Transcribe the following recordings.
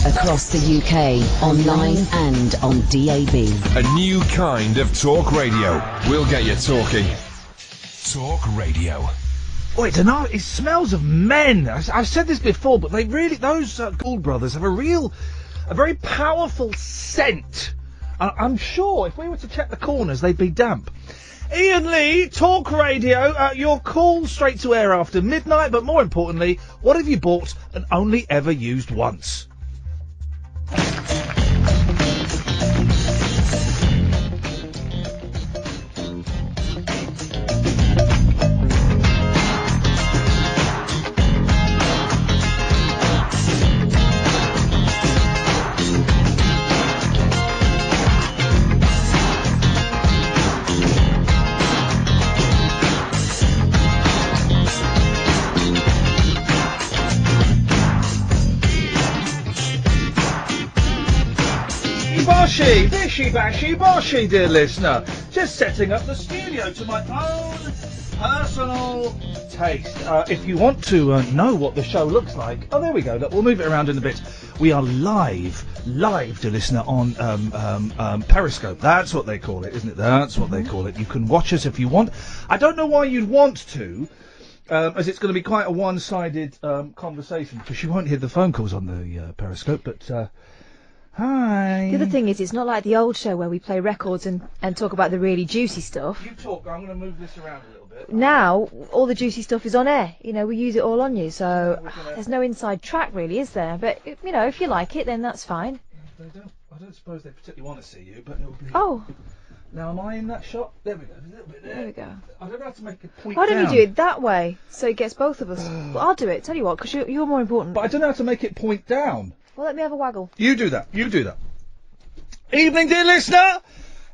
Across the UK, online and on DAB. A new kind of talk radio. We'll get you talking. Talk Radio. Oh, it smells of men. I've said this before, but they really, those Gould brothers have a very powerful scent. I'm sure if we were to check the corners, they'd be damp. Iain Lee, Talk Radio, your call straight to air after midnight, but more importantly, what have you bought and only ever used once? Bishy bashy boshy, dear listener. Just setting up the studio to my own personal taste. If you want to know what the show looks like, oh, there we go. Look, we'll move it around in a bit. We are live, dear listener, on Periscope. That's what they call it, isn't it? That's what they call it. You can watch us if you want. I don't know why you'd want to, as it's going to be quite a one-sided conversation, because you won't hear the phone calls on the Periscope, but... Hi. The other thing is, it's not like the old show where we play records and talk about the really juicy stuff. You talk, I'm going to move this around a little bit. Now, all the juicy stuff is on air. You know, we use it all on you, so there's no inside track really, is there? But, you know, if you like it, then that's fine. I don't suppose they particularly want to see you, but it'll be... Oh. Now, am I in that shot? There we go, a little bit there. There we go. I don't know how to make it point Why down. don't we do it that way, so it gets both of us? Well, I'll do it, tell you what, because you're more important. But I don't know how to make it point down. Well, let me have a waggle. You do that. Evening, dear listener.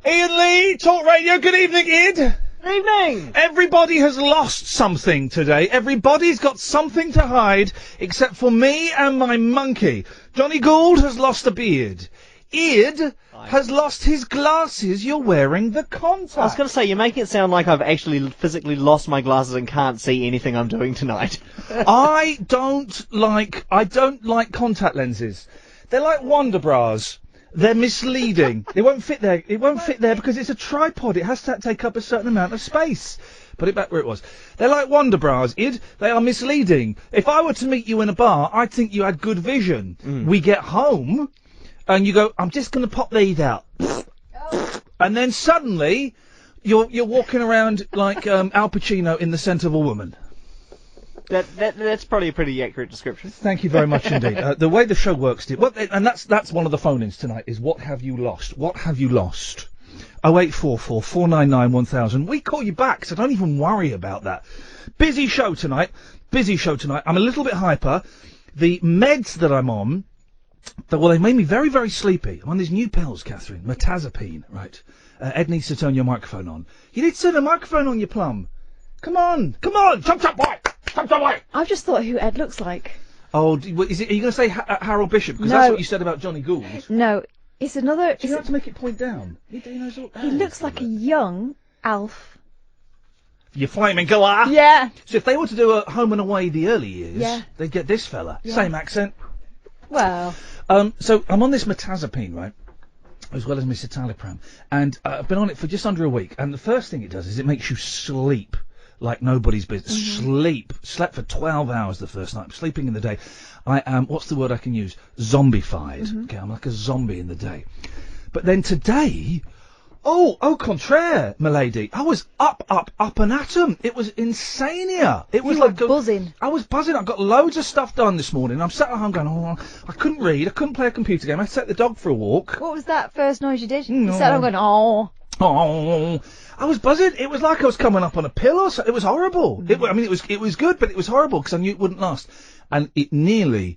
Iain Lee, Talk Radio. Good evening, Id. Good evening. Everybody has lost something today. Everybody's got something to hide, except for me and my monkey. Johnny Gould has lost a beard. Id has lost his glasses. You're wearing the contact. I was going to say, you're making it sound like I've actually physically lost my glasses and can't see anything I'm doing tonight. I don't like contact lenses. They're like Wonder Bras. They're misleading. It won't fit there. It won't fit there because it's a tripod. It has to take up a certain amount of space. Put it back where it was. They're like Wonder Bras, Id. They are misleading. If I were to meet you in a bar, I'd think you had good vision. We get home, and you go, I'm just going to pop these out. And then suddenly, you're walking around like Al Pacino in The Scent of a Woman. That's probably a pretty accurate description. Thank you very much indeed. The way the show works, and that's one of the phone-ins tonight, is what have you lost? What have you lost? 0844 499 1000. We call you back, so don't even worry about that. Busy show tonight. I'm a little bit hyper. The meds that I'm on, they made me very, very sleepy. I'm on these new pills, Catherine. Mirtazapine, right. Ed needs to turn your microphone on. You need to turn the microphone on, you plum. Come on. Chop, boy. I've just thought who Ed looks like. Oh, are you going to say Harold Bishop? Because that's what you said about Johnny Gould. No, it's another... Do you have to make it point down? He looks like a young Alf. You flaming galah! Yeah. So if they were to do a Home and Away the early years, they'd get this fella. Yeah. Same accent. Well... So I'm on this mirtazapine, right? As well as my citalopram. And I've been on it for just under a week. And the first thing it does is it makes you sleep. Like nobody's business. Slept for 12 hours the first night. I'm sleeping in the day. I am, what's the word I can use? Zombified. Okay, I'm like a zombie in the day. But then today, au contraire, milady. I was up and at 'em. It was insania. It was like buzzing. I was buzzing. I got loads of stuff done this morning. I'm sat at home going, I couldn't read. I couldn't play a computer game. I had to take the dog for a walk. What was that first noise you did? You sat at home going, oh. Oh, I was buzzing. It was like I was coming up on a pill or something. It was horrible. It was good, but it was horrible because I knew it wouldn't last. And I nearly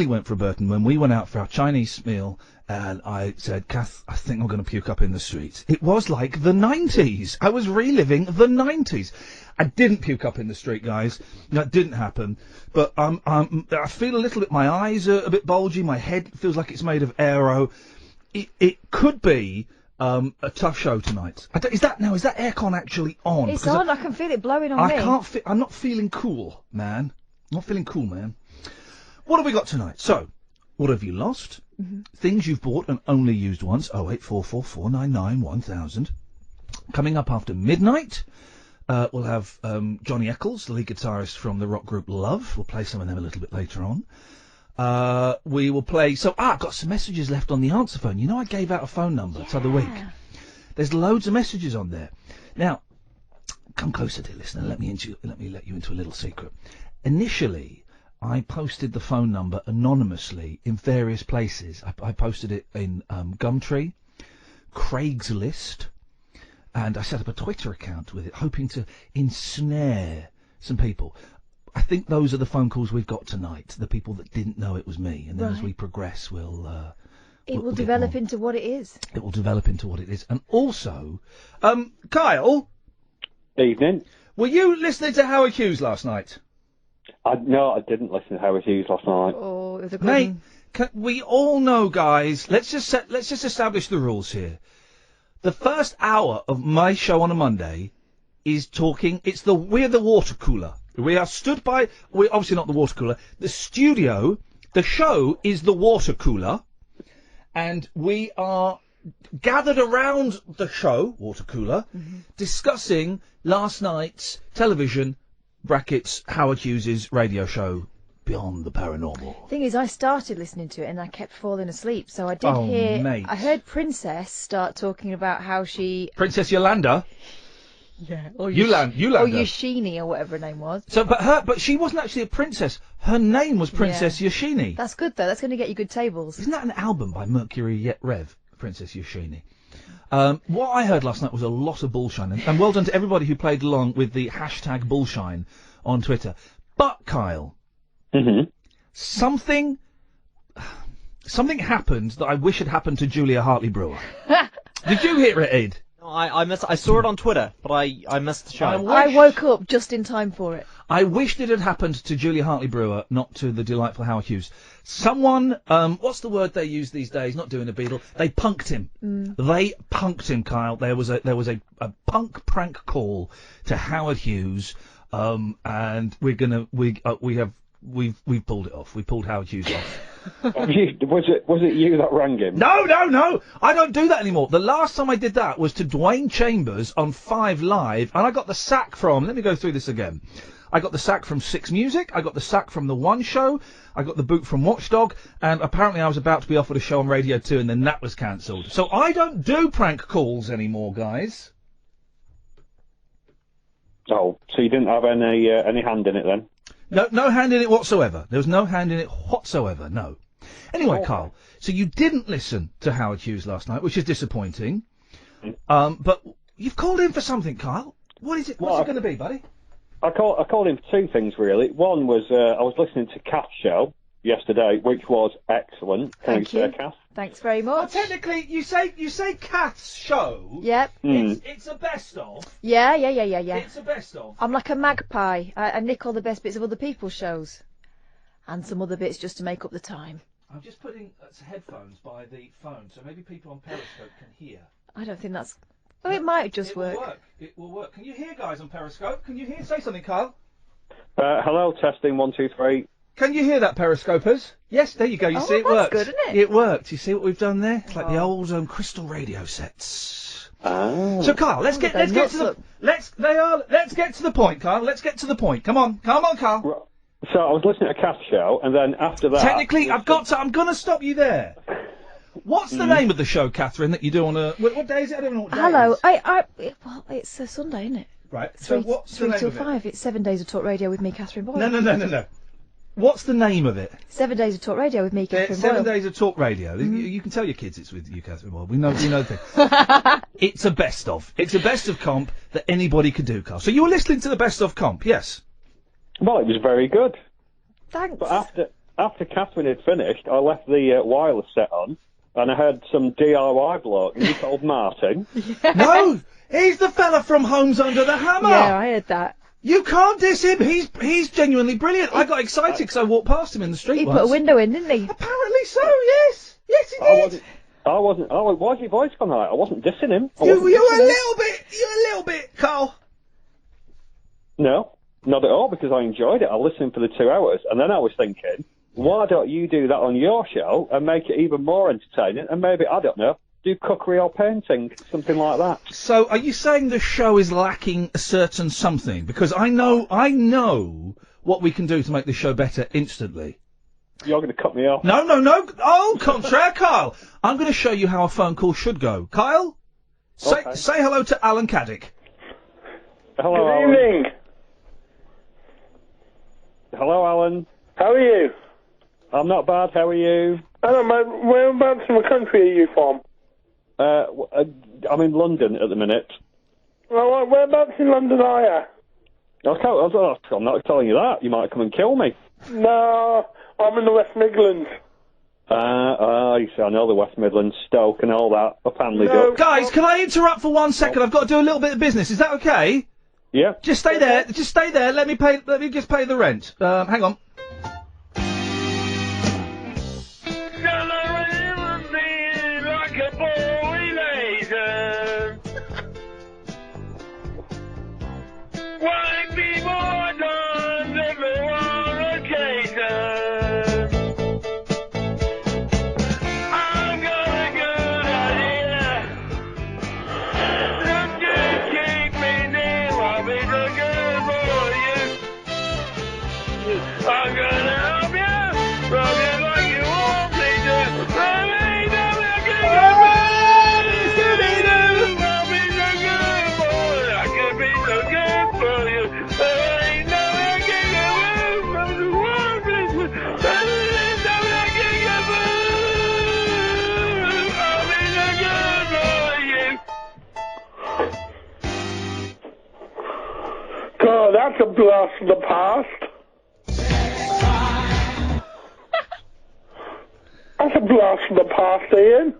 went for a Burton when we went out for our Chinese meal and I said, Kath, I think I'm going to puke up in the street. It was like the 90s. I was reliving the 90s. I didn't puke up in the street, guys. That didn't happen. But I feel a little bit, my eyes are a bit bulgy. My head feels like it's made of aero. It could be a tough show tonight. Is that aircon actually on? It's on. I can feel it blowing on me. I'm not feeling cool, man. What have we got tonight? So, what have you lost? Things you've bought and only used once. 08444991000. Coming up after midnight, we'll have Johnny Eccles, the lead guitarist from the rock group Love. We'll play some of them a little bit later on. We will play... I've got some messages left on the answer phone. You know I gave out a phone number the other week. There's loads of messages on there. Now, come closer, dear listener. Let me let you into a little secret. Initially, I posted the phone number anonymously in various places. I posted it in Gumtree, Craigslist, and I set up a Twitter account with it, hoping to ensnare some people. I think those are the phone calls we've got tonight, the people that didn't know it was me. And then as we progress, we'll develop into what it is. It will develop into what it is. And also, Kyle. Evening. Were you listening to Howard Hughes last night? No, I didn't listen to Howard Hughes last night. Oh, it was a good Mate, we all know, guys. Let's just establish the rules here. The first hour of my show on a Monday is talking. We're the water cooler. We are stood by. We're obviously not the water cooler. The studio. The show is the water cooler, and we are gathered around the show, water cooler, discussing last night's television brackets Howard Hughes' radio show Beyond the Paranormal. Thing is, I started listening to it and I kept falling asleep. So I did Mate. I heard Princess start talking about how she... Princess Yolanda. Yeah. Or Yolanda. Or Yoshini, or whatever her name was. So, but she wasn't actually a princess. Her name was Princess Yoshini. That's good though. That's going to get you good tables. Isn't that an album by Mercury Rev? Princess Yoshini. What I heard last night was a lot of bullshine, and well done to everybody who played along with the hashtag bullshine on Twitter. But Kyle, something happened that I wish had happened to Julia Hartley-Brewer. Did you hear it, Ed? No, I saw it on Twitter, but I missed the show. I woke up just in time for it. I wished it had happened to Julia Hartley-Brewer, not to the delightful Howard Hughes. Someone, what's the word they use these days? Not doing a Beatle. They punked him. They punked him, Kyle. There was a punk prank call to Howard Hughes, and we've pulled it off. We pulled Howard Hughes off. Was it you that rang him? No. I don't do that anymore. The last time I did that was to Dwayne Chambers on 5 Live, and I got the sack from. Let me go through this again. I got the sack from Six Music, I got the sack from The One Show, I got the boot from Watchdog, and apparently I was about to be offered a show on Radio 2 and then that was cancelled. So I don't do prank calls anymore, guys. Oh, so you didn't have any hand in it then? No hand in it whatsoever. There was no hand in it whatsoever, no. Anyway, Carl, so you didn't listen to Howard Hughes last night, which is disappointing. But you've called in for something, Kyle. What is it? What's it going to be, buddy? I called in for two things, really. One was I was listening to Kath's show yesterday, which was excellent. Thank you. Kath. Thanks very much. Well, technically, you say Kath's show. Yep. It's a best of. Yeah. It's a best of. I'm like a magpie. I nick all the best bits of other people's shows. And some other bits just to make up the time. I'm just putting headphones by the phone, so maybe people on Periscope can hear. I don't think that's... Oh, it might just work. It will work. Can you hear, guys, on Periscope? Can you hear? Say something, Kyle. Hello, testing, 1, 2, 3. Can you hear that, Periscopers? Yes, there you go. You see, it worked. That's good, isn't it? It worked. You see what we've done there? It's like the old crystal radio sets. Oh. So, Carl, let's get to the point, Carl. Let's get to the point. Come on, Carl. So I was listening to Kath's show, and then after that... Technically, I'm going to stop you there. What's the name of the show, Catherine, that you do on a... What day is it? I don't know what day it is. Well, it's a Sunday, isn't it? Right. So what's the name 3 till of it? 5. It's 7 Days of Talk Radio with me, Catherine Boyle. No. What's the name of it? 7 Days of Talk Radio with me, Catherine Boyle. 7 Days of Talk Radio. You can tell your kids it's with you, Catherine Boyle. We know the thing. It's a best of. It's a best of comp that anybody could do, Carl. So you were listening to the best of comp, yes? Well, it was very good. Thanks. But after Catherine had finished, I left the wireless set on, and I heard some DIY bloke, and he called Martin. Yeah. No! He's the fella from Homes Under the Hammer! Yeah, I heard that. You can't diss him. He's genuinely brilliant. I got excited because I walked past him in the street He once. put a window in, didn't he? Apparently so, yes. Yes, he did. I wasn't. Oh, why's your voice gone like? I wasn't dissing him. You're a little bit, Carl. No, not at all, because I enjoyed it. I listened for the 2 hours, and then I was thinking, why don't you do that on your show and make it even more entertaining? And maybe, I don't know, do cookery or painting, something like that. So, are you saying the show is lacking a certain something? Because I know what we can do to make the show better instantly. You're going to cut me off. No. Oh, contraire, Kyle. I'm going to show you how a phone call should go. Kyle, say hello to Alan Caddick. Hello, Good Alan. evening. Hello, Alan. How are you? I'm not bad. How are you? Hello, mate. Whereabouts in the country are you from? I'm in London at the minute. Well, whereabouts in London are you? I'm not telling you that. You might come and kill me. No, I'm in the West Midlands. You see, I know the West Midlands, Stoke and all that. Up Hanley Duck. Guys, can I interrupt for 1 second? I've got to do a little bit of business. Is that okay? Yeah. Just stay there. Just stay there. Let me just pay the rent. Hang on. God, that's a blast from the past. That's a blast from the past, Ian.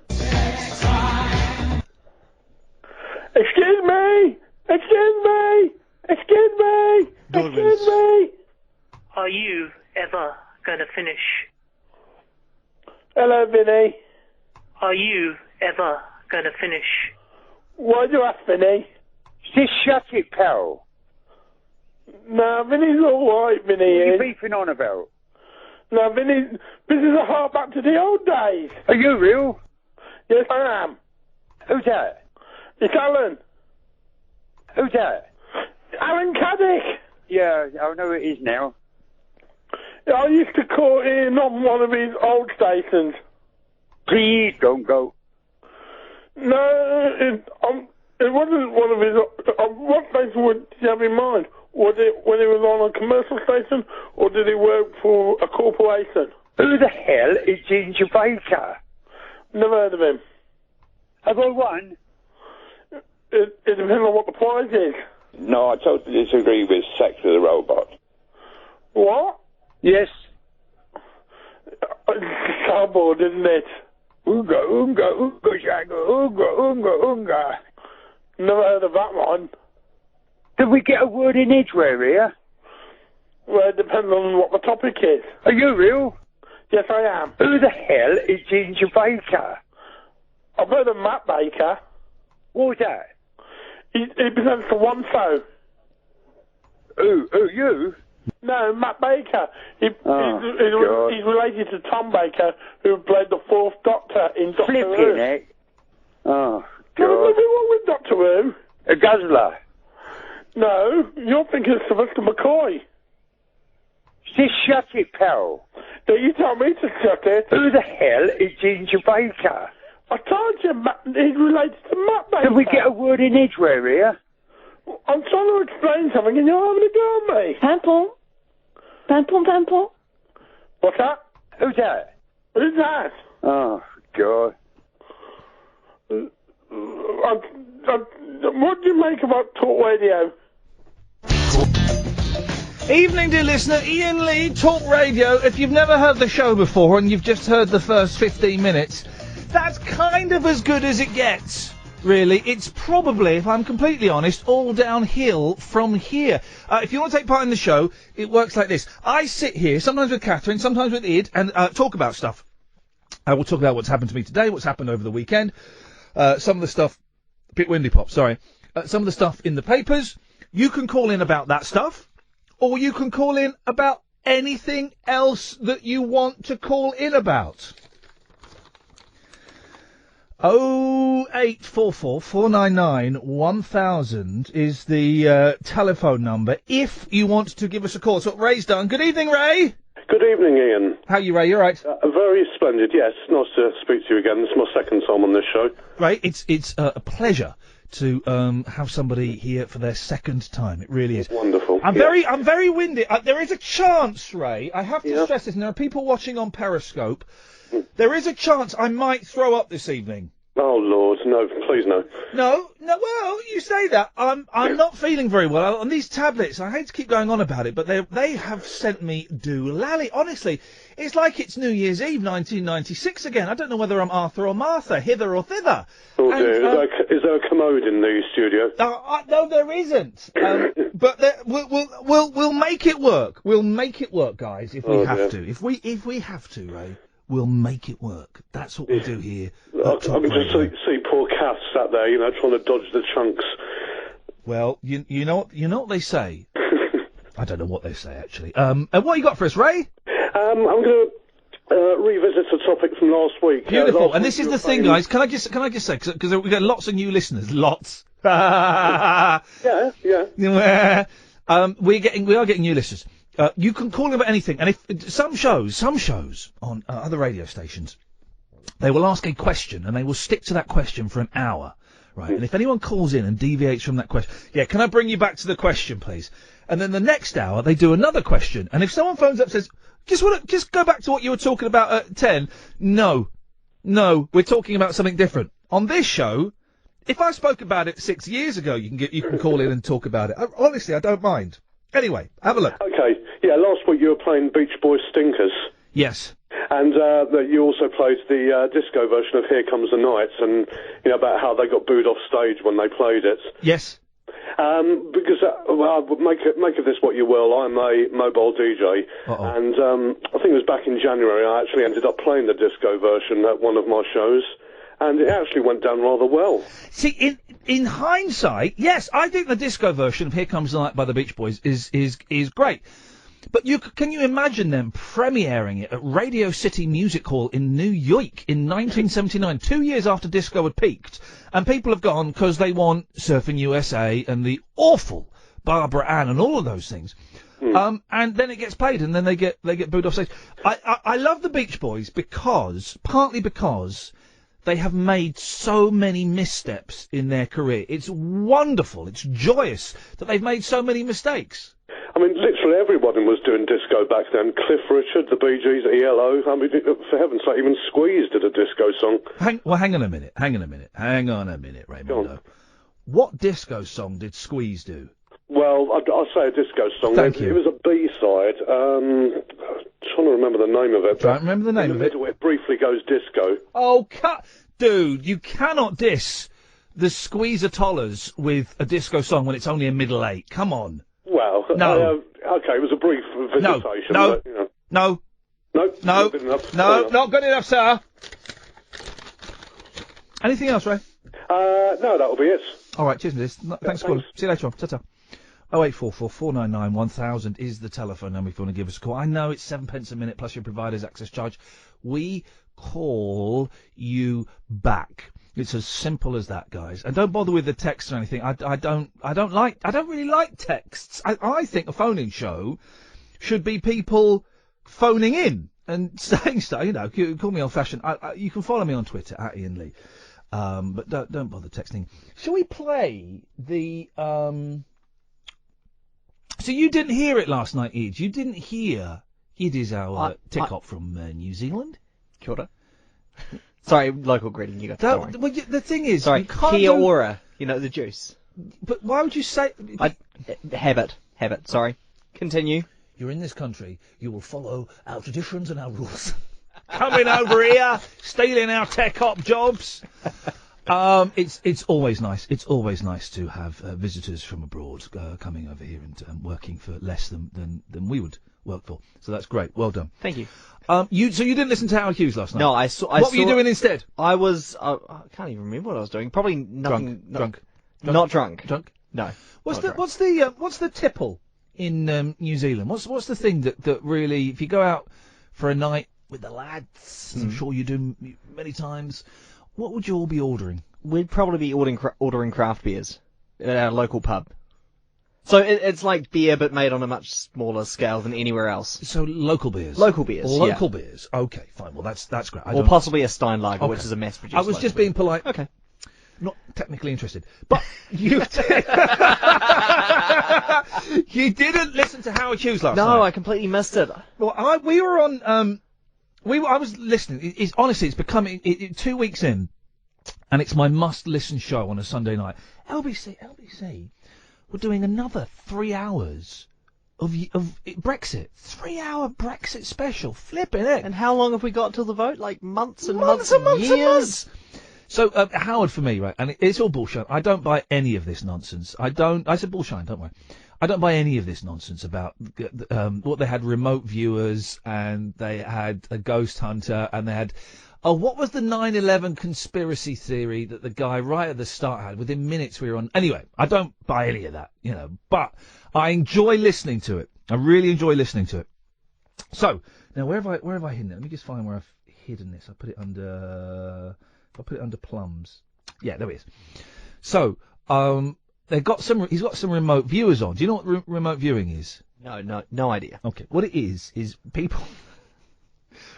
Excuse me! Excuse me! Excuse me! Excuse me! Are you ever going to finish? Hello, Vinny. Are you ever going to finish? Why'd you ask, Vinny? Just shut it, pal. No, Vinny's alright, Vinny. What are you is. beefing on about? No, Vinny, this is a heart back to the old days. Are you real? Yes, I am. Who's that? It's Alan. Who's that? Alan Caddick. Yeah, I know it is now. I used to call in on one of his old stations. Please don't go. No, it wasn't one of his... what station would you have in mind? Was it when he was on a commercial station, or did he work for a corporation? Who the hell is Ginger Baker? Never heard of him. Have I won? It depends on what the prize is. No, I totally disagree with Sex of the Robot. What? Yes. It's cardboard, isn't it? Oonga, oonga, oonga, shanga, oonga, oonga, oonga. Never heard of that one. Did we get a word in Edgware here? Well, it depends on what the topic is. Are you real? Yes, I am. Who the hell is Ginger Baker? I've heard of Matt Baker. What was that? He presents the One Show. Who, you? No, Matt Baker. He's related to Tom Baker, who played the Fourth Doctor in Doctor Who. Flipping it. Oh, God. What's wrong with Doctor Who? A guzzler. No, you're thinking of Sylvester McCoy. Just shut it, pal. No, you tell me to shut it. Who the hell is Ginger Baker? I told you, he's related to Matt Baker. Did we get a word in Edgware here? I'm trying to explain something and you're having a go at me. Pimpon? Pimpon, pimpon? What's that? Who's that? Who's that? Oh, God. What do you make about talk radio? Evening, dear listener. Iain Lee, Talk Radio. If you've never heard the show before and you've just heard the first 15 minutes, that's kind of as good as it gets. Really, it's probably, if I'm completely honest, all downhill from here. If you want to take part in the show, it works like this. I sit here, sometimes with Catherine, sometimes with Id, and talk about stuff. I will talk about what's happened to me today, what's happened over the weekend, some of the stuff, a bit windy pop, sorry, some of the stuff in the papers. You can call in about that stuff, or you can call in about anything else that you want to call in about? 0844 499 1000 is the telephone number if you want to give us a call. So what Ray's done. Good evening, Ray. Good evening, Ian. How are you, Ray? You all right? Very splendid, yes. Nice to speak to you again. This is my second time on this show. Ray, it's a pleasure to have somebody here for their second time. It really is. Wonderful. I'm very windy. There is a chance, Ray, I have to stress this, and there are people watching on Periscope. There is a chance I might throw up this evening. Oh, Lord, no, please no. No, well, you say that. I'm not feeling very well. On these tablets, I hate to keep going on about it, but they have sent me doolally. Honestly, it's like it's New Year's Eve 1996 again. I don't know whether I'm Arthur or Martha, hither or thither. Oh, dear. Is there a commode in the studio? No, there isn't. But we'll make it work. We'll make it work, guys, if we have to. If we have to, Ray. We'll make it work. That's what we do here. I can just see poor Kath sat there, trying to dodge the chunks. Well, you know what they say. I don't know what they say actually. And what you got for us, Ray? I'm going to revisit a topic from last week. Beautiful. And this is the thing, guys. Can I just say because we got lots of new listeners. Lots. Yeah. We are getting new listeners. You can call in about anything, and if some shows on other radio stations, they will ask a question and they will stick to that question for an hour, right? And if anyone calls in and deviates from that question, can I bring you back to the question, please? And then the next hour they do another question, and if someone phones up and says, just go back to what you were talking about at 10, no, we're talking about something different. On this show, if I spoke about it 6 years ago, you can call in and talk about it. Honestly, I don't mind. Anyway, have a look. Okay, last week you were playing Beach Boys Stinkers. Yes. And you also played the disco version of Here Comes the Night, and about how they got booed off stage when they played it. Yes. Because, make of this what you will, I'm a mobile DJ, and I think it was back in January I actually ended up playing the disco version at one of my shows. And it actually went down rather well. See, in hindsight, yes, I think the disco version of Here Comes the Night by the Beach Boys is great. But can you imagine them premiering it at Radio City Music Hall in New York in 1979, 2 years after disco had peaked, and people have gone because they want Surfing USA and the awful Barbara Ann and all of those things. And then it gets played, and then they get booed off stage. I love the Beach Boys partly because they have made so many missteps in their career. It's wonderful. It's joyous that they've made so many mistakes. I mean, literally everybody was doing disco back then. Cliff Richard, the Bee Gees, ELO. I mean, for heaven's sake, even Squeeze did a disco song. Hang on a minute, Raymundo. What disco song did Squeeze do? Well, I'll say a disco song. Thank you. It was a B-side. Trying to remember the name of it. Don't remember the name of it. It briefly goes disco. Oh, dude, you cannot diss the Squeeze-a-tollers with a disco song when it's only a middle eight. Come on. Well, no. Okay, it was a brief visitation. No. Not good enough. No, not good enough, sir. Anything else, Ray? No, that'll be it. All right, cheers, Liz. Thanks for calling. See you later on. Ta-ta. 0844 499 1000 is the telephone number if you want to give us a call. I know it's 7 pence a minute plus your provider's access charge. We call you back. It's as simple as that, guys. And don't bother with the text or anything. I don't really like texts. I think a phone-in show should be people phoning in and saying stuff. Call me old-fashioned. You can follow me on Twitter at Iain Lee. But don't bother texting. Shall we play the So you didn't hear it last night, Ed. You didn't hear. It is our tick-op from New Zealand. Kia ora. Sorry, local greeting. You got that. Well, the thing is, sorry, you can't Kia ora. The juice. But why would you say? Habit. Sorry. Continue. You're in this country. You will follow our traditions and our rules. Coming over here, stealing our tech-op jobs. It's always nice. It's always nice to have visitors from abroad coming over here and working for less than we would work for. So that's great. Well done. Thank you. So you didn't listen to Howard Hughes last night? No, What were you doing instead? I was. I can't even remember what I was doing. Probably nothing. Drunk. Not drunk. Drunk? No. What's the tipple in New Zealand? What's the thing that really, if you go out for a night with the lads, I'm sure you do many times, what would you all be ordering? We'd probably be ordering craft beers at our local pub. So it's like beer, but made on a much smaller scale than anywhere else. So local beers? Local beers, Local beers. Okay, fine. Well, that's great. Or possibly a Stein Lager, which is a mass-produced I was just being polite. Okay. Not technically interested. But you you didn't listen to Howard Hughes last night. No, I completely missed it. Well, we were on... I was listening. Honestly, it's becoming... 2 weeks in, and it's my must-listen show on a Sunday night. LBC... We're doing another 3 hours of Brexit. 3 hour Brexit special. Flipping it. And how long have we got till the vote? Like months and months and and years? So, Howard for me, right, and it's all bullshit. I don't buy any of this nonsense. I said bullshit, don't worry. I don't buy any of this nonsense about what they had remote viewers, and they had a ghost hunter, and they had... Oh, what was the 9/11 conspiracy theory that the guy right at the start had? Within minutes we were on... Anyway, I don't buy any of that, but I enjoy listening to it. I really enjoy listening to it. So, now where have I hidden it? Let me just find where I've hidden this. I put it under plums. Yeah, there it is. So, he's got some remote viewers on. Do you know what remote viewing is? No idea. Okay, what it is people...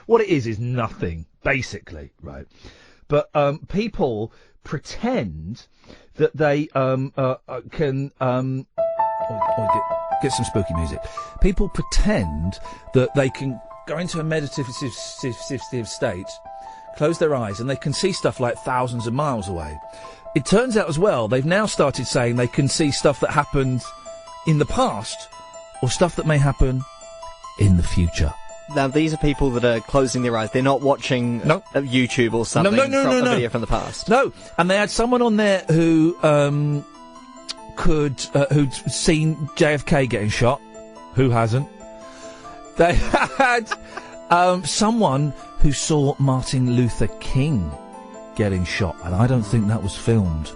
What it is nothing, basically, right? But people pretend that they can get some spooky music. People pretend that they can go into a meditative state, close their eyes, and they can see stuff like thousands of miles away. It turns out as well, they've now started saying they can see stuff that happened in the past or stuff that may happen in the future. Now, these are people that are closing their eyes. They're not watching YouTube or something from a video from the past. No, and they had someone on there who who'd seen JFK getting shot. Who hasn't? They had someone who saw Martin Luther King getting shot, and I don't think that was filmed.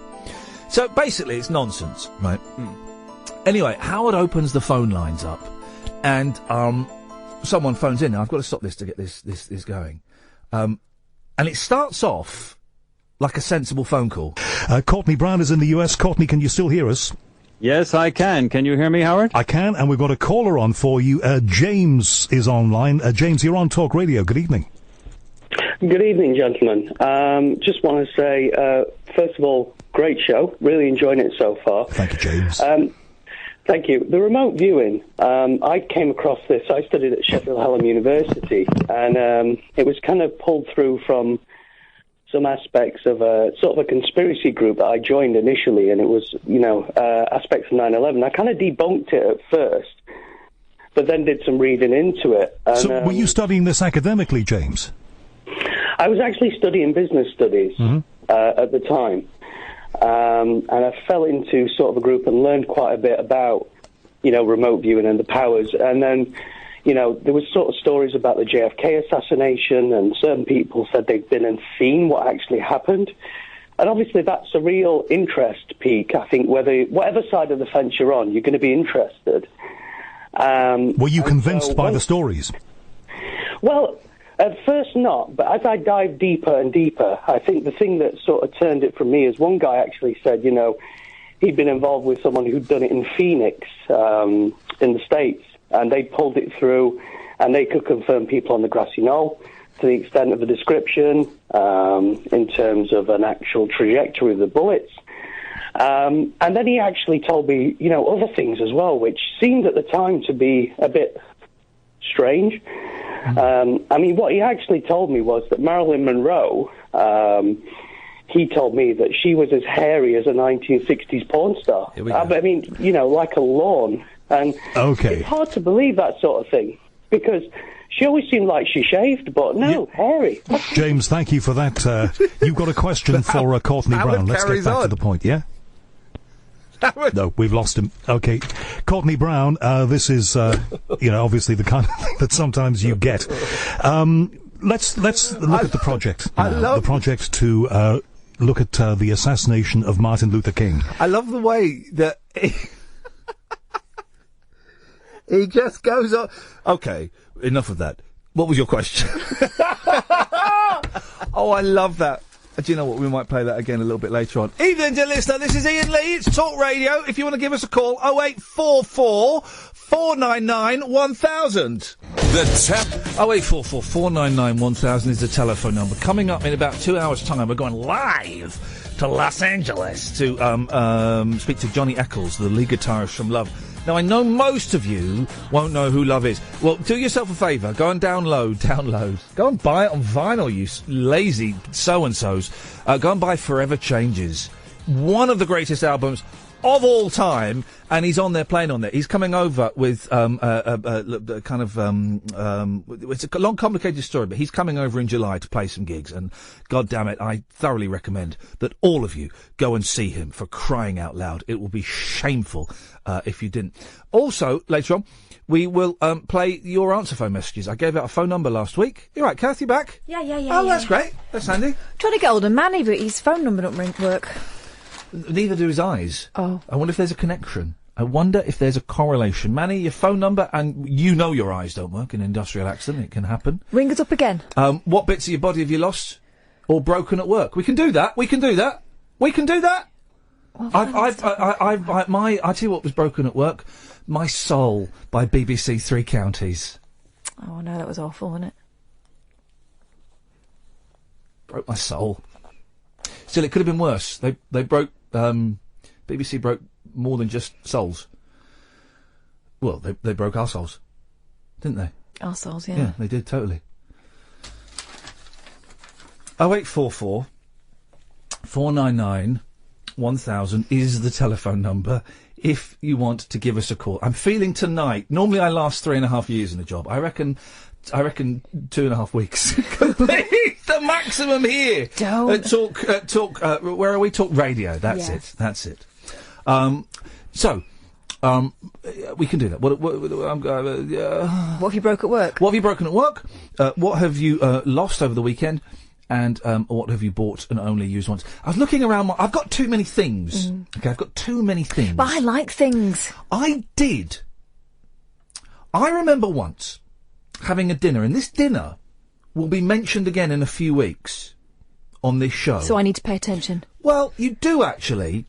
So basically, it's nonsense, right? Anyway, Howard opens the phone lines up, and someone phones in. Now, I've got to stop this to get this going. And it starts off like a sensible phone call. Courtney Brown is in the US. Courtney, can you still hear us? Yes, I can. Can you hear me, Howard? I can, and we've got a caller on for you. James is online. James, you're on Talk Radio. Good evening. Good evening, gentlemen. Just want to say, first of all, great show. Really enjoying it so far. Thank you, James. Thank you. The remote viewing, I came across this. I studied at Sheffield Hallam University, and it was kind of pulled through from some aspects of a sort of a conspiracy group that I joined initially, and it was, aspects of 9/11. I kind of debunked it at first, but then did some reading into it. And, so were you studying this academically, James? I was actually studying business studies at the time. And I fell into sort of a group and learned quite a bit about, remote viewing and the powers. And then, there was sort of stories about the JFK assassination, and certain people said they'd been and seen what actually happened. And obviously that's a real interest peak. I think whatever side of the fence you're on, you're going to be interested. Were you convinced by the stories? Well, at first not, but as I dived deeper and deeper, I think the thing that sort of turned it for me is one guy actually said, he'd been involved with someone who'd done it in Phoenix, in the States, and they pulled it through, and they could confirm people on the grassy knoll to the extent of a description, in terms of an actual trajectory of the bullets. And then he actually told me, other things as well, which seemed at the time to be a bit strange. What he actually told me was that Marilyn Monroe, he told me that she was as hairy as a 1960s porn star. Like a lawn. And it's hard to believe that sort of thing, because she always seemed like she shaved, but no, hairy. James, thank you for that. You've got a question for Courtney Brown. Let's get back to the point, yeah? No, we've lost him. Okay. Courtney Brown, this is, obviously the kind of thing that sometimes you get. Let's look at the project. The project to look at the assassination of Martin Luther King. I love the way that He just goes on. Okay, enough of that. What was your question? Oh, I love that. Do you know what? We might play that again a little bit later on. Evening, dear listener. This is Iain Lee. It's Talk Radio. If you want to give us a call, 0844 499 1000. The tap. 0844 499 1000 is the telephone number. Coming up in about 2 hours' time, we're going live to Los Angeles to speak to Johnny Eccles, the lead guitarist from Love. Now, I know most of you won't know who Love is. Well, do yourself a favour. Go and download. Go and buy it on vinyl, you lazy so-and-sos. Go and buy Forever Changes. One of the greatest albums of all time, and he's on there, playing on there. He's coming over with it's a long, complicated story, but he's coming over in July to play some gigs, and God damn it, I thoroughly recommend that all of you go and see him, for crying out loud. It will be shameful if you didn't. Also, later on, we will play your answer phone messages. I gave out a phone number last week. You're right, Kath, you back? Yeah. Oh, that's great. That's handy. Trying to get hold of Manny, but his phone number don't work. Neither do his eyes. Oh. I wonder if there's a connection. I wonder if there's a correlation. Manny, your phone number, and you know your eyes don't work in an industrial accident. It can happen. Ring us up again. What bits of your body have you lost or broken at work? We can do that. I tell you what was broken at work. My Soul by BBC Three Counties. Oh, no, that was awful, wasn't it? Broke my soul. Still, it could have been worse. They broke, BBC broke more than just souls. Well, they broke our souls, didn't they? Our souls, yeah. Yeah, they did, totally. 0844 499 1000 is the telephone number if you want to give us a call. I'm feeling tonight, normally I last 3.5 years in a job. I reckon 2.5 weeks. The maximum here. Don't. Where are we? Talk Radio. That's it. We can do that. What have you broke at work? What have you broken at work? What have you lost over the weekend? And what have you bought and only used once? I was looking around. I've got too many things. Okay, I've got too many things. But I like things. I did. I remember once having a dinner, and this dinner will be mentioned again in a few weeks on this show. So I need to pay attention. Well, you do actually,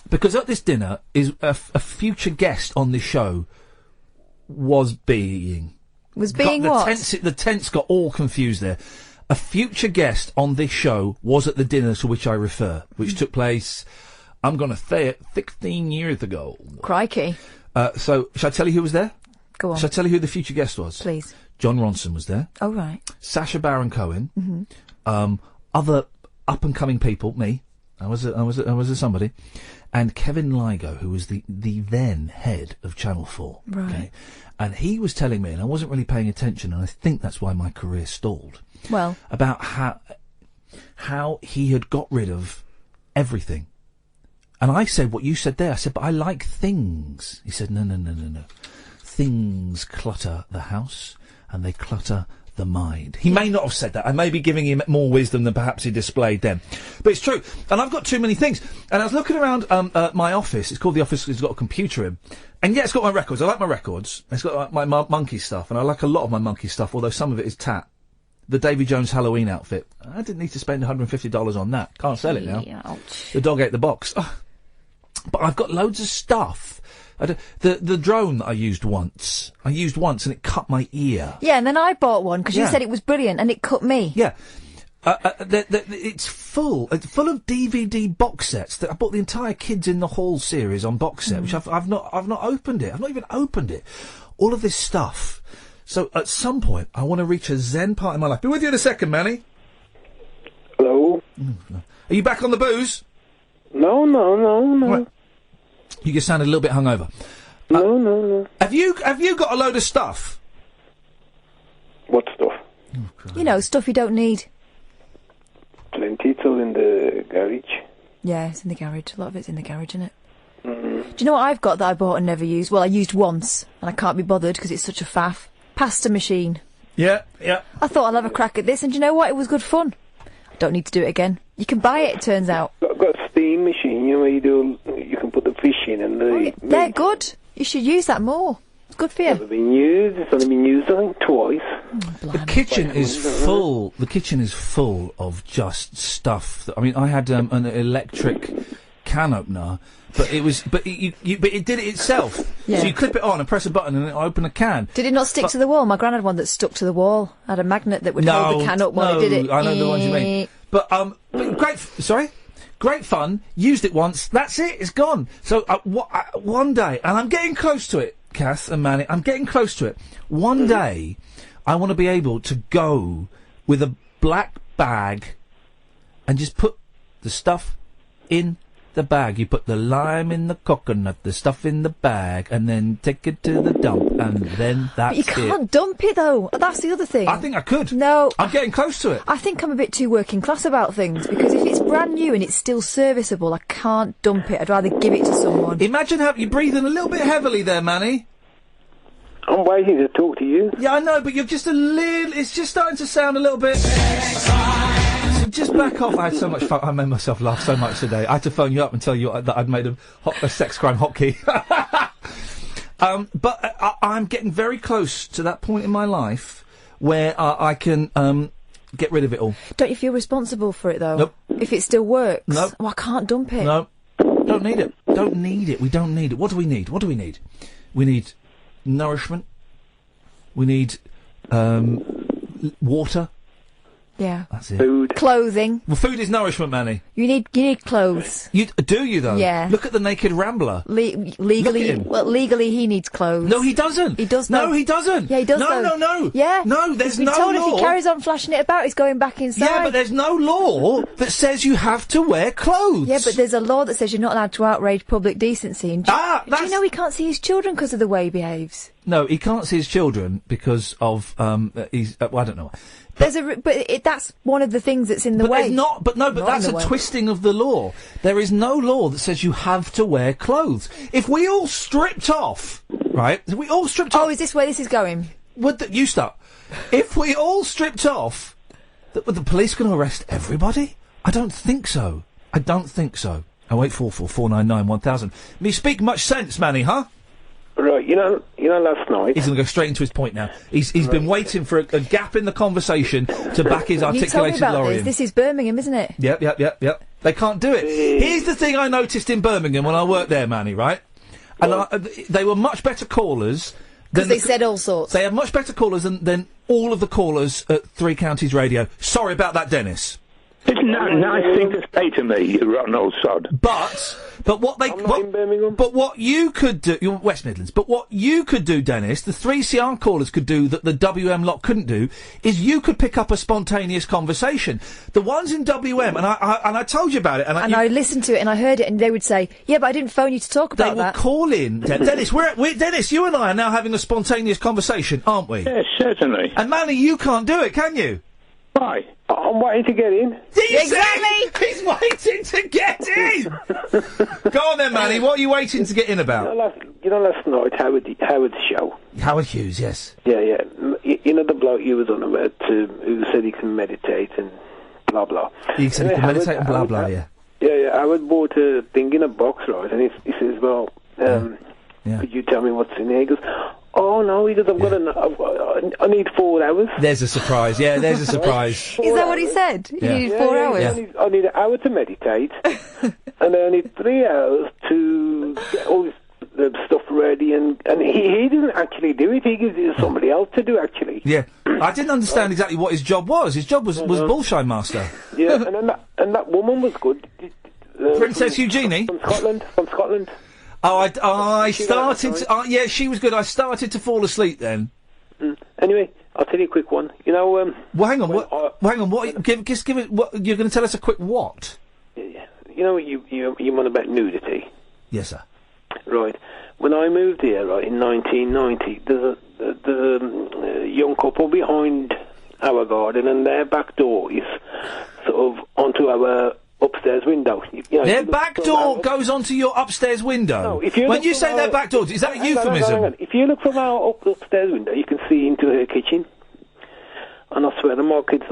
because at this dinner is a future guest on this show was being what? The tense got all confused there. A future guest on this show was at the dinner to which I refer, which took place, I'm going to say it, 16 years ago. Crikey. So, shall I tell you who was there? Go on. Shall I tell you who the future guest was? Please. John Ronson was there. Oh, right. Sacha Baron Cohen. Mm-hmm. Other up-and-coming people, me. I was a somebody. And Kevin Ligo, who was the then head of Channel 4. Right. Okay? And he was telling me, and I wasn't really paying attention, and I think that's why my career stalled. Well. About how he had got rid of everything. And I said what you said there. I said, but I like things. He said, no. Things clutter the house, and they clutter the mind. He may not have said that. I may be giving him more wisdom than perhaps he displayed then. But it's true. And I've got too many things. And I was looking around my office. It's called the office because it's got a computer in. And yeah, it's got my records. I like my records. It's got my monkey stuff. And I like a lot of my monkey stuff, although some of it is tat. The Davy Jones Halloween outfit. I didn't need to spend $150 on that. Can't sell it now. Ouch. The dog ate the box. But I've got loads of stuff. The drone that I used once and it cut my ear. Yeah, and then I bought one because you said it was brilliant and it cut me. Yeah. It's full of DVD box sets. I bought the entire Kids in the Hall series on box set, which I've not opened it. I've not even opened it. All of this stuff. So at some point, I want to reach a zen part in my life. Be with you in a second, Manny. Hello? Are you back on the booze? No. Right. You just sounded a little bit hungover. No. Have you got a load of stuff? What stuff? You know, stuff you don't need. Plenty. It's all in the garage. Yeah, it's in the garage. A lot of it's in the garage, isn't it? Do you know what I've got that I bought and never used? Well, I used once, and I can't be bothered because it's such a faff. Pasta machine. Yeah. I thought I'll have a crack at this, and do you know what? It was good fun. I don't need to do it again. You can buy it turns out. I've got a steam machine, you know, you can put the fish in and they're good. You should use that more. good for you. Never been used. It's only been used, I think, twice. The kitchen is full. The kitchen is full of just stuff. I mean, I had an electric can opener, but it was, but it did it itself. Yeah. So you clip it on and press a button and it open a can. Did it not stick to the wall? My gran had one that stuck to the wall. Had a magnet that would hold the can up while it did it. I know the ones you mean. But great. Sorry. Great fun. Used it once. That's it. It's gone. So one day, and I'm getting close to it, Kath and Manny. I'm getting close to it. One day, I want to be able to go with a black bag and just put the stuff in the bag. You put the lime in the coconut, the stuff in the bag, and then take it to the dump, and then that's it. But you can't dump it, though. That's the other thing. I think I could. No. I'm getting close to it. I think I'm a bit too working class about things, because if it's brand new and it's still serviceable, I can't dump it. I'd rather give it to someone. Imagine how you're breathing a little bit heavily there, Manny. I'm waiting to talk to you. Yeah, I know, but you're just a little... It's just starting to sound a little bit... So just back off. I had so much fun. I made myself laugh so much today. I had to phone you up and tell you that I'd made a sex crime hotkey. But I'm getting very close to that point in my life where I can get rid of it all. Don't you feel responsible for it, though? Nope. If it still works? Nope. Oh, I can't dump it. No. Don't need it. Don't need it. We don't need it. What do we need? What do we need? We need nourishment. We need water. Yeah. That's it. Food. Clothing. Well, food is nourishment, Manny. You need clothes. Do you, though? Yeah. Look at the naked rambler. Legally, Look at him. well, legally he needs clothes. No, he doesn't. He does. No, he doesn't. Yeah, he does. No. Yeah. No, there's He's been no told law. if he carries on flashing it about, he's going back inside. Yeah, but there's no law that says you have to wear clothes. Yeah, but there's a law that says you're not allowed to outrage public decency. And do you know he can't see his children because of the way he behaves? No, he can't see his children because of he's. Well, I don't know. That's one of the things that's in the way. There's not. But that's a twisting of the law. There is no law that says you have to wear clothes. If we all stripped off, right? If we all stripped off. Oh, is this where this is going? You start. If we all stripped off, would the police going to arrest everybody? I don't think so. I don't think so. 0844 499 1000. Me speak much sense, Manny, huh? Right, you know, last night... He's going to go straight into his point now. He's been waiting for a gap in the conversation to back his articulated You told me about Lorien. this is Birmingham, isn't it? Yep. They can't do it. Here's the thing I noticed in Birmingham when I worked there, Manny, right? And they were much better callers... Because they said all sorts. They have much better callers than all of the callers at Three Counties Radio. Sorry about that, Dennis. It's not a nice thing to say to me, you rotten old sod. But what you could do, you're West Midlands, but what you could do, Dennis, the 3CR callers could do that the WM lot couldn't do, is you could pick up a spontaneous conversation. The ones in WM, and I told you about it, and I listened to it and I heard it, and they would say, "Yeah, but I didn't phone you to talk about that." They will call in, Dennis. Dennis, you and I are now having a spontaneous conversation, aren't we? Yes, certainly. And Manny, you can't do it, can you? Why? I'm waiting to get in. Exactly! He's waiting to get in! Go on then, Manny, what are you waiting to get in about? Last night, Howard's show. Howard Hughes, yes. Yeah. You know the bloke you was on about who said he can meditate and blah, blah. He said he can meditate and blah, blah, yeah. Yeah, Howard bought a thing in a box, right, and he says, well, could you tell me what's in there? He goes, oh, no, he goes, I need 4 hours. There's a surprise, yeah, there's a surprise. Is that what he said? You need 4 hours? Yeah. I need an hour to meditate, and I need 3 hours to get all the stuff ready, and he doesn't actually do it, he gives it to somebody else to do, actually. Yeah, I didn't understand exactly what his job was. His job was bullshine master. Yeah, and that woman was good. Princess Eugenie? From Scotland. Oh, I started to... yeah, she was good. I started to fall asleep then. Anyway, I'll tell you a quick one. You know... well, hang on. What... Give it... What, you're going to tell us a quick what? You know, you want about nudity? Yes, sir. Right. When I moved here, right, in 1990, there's a young couple behind our garden, and their back door is sort of onto our... upstairs window. Their back door goes onto your upstairs window? No, when you say their back door, is that a euphemism? Hang on. If you look from our upstairs window, you can see into her kitchen. And I swear to my kids,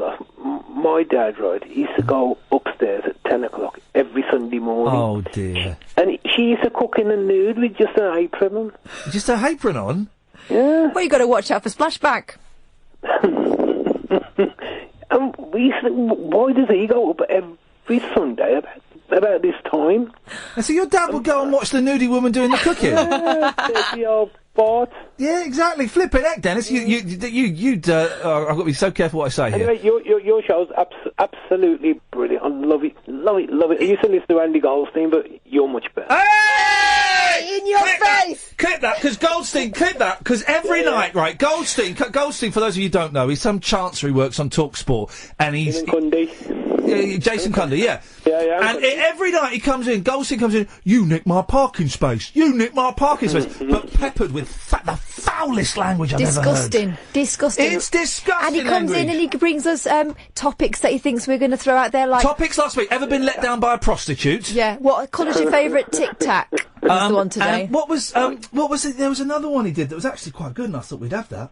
my dad, right, he used to go upstairs at 10 o'clock every Sunday morning. Oh, dear. And she used to cook in the nude with just an apron on. Just an apron on? Yeah. Well, you got to watch out for splashback. Why does he go up every Sunday about this time? And so your dad would go and watch the nudie woman doing the cooking? The old bot. Yeah, exactly. Flipping heck, Dennis. I've got to be so careful what I say here. Anyway, your show's absolutely brilliant. I love it. I used to listen to Andy Goldstein, but you're much better. Hey! In your face! Clip that, because every night, right, Goldstein, for those of you who don't know, he's some chancer who works on TalkSport, and he's... Jason Cundy, yeah. Yeah. And every night he comes in, Goldstein comes in, you nicked my parking space, but peppered with the foulest language I've ever heard. Disgusting. It's disgusting. And he comes in and he brings us topics that he thinks we're going to throw out there, like... Topics last week. Ever been let down by a prostitute? Yeah. What colour's your favourite Tic Tac? Was the one today. And what was it? There was another one he did that was actually quite good, and I thought we'd have that.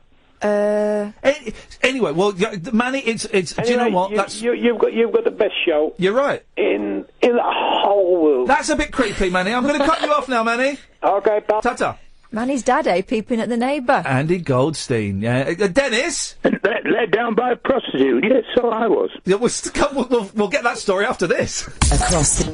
Anyway, well, Manny, it's. Anyway, do you know what? You've got the best show. You're right. In the whole world. That's a bit creepy, Manny. I'm going to cut you off now, Manny. Okay, pal. Ta-ta. Manny's daddy peeping at the neighbour. Andy Goldstein, yeah. Dennis? Let down by a prostitute. Yes, so I was. Yeah, we'll get that story after this.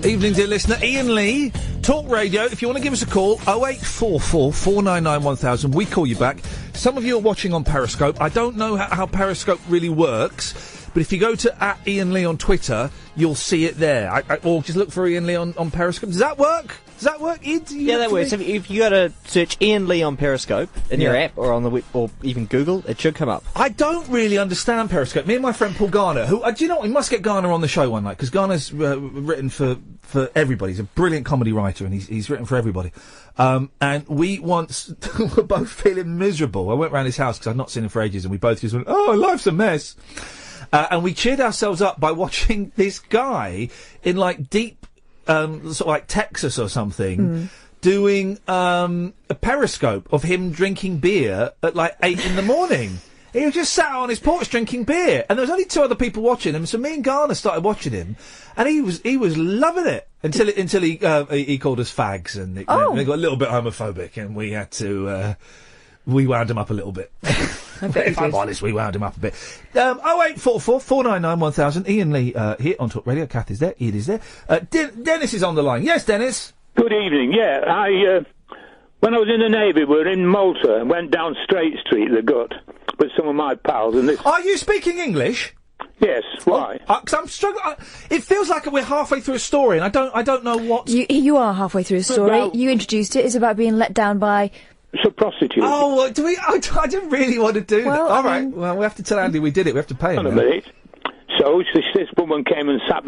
Evening, dear listener. Iain Lee, Talk Radio. If you want to give us a call, 0844 499 1000. We call you back. Some of you are watching on Periscope. I don't know how Periscope really works, but if you go to @Iain Lee on Twitter, you'll see it there. Or just look for Iain Lee on Periscope. Does that work? Yeah, that works. If you go to search Iain Lee on Periscope in your app or on the web, or even Google, it should come up. I don't really understand Periscope. Me and my friend Paul Garner, who do you know what? We must get Garner on the show one night, because Garner's written for everybody. He's a brilliant comedy writer, and he's written for everybody. And we once were both feeling miserable. I went round his house because I'd not seen him for ages, and we both just went, "Oh, life's a mess." And we cheered ourselves up by watching this guy in deep. Sort of like Texas or something, doing a Periscope of him drinking beer at 8 in the morning. He was just sat on his porch drinking beer, and there was only 2 other people watching him. So me and Garner started watching him, and he was loving it until he called us fags, and they got a little bit homophobic, and we had to we wound him up a little bit. If I'm honest, we wound him up a bit. 0844 499 1000. Iain Lee here on Talk Radio. Kath is there. Ian is there. Dennis is on the line. Yes, Dennis. Good evening. Yeah, when I was in the Navy, we were in Malta and went down Straight Street, the gut, with some of my pals. And this. Are you speaking English? Yes. Why? Because I'm struggling. It feels like we're halfway through a story, and I don't know what. You are halfway through a story. You introduced it. It's about being let down by. It's a prostitute. Oh, do we? I didn't really want to do that. All right. Well, we have to tell Andy we did it. We have to pay him. A minute. So this woman came and sat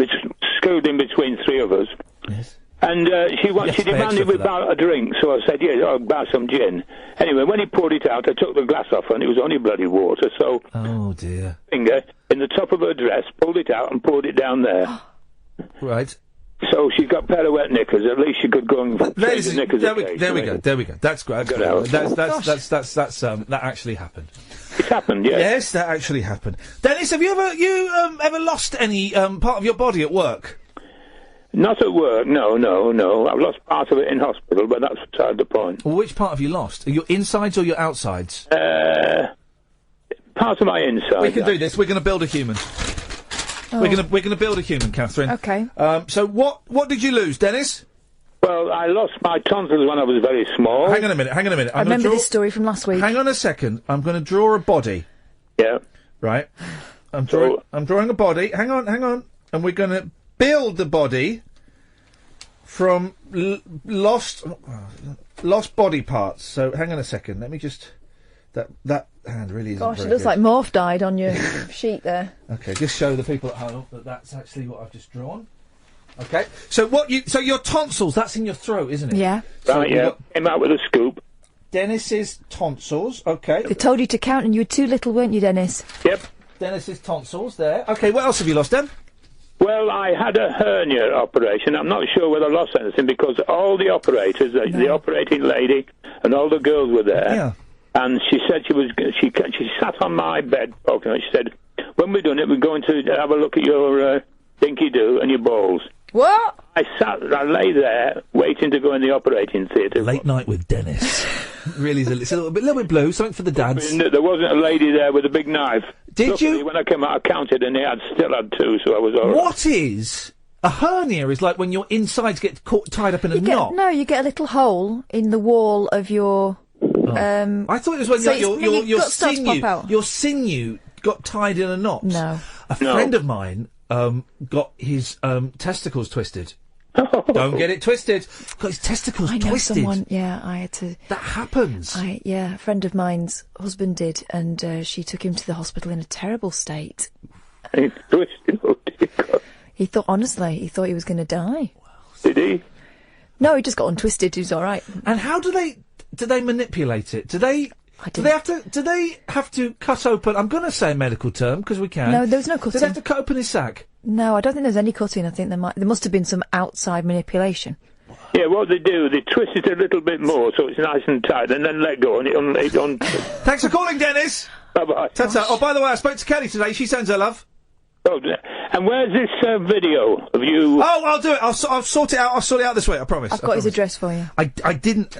screwed in between 3 of us. Yes. And she demanded we buy a drink. So I said, "Yeah, I'll buy some gin." Anyway, when he poured it out, I took the glass off, and it was only bloody water. So. Oh dear. Finger in the top of her dress, pulled it out, and poured it down there. Right. So she's got a pair of wet knickers. At least she could go and change the knickers. There we go. That's great. That actually happened. It happened, yeah. Yes, that actually happened. Dennis, have you ever lost any part of your body at work? Not at work. No. I've lost part of it in hospital, but that's beside the point. Well, which part have you lost? Your insides or your outsides? Part of my inside. We can do this. We're going to build a human. Oh. We're gonna build a human, Catherine. Okay. So what did you lose, Dennis? Well, I lost my tonsils when I was very small. Hang on a minute. I remember this story from last week. Hang on a second. I'm going to draw a body. Yeah. Right. I'm drawing a body. Hang on. And we're going to build the body from lost body parts. So hang on a second. Let me just. That hand really isn't. Gosh, it looks like Morph died on your sheet there. Okay, just show the people at home that that's actually what I've just drawn. Okay, so your tonsils, that's in your throat, isn't it? Yeah. So yeah. Came out with a scoop. Dennis's tonsils. Okay. They told you to count, and you were too little, weren't you, Dennis? Yep. Dennis's tonsils there. Okay, what else have you lost, then? Well, I had a hernia operation. I'm not sure whether I lost anything because all the operators, the operating lady, and all the girls were there. Yeah. And she said she sat on my bed talking. She said, "When we're done it, we're going to have a look at your dinky do and your balls." What? I lay there waiting to go in the operating theatre. Late night with Dennis. Really, it's a little bit blue. Something for the dads. There wasn't a lady there with a big knife. Luckily, you? When I came out, I counted, and still had 2, so I was all right. What is a hernia? Is like when your insides get tied up in a knot. No, you get a little hole in the wall of your. I thought it was when so your sinew got tied in a knot. No. A friend of mine got his testicles twisted. Don't get it twisted. Got his testicles twisted. Someone, I had to. That happens. A friend of mine's husband did, and she took him to the hospital in a terrible state. He thought, honestly, he thought he was going to die. Did he? No, he just got untwisted. He was all right. And how do they manipulate it? Do they have to cut open? I'm going to say a medical term because we can. No, there was no cutting. Do they have to cut open his sack? No, I don't think there's any cutting. I think there must have been some outside manipulation. Yeah, what they do, they twist it a little bit more so it's nice and tight, and then let go, and it on. Thanks for calling, Dennis. Bye-bye. Ta-ta. Oh, by the way, I spoke to Kelly today. She sends her love. Oh, and where's this video of you? Oh, I'll do it. I'll sort it out. I'll sort it out this way. I promise. I've got his address for you. I didn't.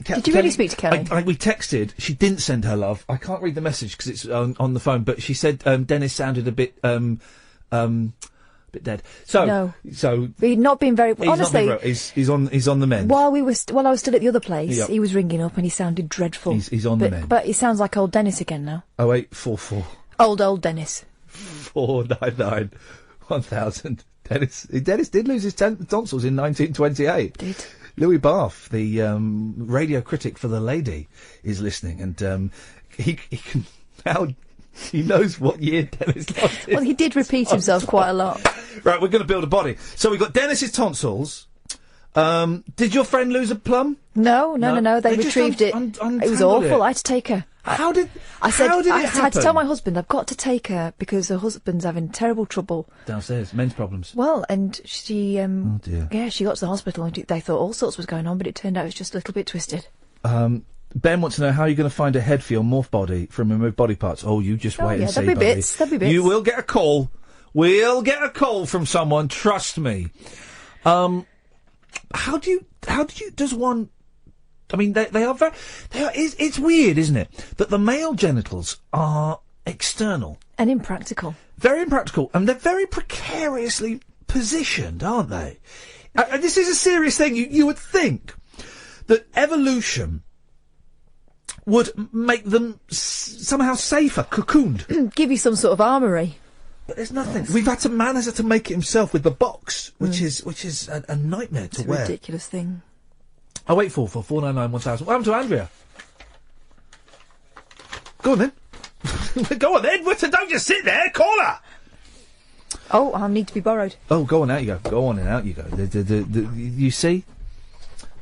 Did you really speak to Kelly? We texted. She didn't send her love. I can't read the message because it's on the phone. But she said Dennis sounded a bit dead. So he'd not been very. Honestly, he's on the mend. While I was still at the other place, he was ringing up and he sounded dreadful. He's on the mend. But he sounds like old Dennis again now. 0844. Old Dennis. 499 1000. Dennis did lose his tonsils in 1928. Did. Louis Bath, the radio critic for The Lady, is listening, and he can now. He knows what year Dennis lost it. Well, he did repeat himself quite a lot. Right, we're going to build a body. So we've got Dennis's tonsils. Did your friend lose a plum? No. They retrieved it. It was awful. I had to take her. How did I had to tell my happen? husband I've got to take her because her husband's having terrible trouble downstairs. Men's problems. Well, and she oh dear. Yeah, she got to the hospital and they thought all sorts was going on, but it turned out it was just a little bit twisted. Ben wants to know how you're going to find a head for your morph body from removed body parts. Oh, you just wait and see. There'll be bits. You will get a call. We'll get a call from someone. Trust me. Does one? I mean, they are very. It's weird, isn't it, that the male genitals are external and impractical. Very impractical, and they're very precariously positioned, aren't they? This is a serious thing. You would think that evolution would make them somehow safer, cocooned. Give you some sort of armoury. But there's nothing. Man has had to make it himself with the box, which is a nightmare to wear. It's a ridiculous thing. 0844 499 1000. What happened to Andrea? Go on then. Go on then. Don't just sit there. Call her. Oh, I'll need to be borrowed. Oh, go on, out you go. Go on and out you go. You see?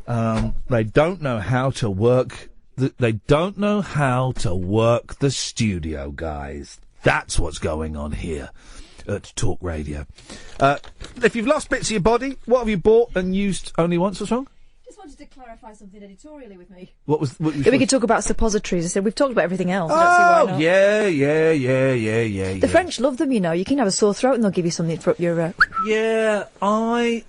They don't know how to work. They don't know how to work the studio, guys. That's what's going on here at Talk Radio. If you've lost bits of your body, what have you bought and used only once? What's wrong? Just wanted to clarify something editorially with me. What was we could talk about suppositories. I said we've talked about everything else. Oh, I don't see why not. Yeah. The French love them, you know. You can have a sore throat and they'll give you something for up your. Yeah, I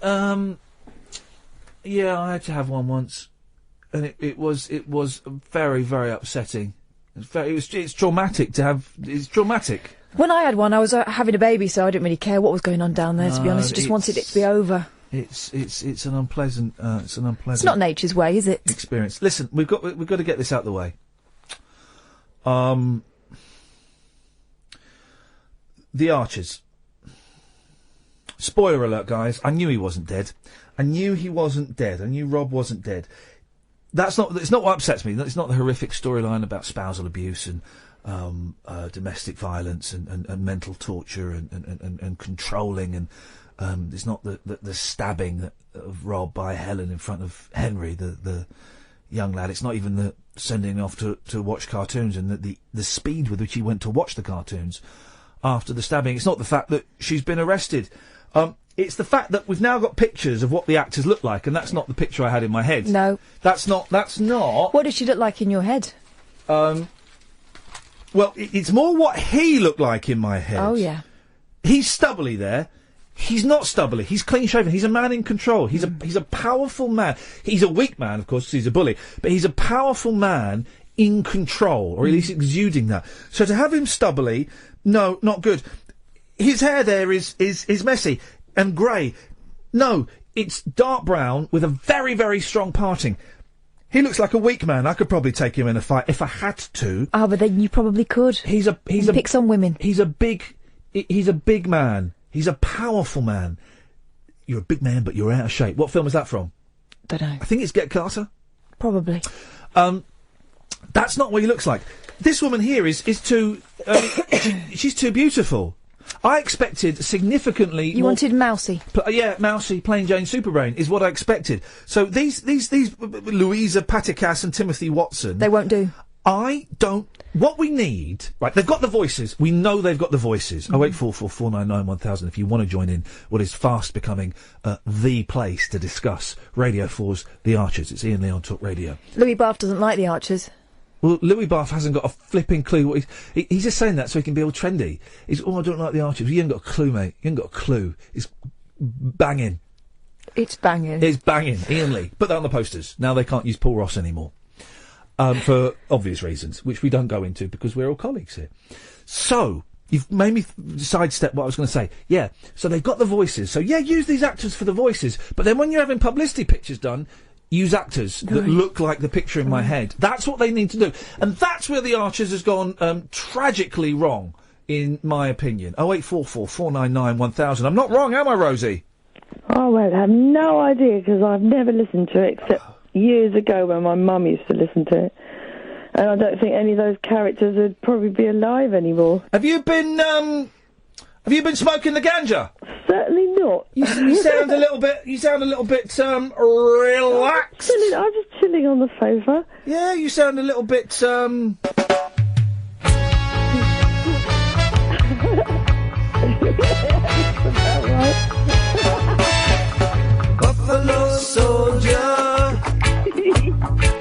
had to have one once, and it was very, very upsetting. It's traumatic to have. It's traumatic. When I had one, I was having a baby, so I didn't really care what was going on down there. To be honest, I just wanted it to be over. It's an unpleasant. It's not nature's way, is it? Experience. Listen, we've got to get this out of the way. The Archers. Spoiler alert, guys. I knew he wasn't dead. I knew Rob wasn't dead. It's not what upsets me. It's not the horrific storyline about spousal abuse and domestic violence and mental torture and controlling and it's not the stabbing of Rob by Helen in front of Henry, the young lad. It's not even the sending off to watch cartoons and the speed with which he went to watch the cartoons after the stabbing. It's not the fact that she's been arrested. It's the fact that we've now got pictures of what the actors look like, and that's not the picture I had in my head. No. That's not... What does she look like in your head? Well, it's more what he looked like in my head. Oh, yeah. He's stubbly there. He's not stubbly. He's clean-shaven. He's a man in control. He's a powerful man. He's a weak man, of course, 'cause he's a bully. But he's a powerful man in control, or at least exuding that. So to have him stubbly, no, not good. His hair there is messy and grey. No, it's dark brown with a very, very strong parting. He looks like a weak man. I could probably take him in a fight if I had to. Oh, but then you probably could. He picks on women. He's a big man. He's a powerful man. You're a big man, but you're out of shape. What film is that from? Don't know. I think it's Get Carter. Probably. That's not what he looks like. This woman here is too. She's too beautiful. I expected significantly. You wanted Mousy. Mousy, plain Jane Superbrain is what I expected. So these Louisa Paticas and Timothy Watson. They won't do. What we need, right, they've got the voices. We know they've got the voices. 0844 499 1000 if you want to join in what is fast becoming the place to discuss Radio 4's The Archers. It's Iain Lee on Talk Radio. Louis Bath doesn't like The Archers. Well, Louis Bath hasn't got a flipping clue what he's just saying that so he can be all trendy. I don't like The Archers. You ain't got a clue, mate. You ain't got a clue. It's banging. It's banging. It's banging. Iain Lee. Put that on the posters. Now they can't use Paul Ross anymore. For obvious reasons, which we don't go into because we're all colleagues here. So, you've made me sidestep what I was going to say. Yeah, so they've got the voices. So, yeah, use these actors for the voices. But then when you're having publicity pictures done, use actors that look like the picture in my head. That's what they need to do. And that's where The Archers has gone tragically wrong, in my opinion. 0844 499 1000. I'm not wrong, am I, Rosie? Oh, well, I have no idea because I've never listened to it except years ago when my mum used to listen to it. And I don't think any of those characters would probably be alive anymore. Have you been smoking the ganja? Certainly not. You sound a little bit relaxed. I'm just chilling on the sofa. Yeah, you sound a little bit Buffalo soldier,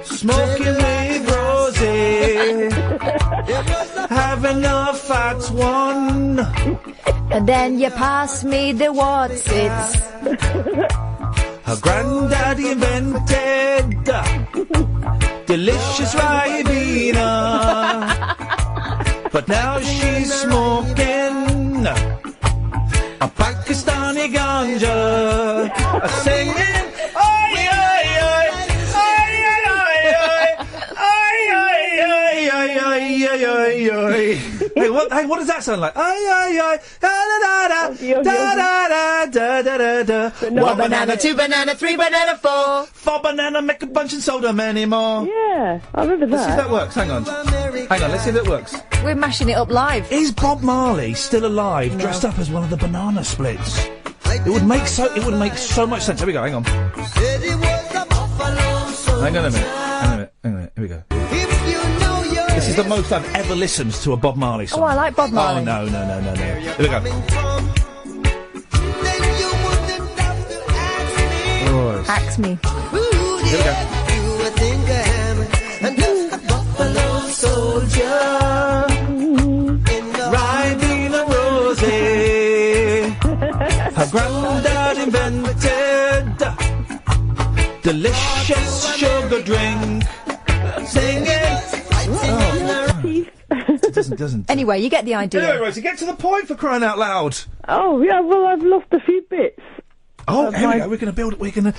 smoking with Rosie, having a fat one. And then you pass me the what's-its. Her granddaddy invented delicious Ribena, but now she's smoking a Pakistani ganja, singing, oi, oi, oi, oi, oi, oi, oi, oi, oi, oi, oi. Hey, what does that sound like? Oi, oi, oi, da da da da da da da da. 1 banana, 2 banana, 3 banana, 4. 4 banana, make a bunch and soda, many more. Yeah, I remember that. Let's see if that works. Hang on, let's see if it works. We're mashing it up live. Is Bob Marley still alive, dressed up as one of the banana splits? It would make so much sense. Here we go, hang on. Hang on a minute. Here we go. This is the most I've ever listened to a Bob Marley song. Oh, I like Bob Marley. Oh, no. Here we go. Oh, Axe me. Here we go. Buffalo soldier, riding a Rosie. Her granddad invented delicious sugar drink, singing. It doesn't. Anyway, you get the idea. Anyway, Rosie, get to the point for crying out loud. Oh, yeah, well, I've lost a few bits. Oh, here we go. We're going to.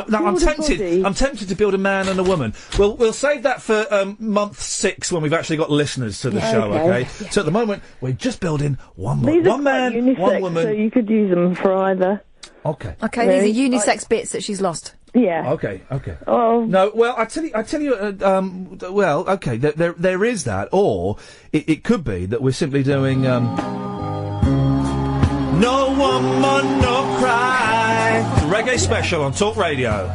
Now, I'm tempted to build a man and a woman. We'll save that for month 6 when we've actually got listeners to the show. Okay. Yeah. So at the moment we're just building one These one man, unisex, one woman. So you could use them for either. Okay. Okay, these are unisex bits that she's lost. Yeah. Okay. Oh. No, well, I tell you. Well, okay. There is that, or it could be that we're simply doing. No woman, no cry. Reggae special on Talk Radio.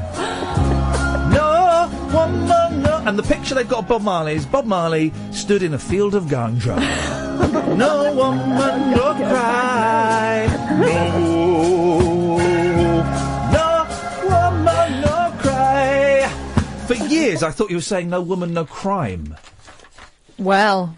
No woman, no. And the picture they've got of Bob Marley is Bob Marley stood in a field of ganja. No woman, no cry. No woman, no cry. For years, I thought you were saying no woman, no crime. Well.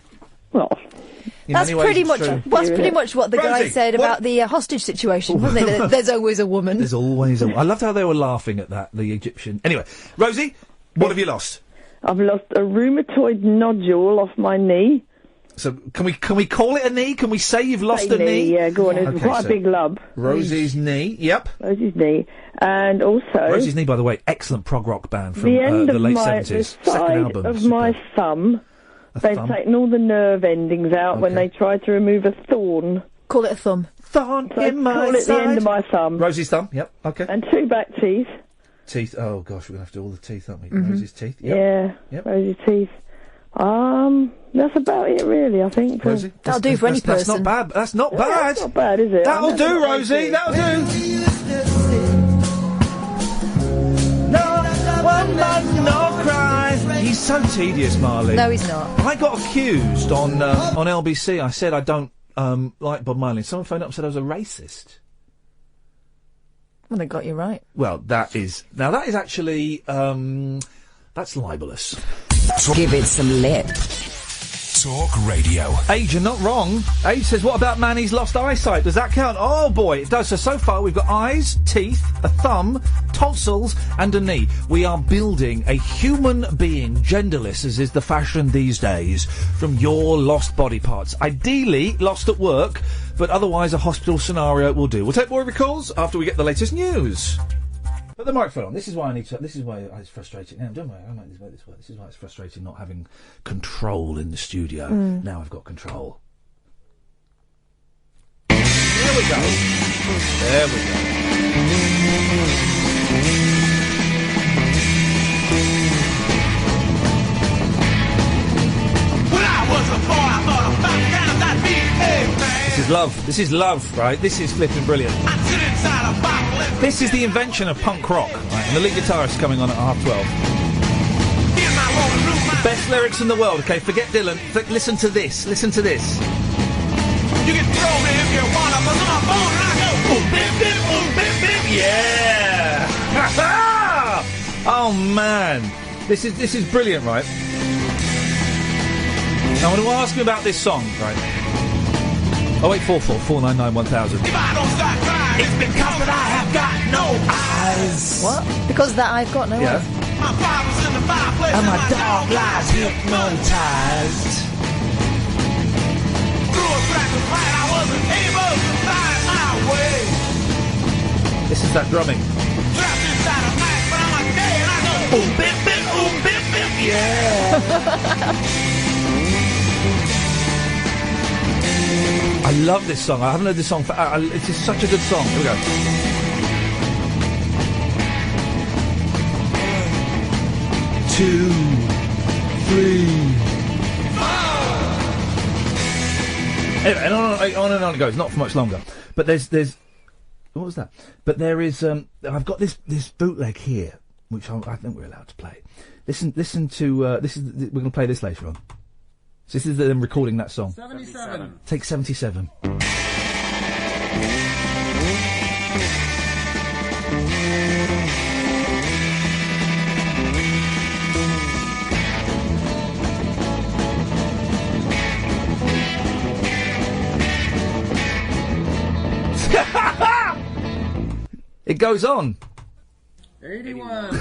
In That's many ways, pretty it's much true. that's pretty much what the guy Rosie, said about the hostage situation, wasn't it? There's always a woman. There's always I loved how they were laughing at that, the Egyptian. Anyway, Rosie, what have you lost? I've lost a rheumatoid nodule off my knee. So can we call it a knee? Can we say you've lost a knee? Yeah, go on. It's Okay, quite so a big lump. Rosie's knee. Yep. Rosie's knee, and also Rosie's knee, by the way, excellent prog rock band from the end the of late my 70s. the Second side album. of my thumb. They've thumb? taken all the nerve endings out when they tried to remove a thorn. Call it a thumb. Thorn So in my call it the side. end of my thumb. Rosie's thumb. Yep. Okay. And 2 back teeth. Teeth. Oh gosh, we're gonna have to do all the teeth, aren't we? Mhm. Rosie's teeth. Yep. Yeah. Yep. Rosie's teeth. That's about it, really. I think. Rosie, That'll do for any That's person. not bad. That's not bad. That's not bad, is it? That'll I know do, what Rosie. I do. That'll do. No one like no cry. He's so tedious, Marley. No, he's not. I got accused on LBC. I said I don't like Bob Marley. Someone phoned up and said I was a racist. Well, they got you right. Well, that is actually that's libelous. Give it some lip. Talk Radio. Age, you're not wrong. Age says, what about man he's lost eyesight? Does that count? Oh boy, it does. So far we've got eyes, teeth, a thumb, tonsils and a knee. We are building a human being, genderless as is the fashion these days, from your lost body parts. Ideally lost at work, but otherwise a hospital scenario will do. We'll take more of your calls after we get the latest news. Put the microphone on. This is why I need to. This is why it's frustrating. Now, don't worry. I might this way. This is why it's frustrating not having control in the studio. Now I've got control. There we go. There we go. When I was a boy, I thought about times I'd be a man. This is love. This is love, right? This is flipping brilliant. I'd sit inside a bottle and This is the invention of punk rock, right? And the lead guitarist coming on at 12:30. hear my woman room. Best lyrics in the world. Okay, forget Dylan. Listen to this. Listen to this. You can throw me if you want to, but on my phone and I go boom, bim, bim, boom, bim, bim. Yeah! Oh man, this is brilliant, right? I want to ask you about this song, right? 0844 499 1000. If I don't start crying, it's because that I have got no eyes. What? Because that I've got no eyes. My father's in the fireplace And my dog lies hypnotized. Through a crack of light, I wasn't able to find my way. This is that drumming. Trapped inside a night, but I'm a gay and I go boom, bim, bim, boom, bim, bim, yeah. I love this song. I haven't heard this song for. It's just such a good song. Here we go. 2, 3. Anyway, and on and on it goes. Not for much longer. But there's. What was that? But there is. I've got this bootleg here, which I think we're allowed to play. Listen to. This is. We're going to play this later on. So this is them recording that song. 77. Take 77. It goes on. 81.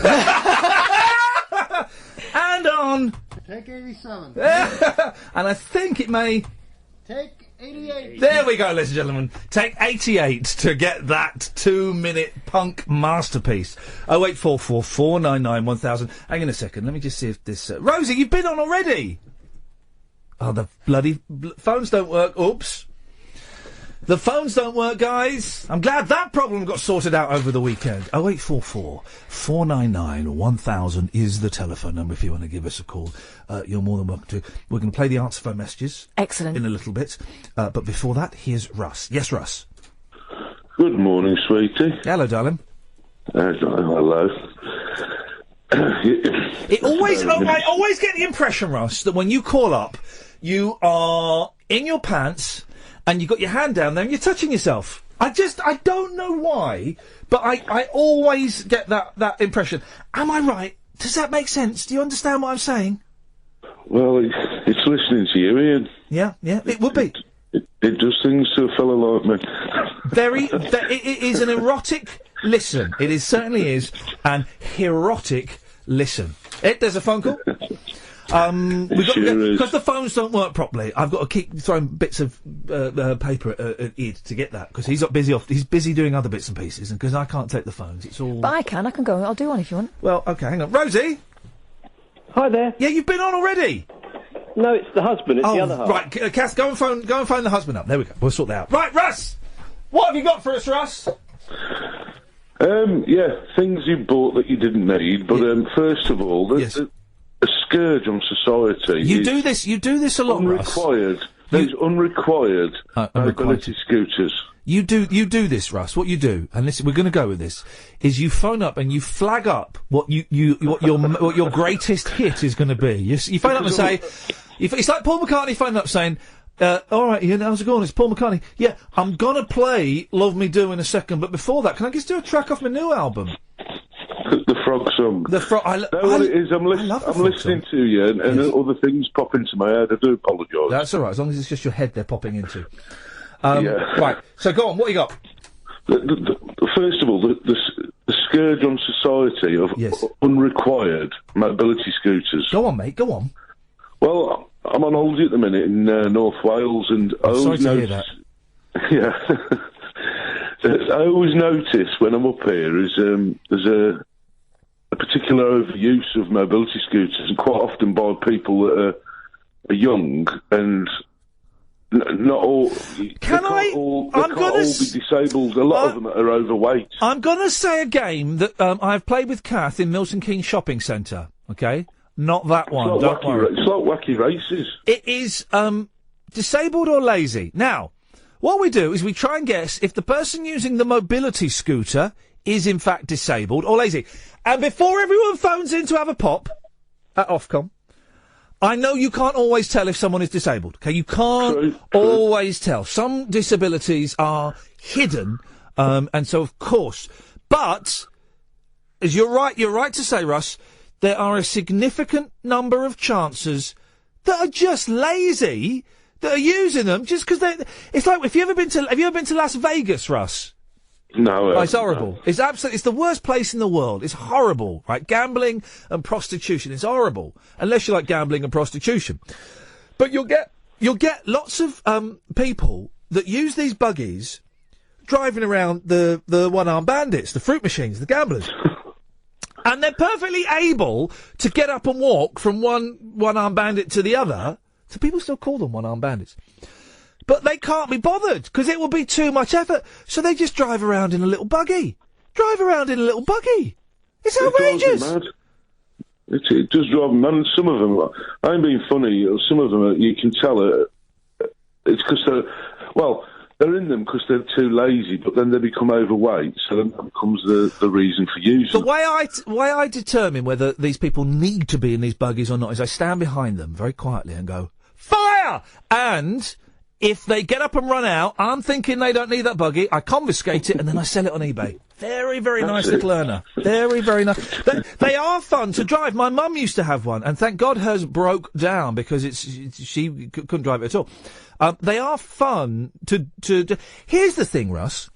And on. Take 87. And I think it may. Take 88. There we go, ladies and gentlemen. Take 88 to get that 2-minute punk masterpiece. 0844 499 1000. Hang on a second. Let me just see if this. Rosie, you've been on already. Oh, the bloody phones don't work. Oops. The phones don't work, guys. I'm glad that problem got sorted out over the weekend. 0844 499 1000 is the telephone number if you want to give us a call. You're more than welcome to. We're going to play the answer phone messages. Excellent. In a little bit. But before that, here's Russ. Yes, Russ. Good morning, sweetie. Hello, darling. Hello. It always, I always get the impression, Russ, that when you call up, you are in your pants and you've got your hand down there and you're touching yourself. I don't know why, but I always get that impression. Am I right? Does that make sense? Do you understand what I'm saying? Well, it's listening to you, Ian. Yeah, it would be. It does things to a fellow like me. It is an erotic listen. It certainly is an erotic listen. There's a phone call. We've got because the phones don't work properly. I've got to keep throwing bits of paper at Id to get that because he's busy doing other bits and pieces, and because I can't take the phones, it's all. But I can go. I'll do one if you want. Well, okay, hang on, Rosie. Hi there. Yeah, you've been on already. No, it's the husband. It's the other half. Right, Cass, go and phone the husband up. There we go. We'll sort that out. Right, Russ. What have you got for us, Russ? Things you bought that you didn't need. But first of all, a scourge on society. You do this a lot, unrequired. Russ. There's unrequired mobility scooters. You do this, Russ. What you do, and listen, we're going to go with this, is you phone up and you flag up what your greatest hit is going to be. You phone up and say, it's like Paul McCartney phoning up saying, all right, Ian, how's it going? It's Paul McCartney. Yeah, I'm gonna play Love Me Do in a second, but before that, can I just do a track off my new album? The frog song. The frog. what it is? I'm listening to you, and other things pop into my head. I do apologise. That's all right, as long as it's just your head they're popping into. Right. So go on. What you got? First of all, the scourge on society of unrequired mobility scooters. Go on, mate. Go on. Well, I'm on holiday at the minute in North Wales, and I always notice. Yeah. I always notice when I'm up here is there's a particular overuse of mobility scooters, and quite often by people that are young and not all. They can't all be disabled. A lot of them are overweight. I'm going to say a game that I've played with Kath in Milton Keynes Shopping Centre. Okay. Not that one. Don't worry. It's like wacky races. It is disabled or lazy. Now, what we do is we try and guess if the person using the mobility scooter is in fact disabled or lazy. And before everyone phones in to have a pop at Ofcom, I know you can't always tell if someone is disabled. Okay, you can't always tell. Some disabilities are hidden, and so of course. But as you're right to say, Russ, there are a significant number of chances that are just lazy, that are using them just because they. It's like have you ever been to Las Vegas, Russ? No. It's horrible. No. It's the worst place in the world. It's horrible, right? Gambling and prostitution is horrible, unless you like gambling and prostitution. But you'll get lots of people that use these buggies driving around the one-armed bandits, the fruit machines, the gamblers. And they're perfectly able to get up and walk from one-armed bandit to the other. So people still call them one-armed bandits. But they can't be bothered, because it will be too much effort. So they just drive around in a little buggy. It's outrageous. It does drive them mad. And some of them, I ain't being funny, some of them, you can tell it's because they're in them because they're too lazy, but then they become overweight, so then that becomes the reason for using them. The way I determine whether these people need to be in these buggies or not is I stand behind them very quietly and go, fire! And if they get up and run out, I'm thinking they don't need that buggy, I confiscate it and then I sell it on eBay. Very, very nice little earner. Very, very nice. They are fun to drive. My mum used to have one, and thank God hers broke down because she couldn't drive it at all. They are fun to. Here's the thing, Russ.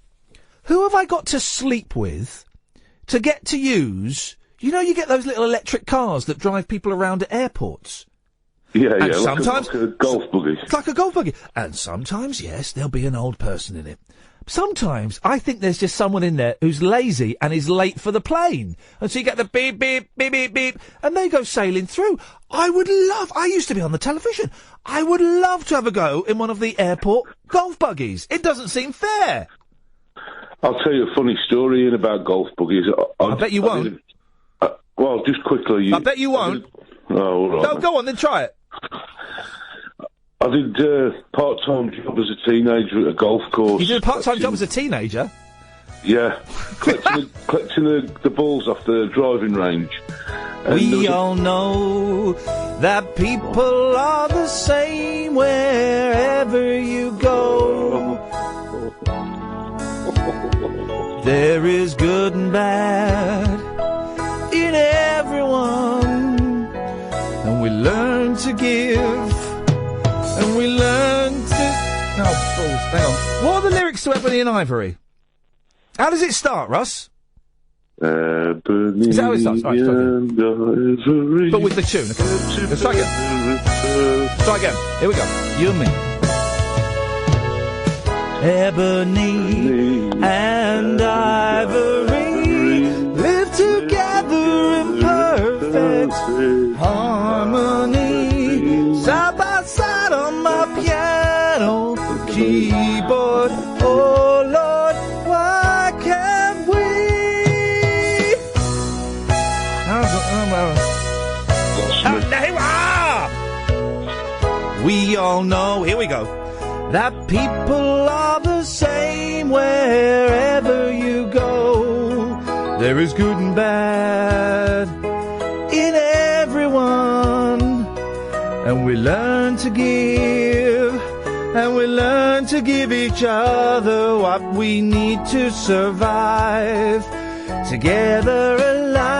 Who have I got to sleep with to get to use? You know, you get those little electric cars that drive people around at airports. Yeah, and sometimes like a golf buggy. It's like a golf buggy. And sometimes, yes, there'll be an old person in it. Sometimes I think there's just someone in there who's lazy and is late for the plane. And so you get the beep, beep, beep, beep, beep, and they go sailing through. I used to be on the television. I would love to have a go in one of the airport golf buggies. It doesn't seem fair. I'll tell you a funny story about golf buggies. I bet you won't. Well, just quickly. I bet you won't. All right. No, go on, then try it. I did part-time job as a teenager at a golf course. You did a part-time job as a teenager? Yeah. collecting the balls off the driving range. And we all know that people are the same wherever you go. There is good and bad in everyone, and we learn to give. And we learn Hang on. What are the lyrics to Ebony and Ivory? How does it start, Russ? Ebony Is that how it starts? Right, try again. and Ivory. But with the tune. Okay. Let's try again. Try again. Here we go. You and me. Ebony and ivory live together in perfect harmony, side by side on my piano keyboard. Oh Lord, why can't we? We all know, here we go, that people are the same wherever you go. There is good and bad in everyone, and we learn to give, and we learn to give each other what we need to survive. Together alive,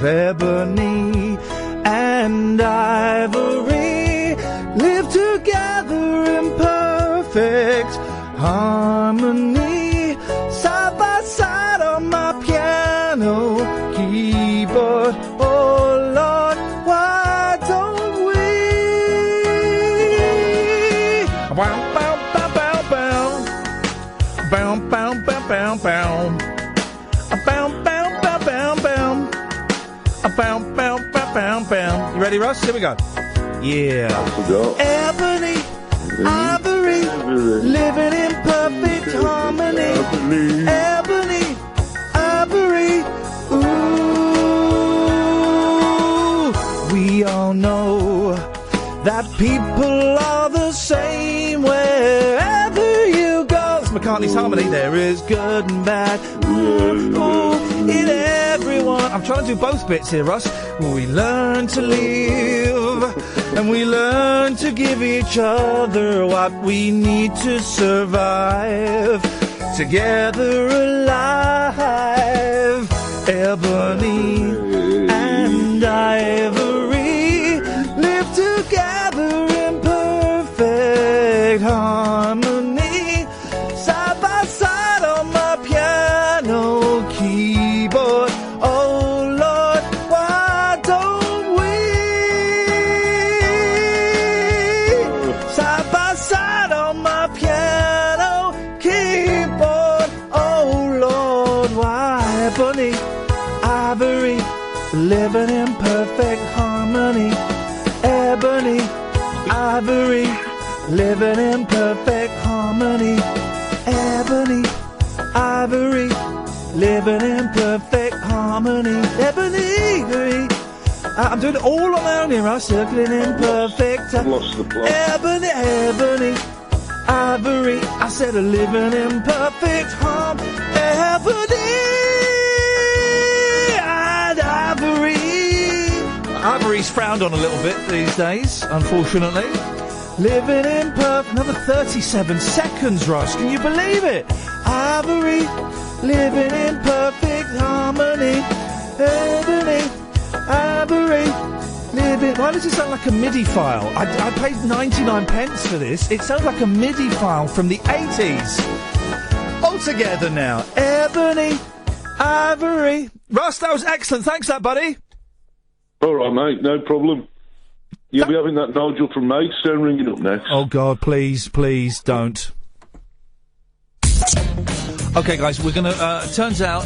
Ebony and Ivory live together in perfect harmony, side by side on my piano keyboard. Oh Lord, why don't we? Bow, bow, bow, bow, bow. Bow, bow, bow, bow, bow. Bow, bow, bow, bow, bow. Bow, bow, bow, bow, bow. You ready, Russ? Here we go. Yeah. Ebony, Ivory, living in perfect harmony. Ebony, Ivory, ooh. We all know that people are the same wherever you go. It's McCartney's Harmony. There is good and bad, ooh, in everyone. I'm trying to do both bits here, Russ. We learn to live, and we learn to give each other what we need to survive. Together alive, Ebony and Ivory live together in perfect harmony, side by side on my piano keyboard. Oh Lord, why don't we? Side by side on my piano keyboard. Oh Lord, why? Ebony, Ivory, living in perfect harmony. Ebony, Ivory, living in perfect harmony. Ebony, Ivory, living in perfect harmony. Ebony, I'm doing it all on my own here, I'm circling in perfect. Lost the plot. Ebony, Ebony, Ivory, I said living in perfect harmony. Ebony and Ivory. Ivory's frowned on a little bit these days, unfortunately. Living in perfect. Another 37 seconds, Russ. Can you believe it? Ivory, living in perfect harmony. Ebony, Ivory, living. Why does it sound like a MIDI file? I paid 99 pence for this. It sounds like a MIDI file from the 80s. All together now. Ebony, Ivory. Russ, that was excellent. Thanks, that buddy. All right, mate. No problem. You'll be having that Nigel from Maidstone ringing up next. Oh, God, please, please don't. Okay, guys, we're going to... turns out...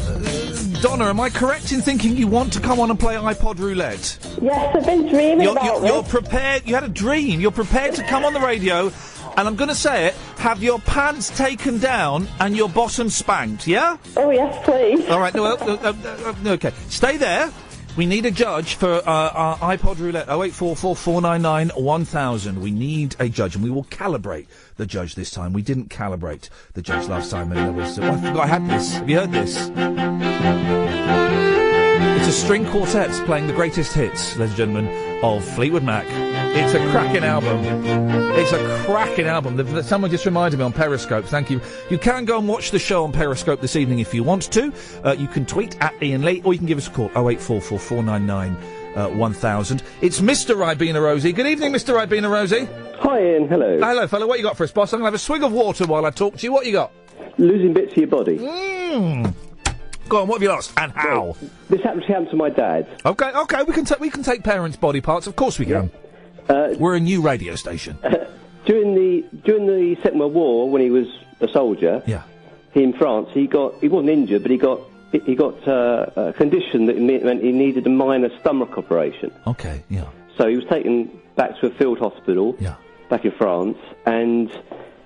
Donna, am I correct in thinking you want to come on and play iPod Roulette? Yes, I've been dreaming about this. You're prepared... You had a dream. You're prepared to come on the radio, and I'm going to say it, have your pants taken down and your bottom spanked, yeah? Oh, yes, please. All right, no, okay. Stay there. We need a judge for our iPod Roulette, 0844 499 1000. We need a judge, and we will calibrate the judge this time. We didn't calibrate the judge last time, and there was... I forgot I had this. Have you heard this? It's a string quartet playing the greatest hits, ladies and gentlemen, of Fleetwood Mac. It's a cracking album. It's a cracking album. Someone just reminded me on Periscope. Thank you. You can go and watch the show on Periscope this evening if you want to. You can tweet at Iain Lee, or you can give us a call, 0844 499 1000. It's Mr. Ribena Rosie. Good evening, Mr. Ribena Rosie. Hi, Ian. Hello. Hello, fella. What you got for us, boss? I'm going to have a swig of water while I talk to you. What you got? Losing bits of your body. Go on, what have you lost? And how? Well, this happened to my dad. Okay, we can take parents' body parts. Of course we can. We're a new radio station. During the Second World War, when he was a soldier, he in France, he wasn't injured, but he got a condition that meant he needed a minor stomach operation. Okay, yeah. So he was taken back to a field hospital back in France, and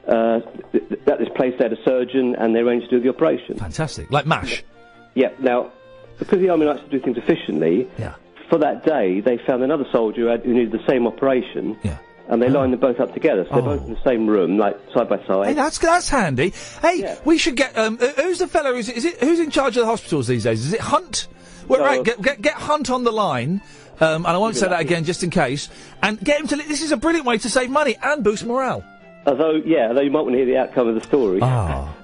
at this place they had a surgeon, and they arranged to do the operation. Fantastic. Like MASH? Yeah. Now, because the army likes to do things efficiently, for that day they found another soldier who needed the same operation. And they lined them both up together, so they're both in the same room, like side by side. Hey, that's handy. Hey, we should get. Who's the fellow? Who's in charge of the hospitals these days? Is it Hunt? Well, right, get Hunt on the line. And I won't say that again, just in case. And get him to. This is a brilliant way to save money and boost morale. Although you might want to hear the outcome of the story. Well,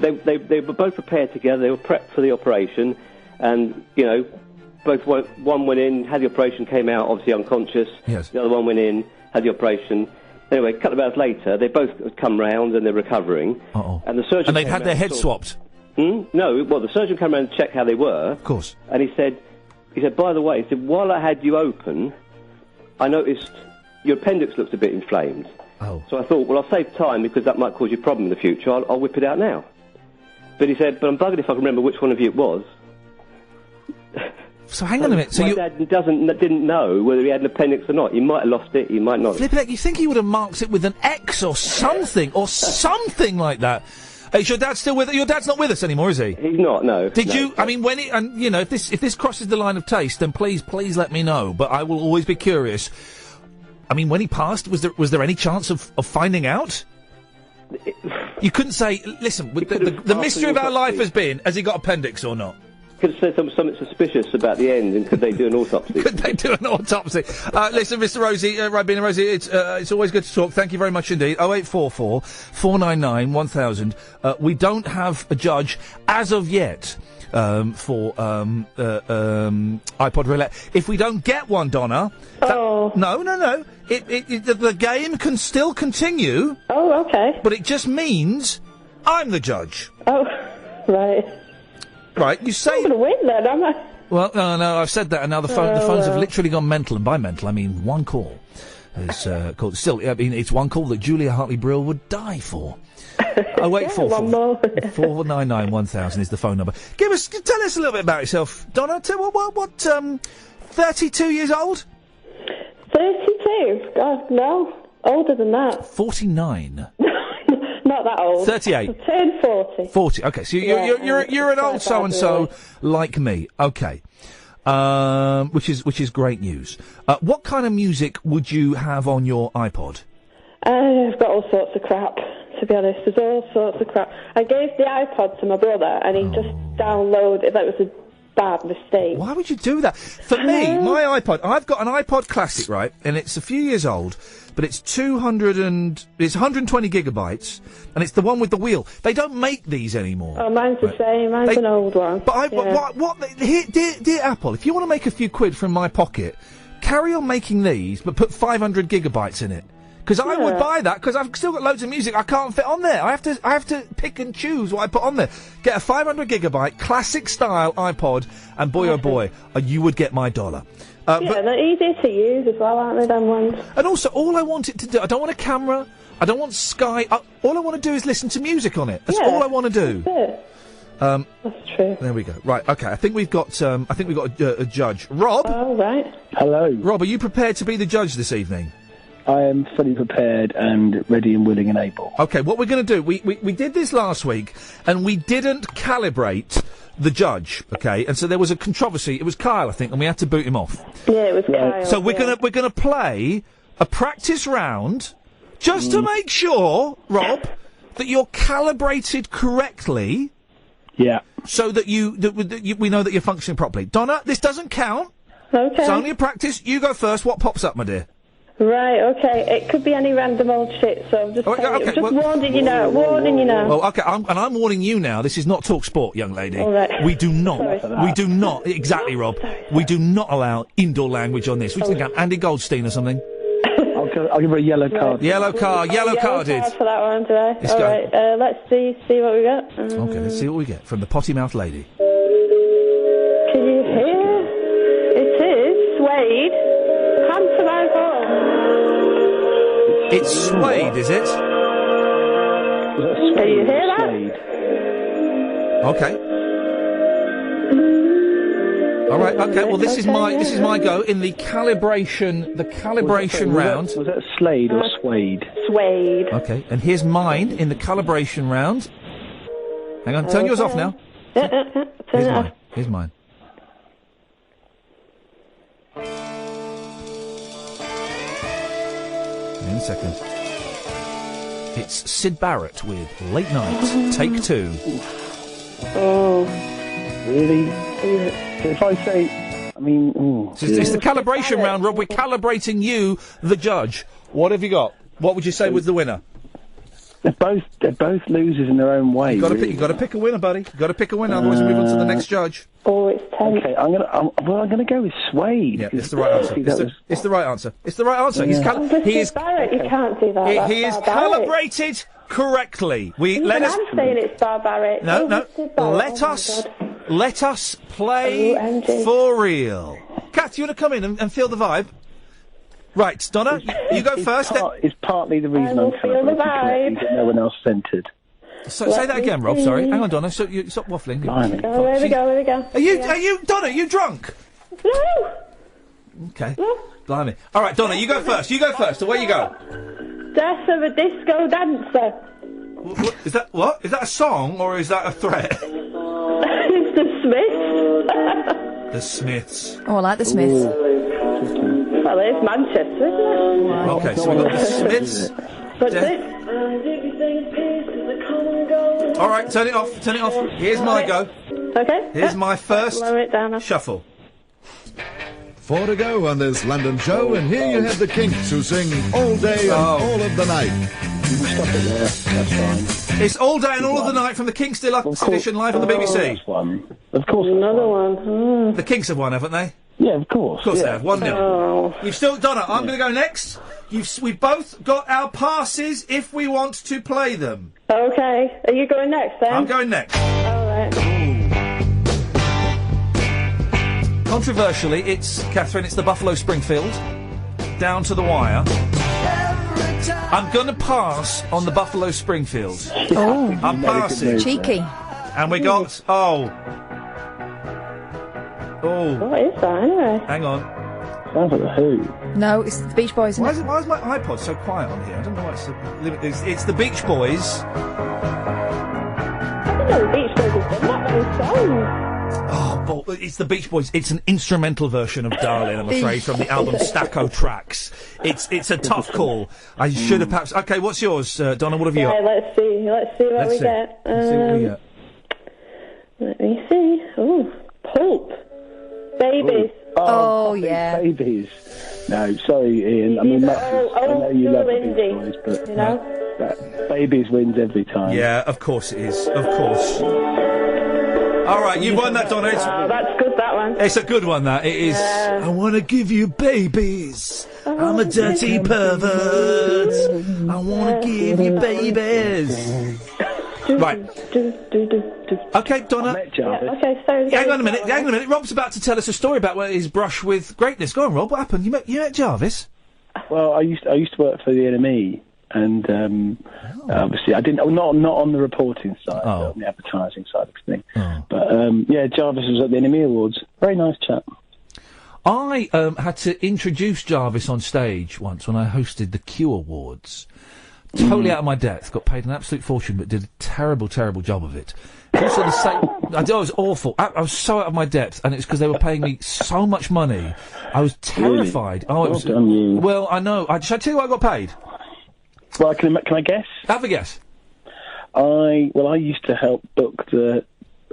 they were both prepared together. They were prepped for the operation, and one went in, had the operation, came out obviously unconscious. Yes. The other one went in, had the operation. Anyway, a couple of hours later, they both come round and they're recovering. And the surgeon. And they'd had their heads swapped. No, well, the surgeon came around to check how they were. Of course. And he said, by the way, while I had you open, I noticed your appendix looks a bit inflamed. So I thought, well, I'll save time because that might cause you a problem in the future. I'll whip it out now. But he said, but I'm buggered if I can remember which one of you it was. So hang on a minute. So my dad didn't know whether he had an appendix or not. He might have lost it. He might not. Flippin' heck, you think he would have marked it with an X or something, like that? Is your dad still with us? Your dad's not with us anymore, is he? He's not. No. Did you? I mean, if this crosses the line of taste, then please let me know. But I will always be curious. I mean, when he passed, was there any chance of finding out? You couldn't say, listen, the mystery of our life has he got appendix or not? Could have said something suspicious about the end, and could they do an autopsy? Listen, Mr. Rosie, Ribena Rosie, it's always good to talk. Thank you very much indeed. 0844 499 1000. We don't have a judge as of yet. For iPod Roulette. If we don't get one, Donna... No. The game can still continue. Oh, okay. But it just means I'm the judge. Oh, right. Right, you say... I'm going to win then, am I? Well, no, I've said that, and now the phones have literally gone mental, and by mental, I mean one call. Is called... Still, I mean, it's one call that Julia Hartley-Brill would die for. 0844 499 1000 is the phone number. Tell us a little bit about yourself, Donna. What 32 years old? 32? God, no. Older than that. 49. Not that old. 38. I turned 40. 40. Okay, so you're an old so-and-so like me. Okay. Which is great news. What kind of music would you have on your iPod? I've got all sorts of crap, to be honest. There's all sorts of crap. I gave the iPod to my brother, and he just downloaded. That was a bad mistake. Why would you do that? For me, my iPod, I've got an iPod Classic, right, and it's a few years old, but it's 120 gigabytes, and it's the one with the wheel. They don't make these anymore. Oh, mine's the same. Mine's an old one. But dear Apple, if you want to make a few quid from my pocket, carry on making these, but put 500 gigabytes in it. Because I would buy that, because I've still got loads of music I can't fit on there. I have to pick and choose what I put on there. Get a 500 gigabyte classic style iPod, and boy oh boy, you would get my dollar. But they're easier to use as well, aren't they, them ones? And also, all I want it to do, I don't want a camera, I don't want Sky, all I want to do is listen to music on it. That's all I want to do. That's true. There we go. Right, okay, I think we've got a judge. Rob? Oh, right. Hello. Rob, are you prepared to be the judge this evening? I am fully prepared and ready and willing and able. Okay, what we're going to do, we did this last week, and we didn't calibrate the judge, okay? And so there was a controversy. It was Kyle, I think, and we had to boot him off. Yeah, it was Kyle. So we're gonna play a practice round, just to make sure, Rob, that you're calibrated correctly. Yeah. So that we know that you're functioning properly. Donna, this doesn't count. Okay. It's only a practice. You go first. What pops up, my dear? Right, okay. It could be any random old shit, so I'm just, warning you now. Warning you now. Well, okay, I'm warning you now. This is not Talk Sport, young lady. All right. We do not. Sorry. We do not. Exactly, Rob. We do not allow indoor language on this. We think I'm Andy Goldstein or something. I'll give her a yellow card. Yellow carded. Yellow card for that one today. Let's All go. right, let's see what we got. Okay, let's see what we get from the potty-mouthed lady. Can you hear? It is Suede. Handsome as home. It's Suede, is it? Can you hear that? Okay. All right. Okay. Well, this is my go in the calibration round. Was that Slade or Suede? Suede. Okay. And here's mine in the calibration round. Hang on. Turn yours off now. Here's mine. Here's mine. In a second. It's Syd Barrett with Late Night, Take Two. Oh, really? If I say, I mean, It's the calibration round, Rob. We're calibrating you, the judge. What have you got? What would you say was the winner? They're both losers in their own way. You've got to pick a winner, buddy. You've got to pick a winner, otherwise we move on to the next judge. Oh, it's 10. Okay, I'm gonna go with Suede. Yeah, it's the right answer. It's the right answer. It's the right answer. Yeah. He is Barrett. You can't do that. He is calibrated correctly. I'm saying it's barbaric. No. Let us play for real. Kath, you want to come in and feel the vibe? Right, Donna, you go first. It's partly the reason I'm calibrated correctly, but no one else centred. So, say that again, Rob. Sorry. Hang on, Donna. So you stop waffling. Oh, there we go. Are you, Donna? Are you drunk? No. Okay. Blimey. All right, Donna, you go first. Away you go. Death of a disco dancer. Is that what? Is that a song or is that a threat? It's the Smiths. The Smiths. Oh, I like the Smiths. Well, it's Manchester, isn't it? Wow. Okay, so we've got the Smiths. But All right, turn it off. Here's my go. Okay. Here's my first Slow it down. shuffle. 4 to go on this London show, and here you have the Kinks who sing all day and all of the night. Stop it there. That's fine. It's all day and all of the night from the Kinks Deluxe edition live on the BBC. Of course. Another one. The Kinks have won, haven't they? Yeah, of course. Of course they have. 1-0. Oh. You've still, Donna, I'm going to go next. We've both got our passes if we want to play them. Okay. Are you going next then? I'm going next. All right. Controversially, it's the Buffalo Springfield. Down to the wire. I'm going to pass on the Buffalo Springfield. Oh. I'm passing. Cheeky. And we got... Oh. What is that anyway? Hang on. Sounds like a Who. No, it's the Beach Boys. Why is my iPod so quiet on here? I don't know why it's the Beach Boys. I didn't know the Beach Boys have done that many songs. Oh, it's the Beach Boys. It's an instrumental version of Darling, I'm afraid, from the album Stacco Tracks. It's a tough call. I should have perhaps... Okay, what's yours, Donna? What have you got? Let's see what we get. Let's see what we get. Let me see. Oh, Pulp. Babies. Oh, yeah. Babies. No, sorry, Ian. I mean, I know you love the Beach Boys, but you know, Babies wins every time. Yeah, of course it is. Of course. All right, you've won that, Donna. That's good, that one. It's a good one, that. It is. I want to give you babies. I'm a dirty pervert. I want to give you babies. Right. Okay, Donna. Okay, sorry. Hang on a minute. Rob's about to tell us a story about his brush with greatness. Go on, Rob. What happened? You met Jarvis? Well, I used to work for the NME, and obviously I didn't. Not on the reporting side, but on the advertising side of things. But Jarvis was at the NME Awards. Very nice chap. I had to introduce Jarvis on stage once when I hosted the Q Awards. Totally out of my depth, got paid an absolute fortune, but did a terrible, terrible job of it. Also, the same. I was awful. I was so out of my depth, and it's because they were paying me so much money. I was terrified. Really? Oh, it was. Well done, you. Well, I know. Should I tell you what I got paid? Well, can I guess? Have a guess. I used to help book the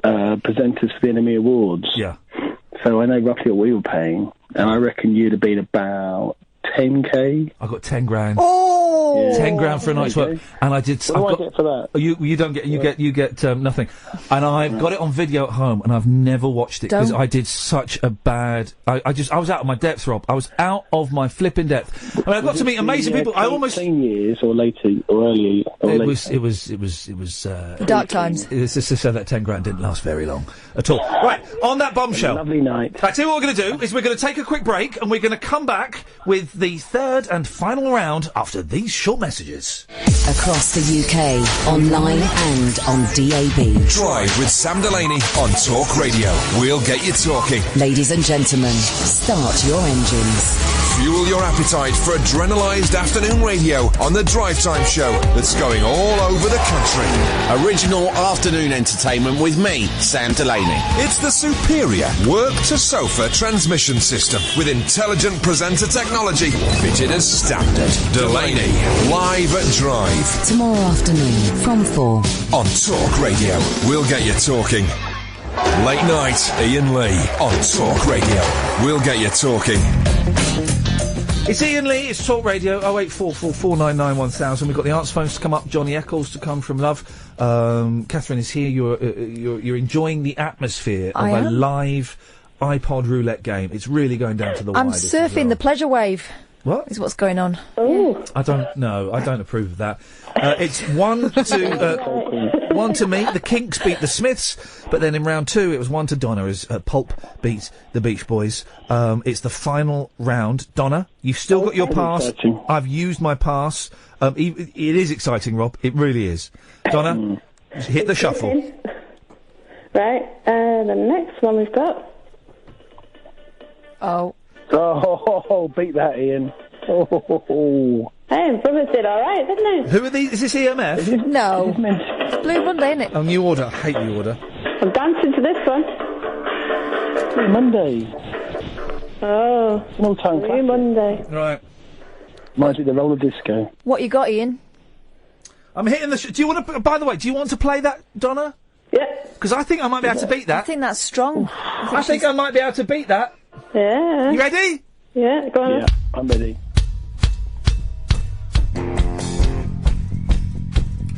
presenters for the NME Awards. Yeah. So I know roughly what we were paying, and I reckon you'd have been about 10K. I got 10 grand. Oh! 10 grand for a night's work, and I did. What do I get for that? You don't get. You get nothing. And I've got it on video at home, and I've never watched it because I did such a bad. I was out of my depth, Rob. I was out of my flipping depth. I mean, I got to meet amazing people. I almost. 10 years or later or early. Or It later. was. Dark times. It's just to say that 10 grand didn't last very long at all. Right, on that bombshell. Lovely night. Right, tell you what we're going to do is we're going to take a quick break, and we're going to come back with the third and final round after these short messages. Across the UK, online and on DAB. Drive with Sam Delaney on Talk Radio. We'll get you talking. Ladies and gentlemen, start your engines. Fuel your appetite for adrenalised afternoon radio on the Drive Time show that's going all over the country. Original afternoon entertainment with me, Sam Delaney. It's the superior work-to-sofa transmission system with intelligent presenter technology fitted as standard. Delaney, live at Drive. Tomorrow afternoon from 4. On Talk Radio, we'll get you talking. Late night, Iain Lee on Talk Radio. We'll get you talking. It's Iain Lee, it's Talk Radio, 0844 499 1000. We've got the answer phones to come up, Johnny Eccles to come from Love. Catherine is here, you're enjoying the atmosphere of a live iPod roulette game. It's really going down to the wire. I'm surfing the pleasure wave. What? Is what's going on. Oh. I don't know. I don't approve of that. It's 1 to me. The Kinks beat the Smiths, but then in round 2 it was 1 to Donna as Pulp beat the Beach Boys. It's the final round. Donna, you've still got your pass. Exciting. I've used my pass. It is exciting, Rob. It really is. Donna, hit the shuffle. Right. The next one we've got. Oh, beat that, Ian. Oh. Hey, brothers did all right, didn't they? Who are these? Is this EMF? No. It's Blue Monday, isn't it? Oh, New Order. I hate New Order. I'm dancing to this one. Blue Monday. Oh. It's an all-time Blue Monday. Right. Reminds me of the roller disco. What you got, Ian? I'm hitting the... do you want to... By the way, do you want to play that, Donna? Yeah. Because I think I might be able to beat that. I think that's strong. I think I might be able to beat that. Yeah. You ready? Yeah, go on. Yeah, I'm ready.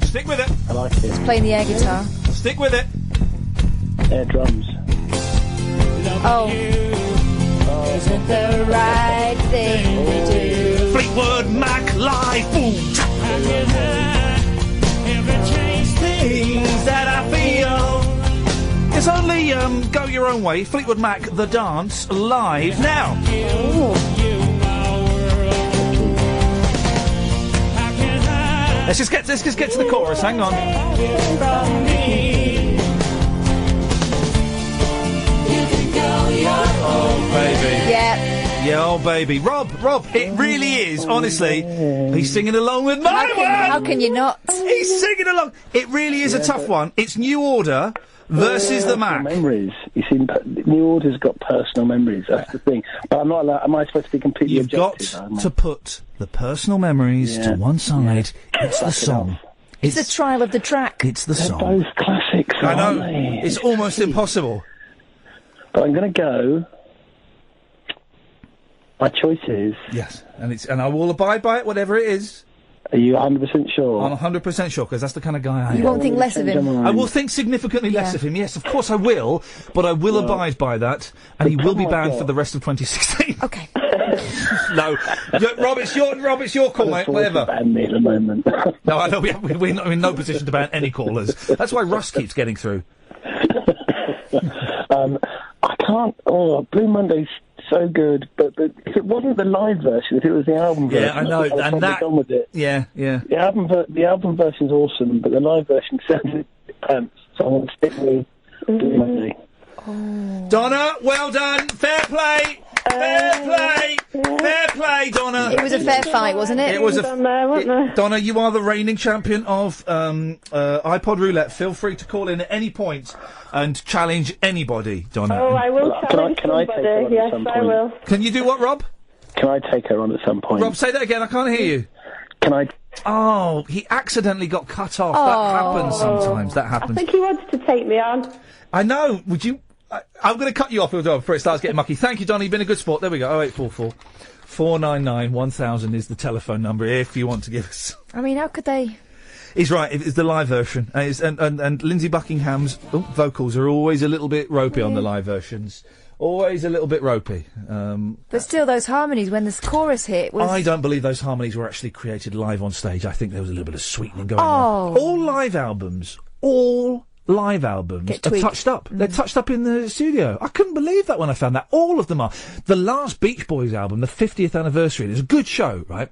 Stick with it. I like it. It's playing the air guitar. Stick with it. Air drums. Oh. Isn't the right thing to do? Fleetwood Mac live. Things that I feel. It's only Go Your Own Way. Fleetwood Mac, The Dance, live now. Let's just get to the chorus. Hang on. Baby. Yeah, oh baby. Rob, it really is, honestly. He's singing along with my one! How can you not? He's singing along. It really is a tough one. It's New Order versus the Mac. Memories. You see, New Order's got personal memories. That's the thing. But I'm not allowed. Am I supposed to be completely You've got objective? to put the personal memories to one side. It's the song. It's the trial of the track. It's the They're song. both classics, I know. aren't they? It's almost impossible. But I'm going to go. My choice is. Yes, and I will abide by it, whatever it is. Are you 100% sure? I'm 100% sure, because that's the kind of guy I am. You won't think less of him. I will think significantly less of him, yes, of course I will, but I will abide by that, and he will be banned for the rest of 2016. Okay. No. Rob, it's your call, mate, whatever. Ban me at the moment. No, I know, we're not in no position to ban any callers. That's why Russ keeps getting through. I can't. Oh, Blue Monday's so good, but if it wasn't the live version, if it was the album version, Yeah, I know, and that. Done with it. Yeah. The album version's awesome, but the live version sounded pants. So I want to stick with Blue Monday. Donna, well done. Fair play. Fair play, Donna. It was a fair fight, wasn't it? It was Donna, you are the reigning champion of iPod Roulette. Feel free to call in at any point and challenge anybody, Donna. Oh, I will challenge can I take her on somebody. at Yes, some I point? will. Can you do what, Rob? Can I take her on at some point? Rob, say that again. I can't hear you. Can I? Oh, he accidentally got cut off. Oh. That happens sometimes. That I happens. think he wanted to take me on. I know. Would you? I'm going to cut you off before it starts getting mucky. Thank you, Donny. You've been a good sport. There we go. 0844 499 1000 is the telephone number if you want to give us. I mean, how could they? He's right. It's the live version, and Lindsay Buckingham's vocals are always a little bit ropey on the live versions. Always a little bit ropey. But still, those harmonies when this chorus hit was. I don't believe those harmonies were actually created live on stage. I think there was a little bit of sweetening going on. All live albums are touched up. They're touched up in the studio. I couldn't believe that when I found that. All of them are. The last Beach Boys album, the 50th anniversary, it was a good show, right?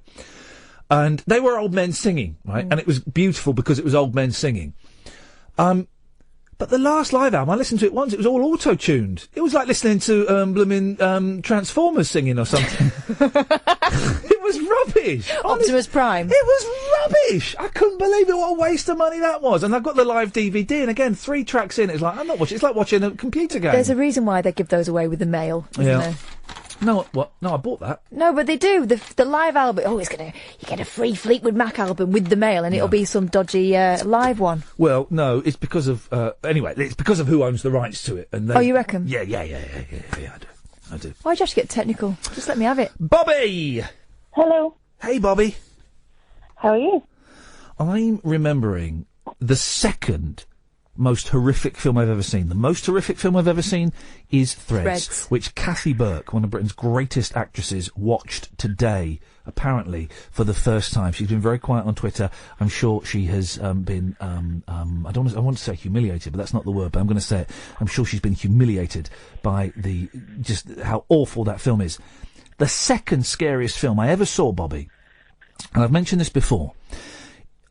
And they were old men singing, right? And it was beautiful because it was old men singing. But the last live album, I listened to it once, it was all auto-tuned. It was like listening to blooming Transformers singing or something. It was rubbish. Optimus Prime. It was rubbish. I couldn't believe it. What a waste of money that was. And I've got the live DVD, and again, 3 tracks in. It's like, I'm not watching. It's like watching a computer game. There's a reason why they give those away with the mail, isn't there? No, what? No, I bought that. No, but they do. The live album. Oh, you get a free Fleetwood Mac album with the mail, and it'll be some dodgy live one. Well, no, it's because of anyway. It's because of who owns the rights to it. And they, you reckon? Yeah. I do. Why'd you have to get technical? Just let me have it. Bobby. Hello. Hey, Bobby. How are you? I'm remembering the second most horrific film I've ever seen. The most horrific film I've ever seen is Threads, which Kathy Burke, one of Britain's greatest actresses, watched today, apparently, for the first time. She's been very quiet on Twitter. I'm sure she has been, I want to say humiliated, but that's not the word, but I'm going to say it. I'm sure she's been humiliated by just how awful that film is. The second scariest film I ever saw, Bobby, and I've mentioned this before,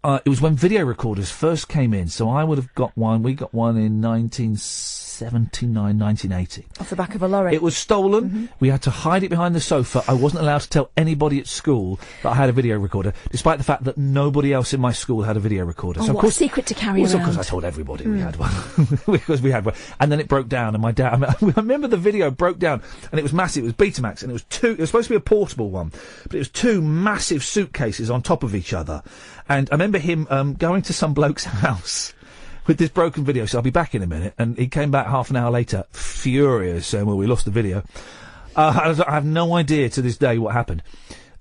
it was when video recorders first came in, so I would have got one. We got one in 1979, 1980. Off the back of a lorry. It was stolen. We had to hide it behind the sofa. I wasn't allowed to tell anybody at school that I had a video recorder, despite the fact that nobody else in my school had a video recorder. So of course, a secret to carry around. Of course, I told everybody we had one. Because we had one. And then it broke down, and my dad... I remember the video broke down, and it was massive. It was Betamax, and it was supposed to be a portable one, but it was 2 massive suitcases on top of each other. And I remember him going to some bloke's house with this broken video, so I'll be back in a minute. And he came back half an hour later, furious, saying, well, we lost the video. I have no idea to this day what happened.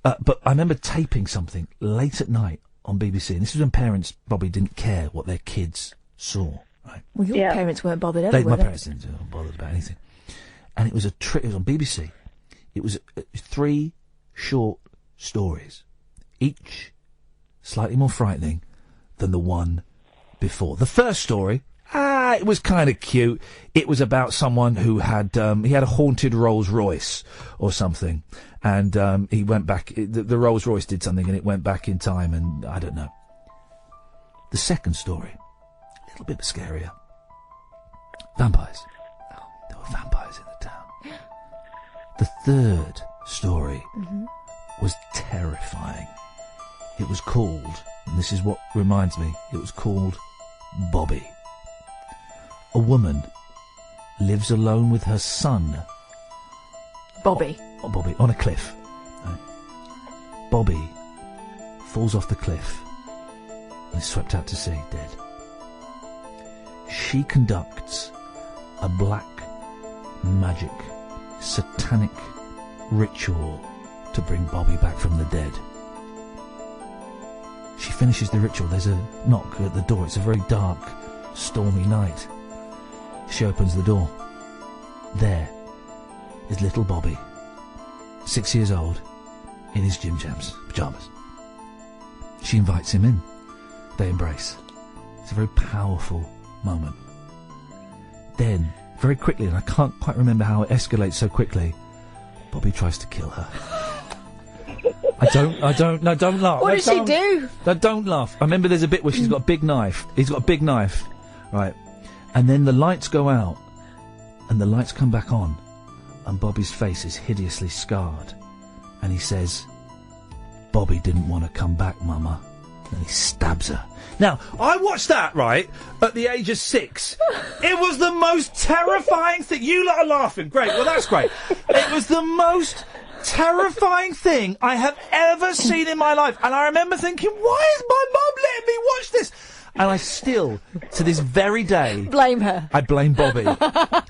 But I remember taping something late at night on BBC, and this was when parents probably didn't care what their kids saw. Right? Well, your parents weren't bothered ever, My parents didn't bother about anything. And it was it was on BBC. It was 3 short stories, each slightly more frightening than the one before. The first story, it was kind of cute. It was about someone who had, he had a haunted Rolls Royce or something. And, he went back, the Rolls Royce did something and it went back in time and I don't know. The second story, a little bit scarier. Vampires. There were vampires in the town. The third story was terrifying. It was called, and this is what reminds me, it was called Bobby. A woman lives alone with her son. Bobby. Bobby, on a cliff. Right. Bobby falls off the cliff and is swept out to sea, dead. She conducts a black magic, satanic ritual to bring Bobby back from the dead. She finishes the ritual. There's a knock at the door. It's a very dark, stormy night. She opens the door. There is little Bobby, 6 years old, in his gym jams, pyjamas. She invites him in. They embrace. It's a very powerful moment. Then, very quickly, and I can't quite remember how it escalates so quickly, Bobby tries to kill her. No, don't laugh. What did she do? No, don't laugh. I remember there's a bit where she's got a big knife. He's got a big knife. Right. And then the lights go out, and the lights come back on, and Bobby's face is hideously scarred. And he says, Bobby didn't want to come back, Mama. And he stabs her. Now, I watched that, right, at the age of 6. It was the most terrifying thing. You lot are laughing. Great. Well, that's great. It was the most terrifying thing I have ever seen in my life. And I remember thinking, why is my mum letting me watch this? And I still, to this very day... Blame her. I blame Bobby.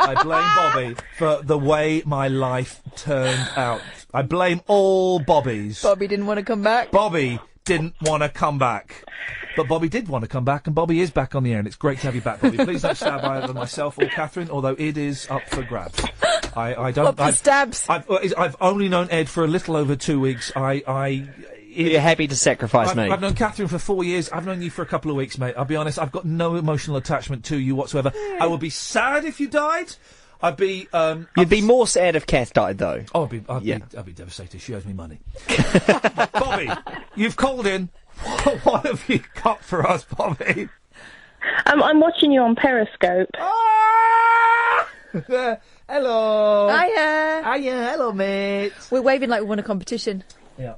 I blame Bobby for the way my life turned out. I blame all Bobbies. Bobby didn't want to come back. Bobby didn't want to come back. But Bobby did want to come back, and Bobby is back on the air, and it's great to have you back, Bobby. Please don't stab either myself or Catherine, although it is up for grabs. I don't... Bobby stabs. I've only known Ed for a little over 2 weeks. You're happy to sacrifice me. I've known Catherine for 4 years. I've known you for a couple of weeks, mate. I'll be honest, I've got no emotional attachment to you whatsoever. I would be sad if you died. I'd be... You'd be more sad if Kath died, though. Oh, I'd be devastated. She owes me money. Bobby, you've called in. What have you got for us, Bobby? I'm watching you on Periscope. Hello. Hiya. Hello, mate. We're waving like we won a competition. Yeah.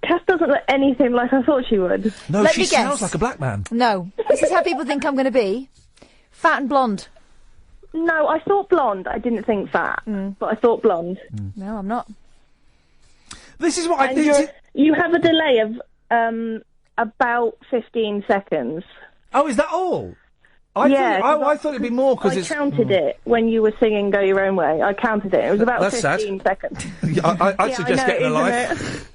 Kath doesn't look anything like I thought she would. No, Let she me guess. sounds like a black man. No. This is how people think I'm going to be. Fat and blonde. No, I thought blonde. I didn't think fat, but I thought blonde. No, I'm not. This is what I think. You have a delay of about 15 seconds. Oh, is that all? I thought it'd be more because it's... I counted it when you were singing Go Your Own Way. I counted it. It was about That's 15 seconds. I'd suggest getting a life. Isn't it?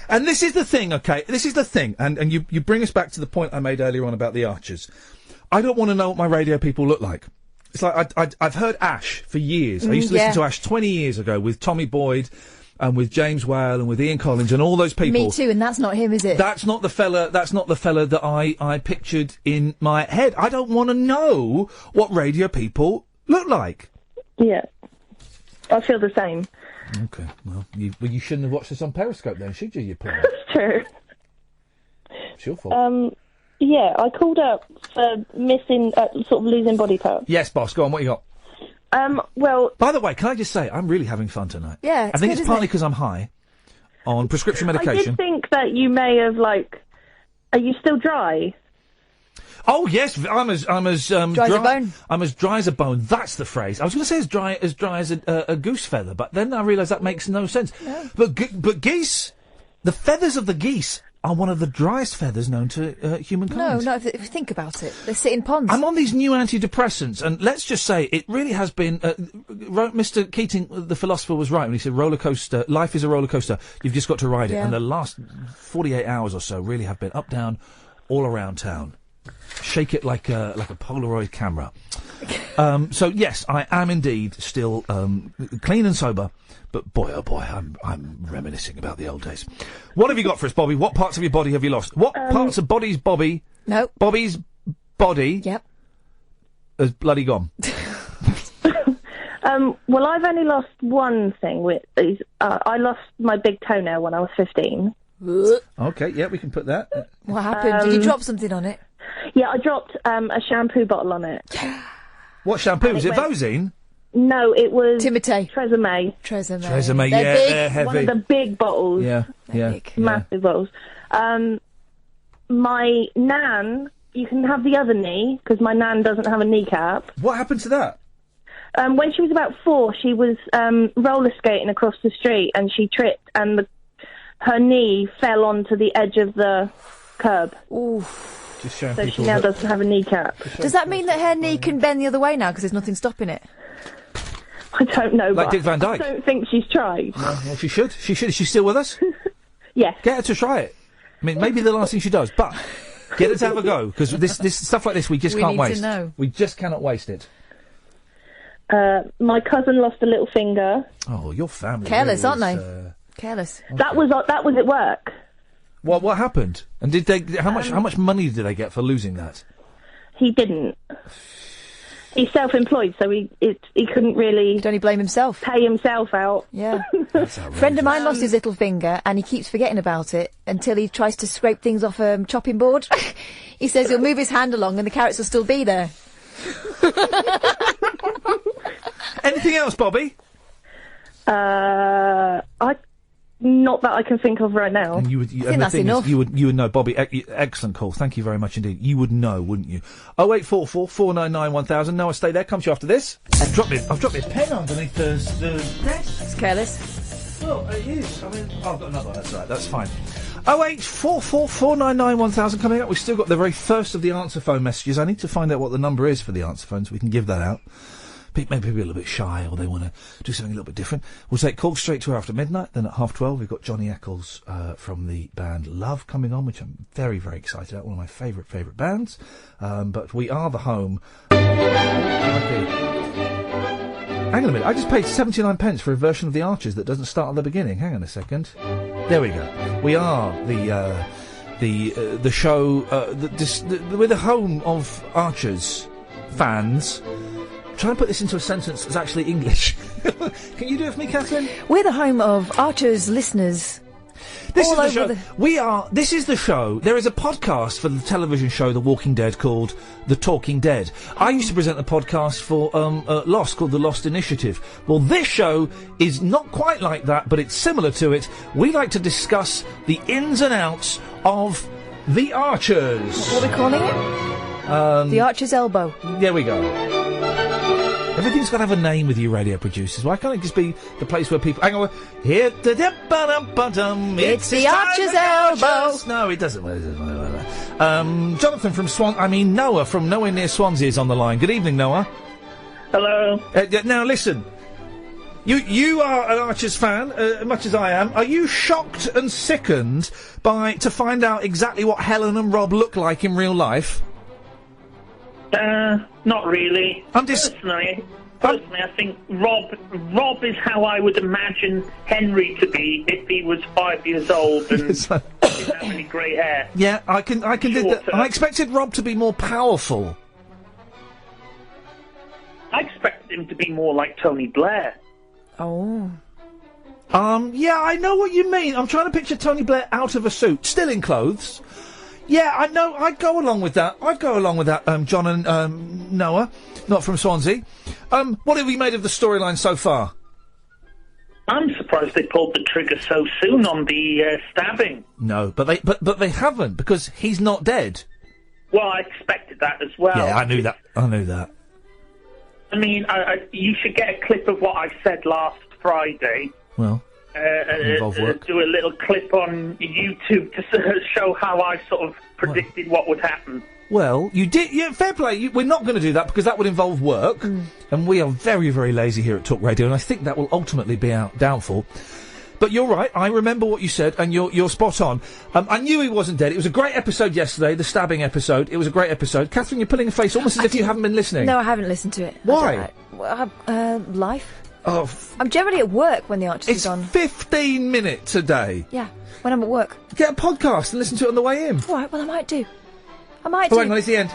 And this is the thing, okay? This is the thing. And you bring us back to the point I made earlier on about the Archers. I don't want to know what my radio people look like. It's like I've heard Ash for years. I used to listen to Ash 20 years ago with Tommy Boyd and with James Whale and with Ian Collins and all those people. Me too, and that's not him, is it? That's not the fella that I pictured in my head. I don't want to know what radio people look like. Yeah. I feel the same. Okay, well, you shouldn't have watched this on Periscope then, should you, you player? That's true. It's your fault. Yeah, I called up for missing, sort of losing body parts. Yes, boss, go on, what you got? Well... By the way, can I just say, I'm really having fun tonight. Yeah, I think it's partly because I'm high on prescription medication. I did think that you may have, are you still dry? Oh yes, I'm as Dry as a bone. I'm as dry as a bone. That's the phrase. I was going to say as dry as a goose feather, but then I realised that makes no sense. No. But geese, the feathers of the geese are one of the driest feathers known to humankind. No, if you think about it, they sit in ponds. I'm on these new antidepressants, and let's just say it really has been. Mr. Keating, the philosopher, was right when he said, "Roller coaster. Life is a roller coaster. You've just got to ride it." Yeah. And the last 48 hours or so really have been up, down, all around town. Shake it like a Polaroid camera. So yes, I am indeed still clean and sober, but boy oh boy, I'm reminiscing about the old days. What have you got for us, Bobby? What parts of your body have you lost? What parts of Bobby's body? No. Bobby's body. Yep. Has bloody gone. Well, I've only lost one thing. I lost my big toenail when I was 15. Okay, yeah, we can put that. What happened? Did you drop something on it? Yeah, I dropped a shampoo bottle on it. What shampoo? And Was it Vosine? No, it was Timotei. Tresemme. Tresemme, yeah, They're big, they're heavy. One of the big bottles. Yeah, yeah. Massive bottles. My nan, you can have the other knee, because my nan doesn't have a kneecap. What happened to that? When she was about 4, she was roller skating across the street, and she tripped, and her knee fell onto the edge of the curb. Ooh. Just showing So she people now that- doesn't have a kneecap. Does that mean that her knee can bend the other way now because there's nothing stopping it? I don't know. Like but Dick Van Dyke? I don't think she's tried. No, well, she should. She should. Is she still with us? Yes. Get her to try it. I mean, maybe the last thing she does, but get her to have a go, because this stuff like this we just We can't need to waste. know. We just cannot waste it. My cousin lost a little finger. Oh, your family. Careless, really aren't is, they? Careless. That was at work. What happened? And did they? How much money did they get for losing that? He didn't. He's self-employed, so he couldn't really. He'd only blame himself. Pay himself out. Yeah. Friend of mine lost his little finger, and he keeps forgetting about it until he tries to scrape things off a chopping board. He says he'll move his hand along, and the carrots will still be there. Anything else, Bobby? Not that I can think of right now. And you would, I think and the that's thing enough. is, you would know, Bobby. Excellent call. Thank you very much indeed. You would know, wouldn't you? 0844 499 1000. No, I stay there. Comes you after this. I've dropped my pen underneath the desk. It's careless. Well, it is. I mean, I've got another one. That's right. That's fine. 08444991000 coming up. We've still got the very first of the answer phone messages. I need to find out what the number is for the answer phone so we can give that out. Maybe people are a little bit shy or they want to do something a little bit different. We'll take calls straight to her after midnight. Then at 12:30 we've got Johnny Eccles from the band Love coming on, which I'm very, very excited about. One of my favourite bands. But we are the home. Hang on a minute, I just paid 79 pence for a version of The Archers that doesn't start at the beginning. Hang on a second. There we go. We are the show, we're the home of Archers fans. Try and put this into a sentence that's actually English. Can you do it for me, Catherine? We're the home of Archers listeners. This is the show. This is the show. There is a podcast for the television show The Walking Dead called The Talking Dead. I used to present the podcast for Lost called The Lost Initiative. Well, this show is not quite like that, but it's similar to it. We like to discuss the ins and outs of The Archers. What are we calling it? The Archer's Elbow. There we go. Everything's got to have a name with you radio producers. Why can't it just be the place where people... Hang on. Here... It's the Archer's Elbow. No, it doesn't. Jonathan from Noah from nowhere near Swansea is on the line. Good evening, Noah. Hello. Now, listen. You are an Archers fan, as much as I am. Are you shocked and sickened to find out exactly what Helen and Rob look like in real life? Not really. Personally, I think Rob is how I would imagine Henry to be if he was 5 years old and didn't have any grey hair. Yeah, I can do that. I expected Rob to be more powerful. I expected him to be more like Tony Blair. Oh. Yeah, I know what you mean. I'm trying to picture Tony Blair out of a suit, still in clothes. Yeah, I know. I'd go along with that. John and Noah, not from Swansea. What have we made of the storyline so far? I'm surprised they pulled the trigger so soon on the stabbing. No, but they haven't, because he's not dead. Well, I expected that as well. Yeah, I knew that. I mean, you should get a clip of what I said last Friday. Well, involve work. Do a little clip on YouTube to show how I sort of predicted what would happen. Well, you did. Yeah, fair play. We're not going to do that because that would involve work, and we are very, very lazy here at Talk Radio, and I think that will ultimately be our downfall. But you're right. I remember what you said, and you're spot on. I knew he wasn't dead. It was a great episode yesterday, the stabbing episode. It was a great episode. Catherine, you're pulling a face almost as if you haven't been listening. No, I haven't listened to it. Why? Life. Oh, I'm generally at work when the Archers is on. 15 minutes a day. Yeah, when I'm at work. Get a podcast and listen to it on the way in. All right, well, I might do. Oh, hang on, it's the end.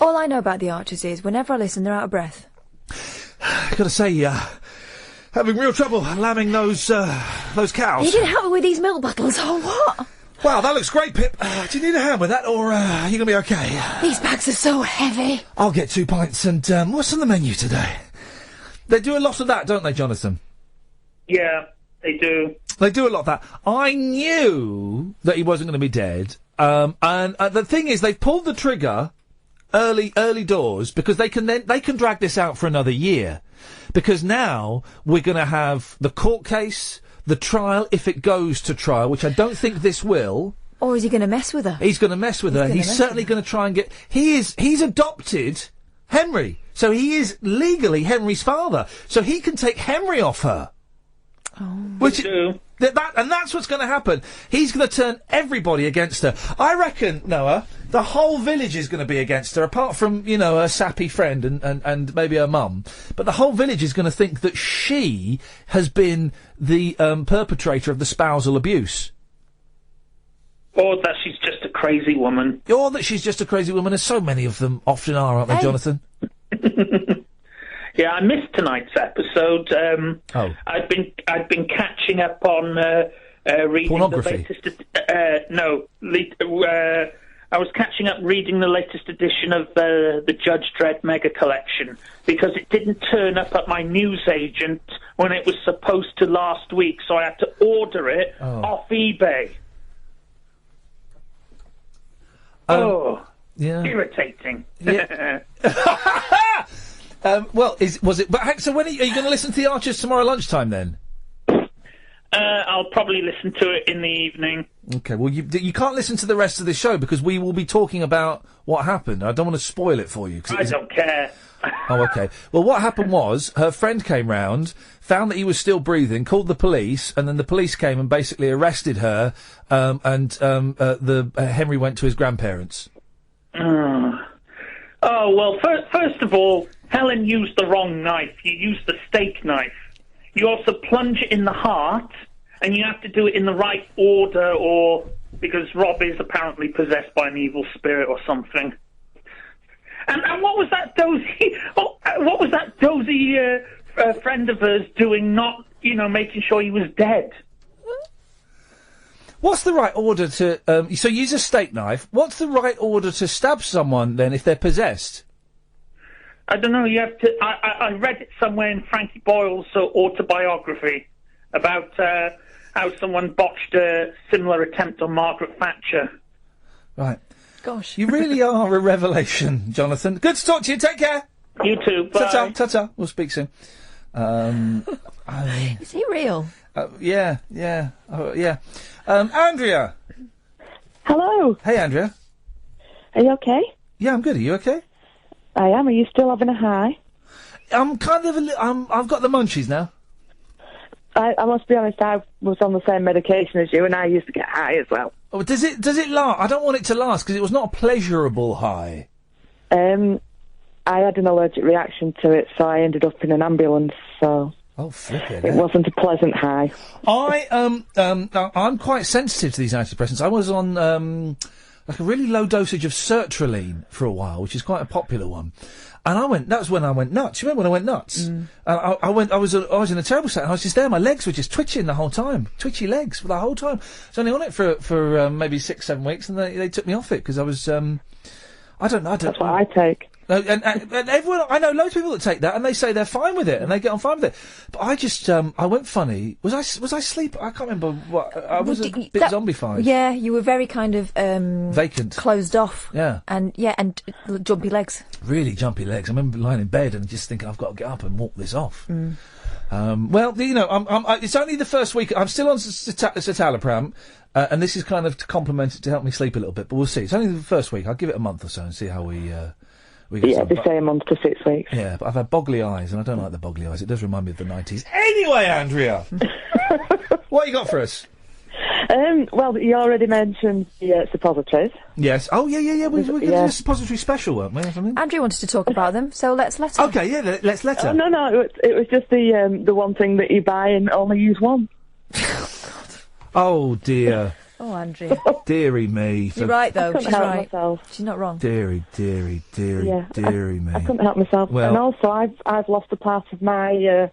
All I know about the Archers is whenever I listen, they're out of breath. Gotta say, having real trouble lambing those cows. You didn't help me with these milk bottles. Oh, what? Wow, that looks great, Pip. Do you need a hand with that, or are you going to be okay? These bags are so heavy. I'll get 2 pints, and what's on the menu today? They do a lot of that, don't they, Jonathan? Yeah, they do. They do a lot of that. I knew that he wasn't going to be dead, and the thing is, they've pulled the trigger early doors because they can drag this out for another year, because now we're going to have the court case, the trial, if it goes to trial, which I don't think this will. Or is he going to mess with her? He's going to mess with her. He's certainly going to try and get... He's adopted Henry. So he is legally Henry's father. So he can take Henry off her. Oh. Which... and that's what's going to happen. He's going to turn everybody against her. I reckon, Noah, the whole village is going to be against her, apart from, her sappy friend and maybe her mum. But the whole village is going to think that she has been the perpetrator of the spousal abuse. Or that she's just a crazy woman. Or that she's just a crazy woman, as so many of them often are, aren't they, Jonathan? Yeah, I missed tonight's episode. I've been catching up on reading pornography. The latest. I was catching up reading the latest edition of the Judge Dredd Mega Collection because it didn't turn up at my newsagent when it was supposed to last week, so I had to order it off eBay. Yeah. Irritating. Yeah. Well, was it? But so when are you going to listen to the Archers tomorrow lunchtime then? I'll probably listen to it in the evening. Okay. Well, you can't listen to the rest of the show because we will be talking about what happened. I don't want to spoil it for you. I don't care. Oh, okay. Well, what happened was her friend came round, found that he was still breathing, called the police, and then the police came and basically arrested her. Henry went to his grandparents. Oh well. First of all, Helen used the wrong knife. You used the steak knife. You also plunge it in the heart, and you have to do it in the right order, or because Rob is apparently possessed by an evil spirit or something. And what was that dozy? What was that dozy friend of hers doing? Not, making sure he was dead. What's the right order to? So use a steak knife. What's the right order to stab someone then if they're possessed? I don't know. You have to. I read it somewhere in Frankie Boyle's autobiography about how someone botched a similar attempt on Margaret Thatcher. Right. Gosh. You really are a revelation, Jonathan. Good to talk to you. Take care. You too. Bye. Ta-ta. Ta-ta. We'll speak soon. Is he real? Yeah. Andrea. Hello. Hey, Andrea. Are you okay? Yeah, I'm good. Are you okay? I am. Are you still having a high? I'm kind of I've got the munchies now. I must be honest, I was on the same medication as you, and I used to get high as well. Oh, does it last? I don't want it to last, because it was not a pleasurable high. I had an allergic reaction to it, so I ended up in an ambulance, so... Oh, flippin'. It wasn't a pleasant high. I'm quite sensitive to these antidepressants. I was on, like a really low dosage of sertraline for a while, which is quite a popular one. And that was when I went nuts. You remember when I went nuts? Mm. I was in a terrible state, and I was just there, my legs were just twitching the whole time. Twitchy legs for the whole time. I was only on it for maybe 6-7 weeks, and they took me off it, because I was, I don't know. That's what I take. And everyone, I know loads of people that take that, and they say they're fine with it, and they get on fine with it. But I just, I went funny. Was I asleep? I can't remember what. I was a bit zombified. Yeah, you were very kind of vacant, closed off. Yeah, and jumpy legs. Really jumpy legs. I remember lying in bed and just thinking, I've got to get up and walk this off. Mm. Well, it's only the first week. I'm still on citalopram, and this is kind of to complement it to help me sleep a little bit. But we'll see. It's only the first week. I'll give it a month or so and see how we get they say a month to 6 weeks. Yeah, but I've had boggly eyes, and I don't like the boggly eyes. It does remind me of the 90s. Anyway, Andrea, what you got for us? Well, you already mentioned the suppositories. Yes. Oh, yeah. We're going to do a suppository special, weren't we, or something? Andrea wanted to talk about them, so let's let her. Okay, yeah, let's let her. No, it was just the one thing that you buy and only use one. Oh, dear. Oh, Andrea. Dearie me. You're right, though. She's right. Myself. She's not wrong. Dearie Yeah, me. I couldn't help myself. Well, and also, I've lost a part of my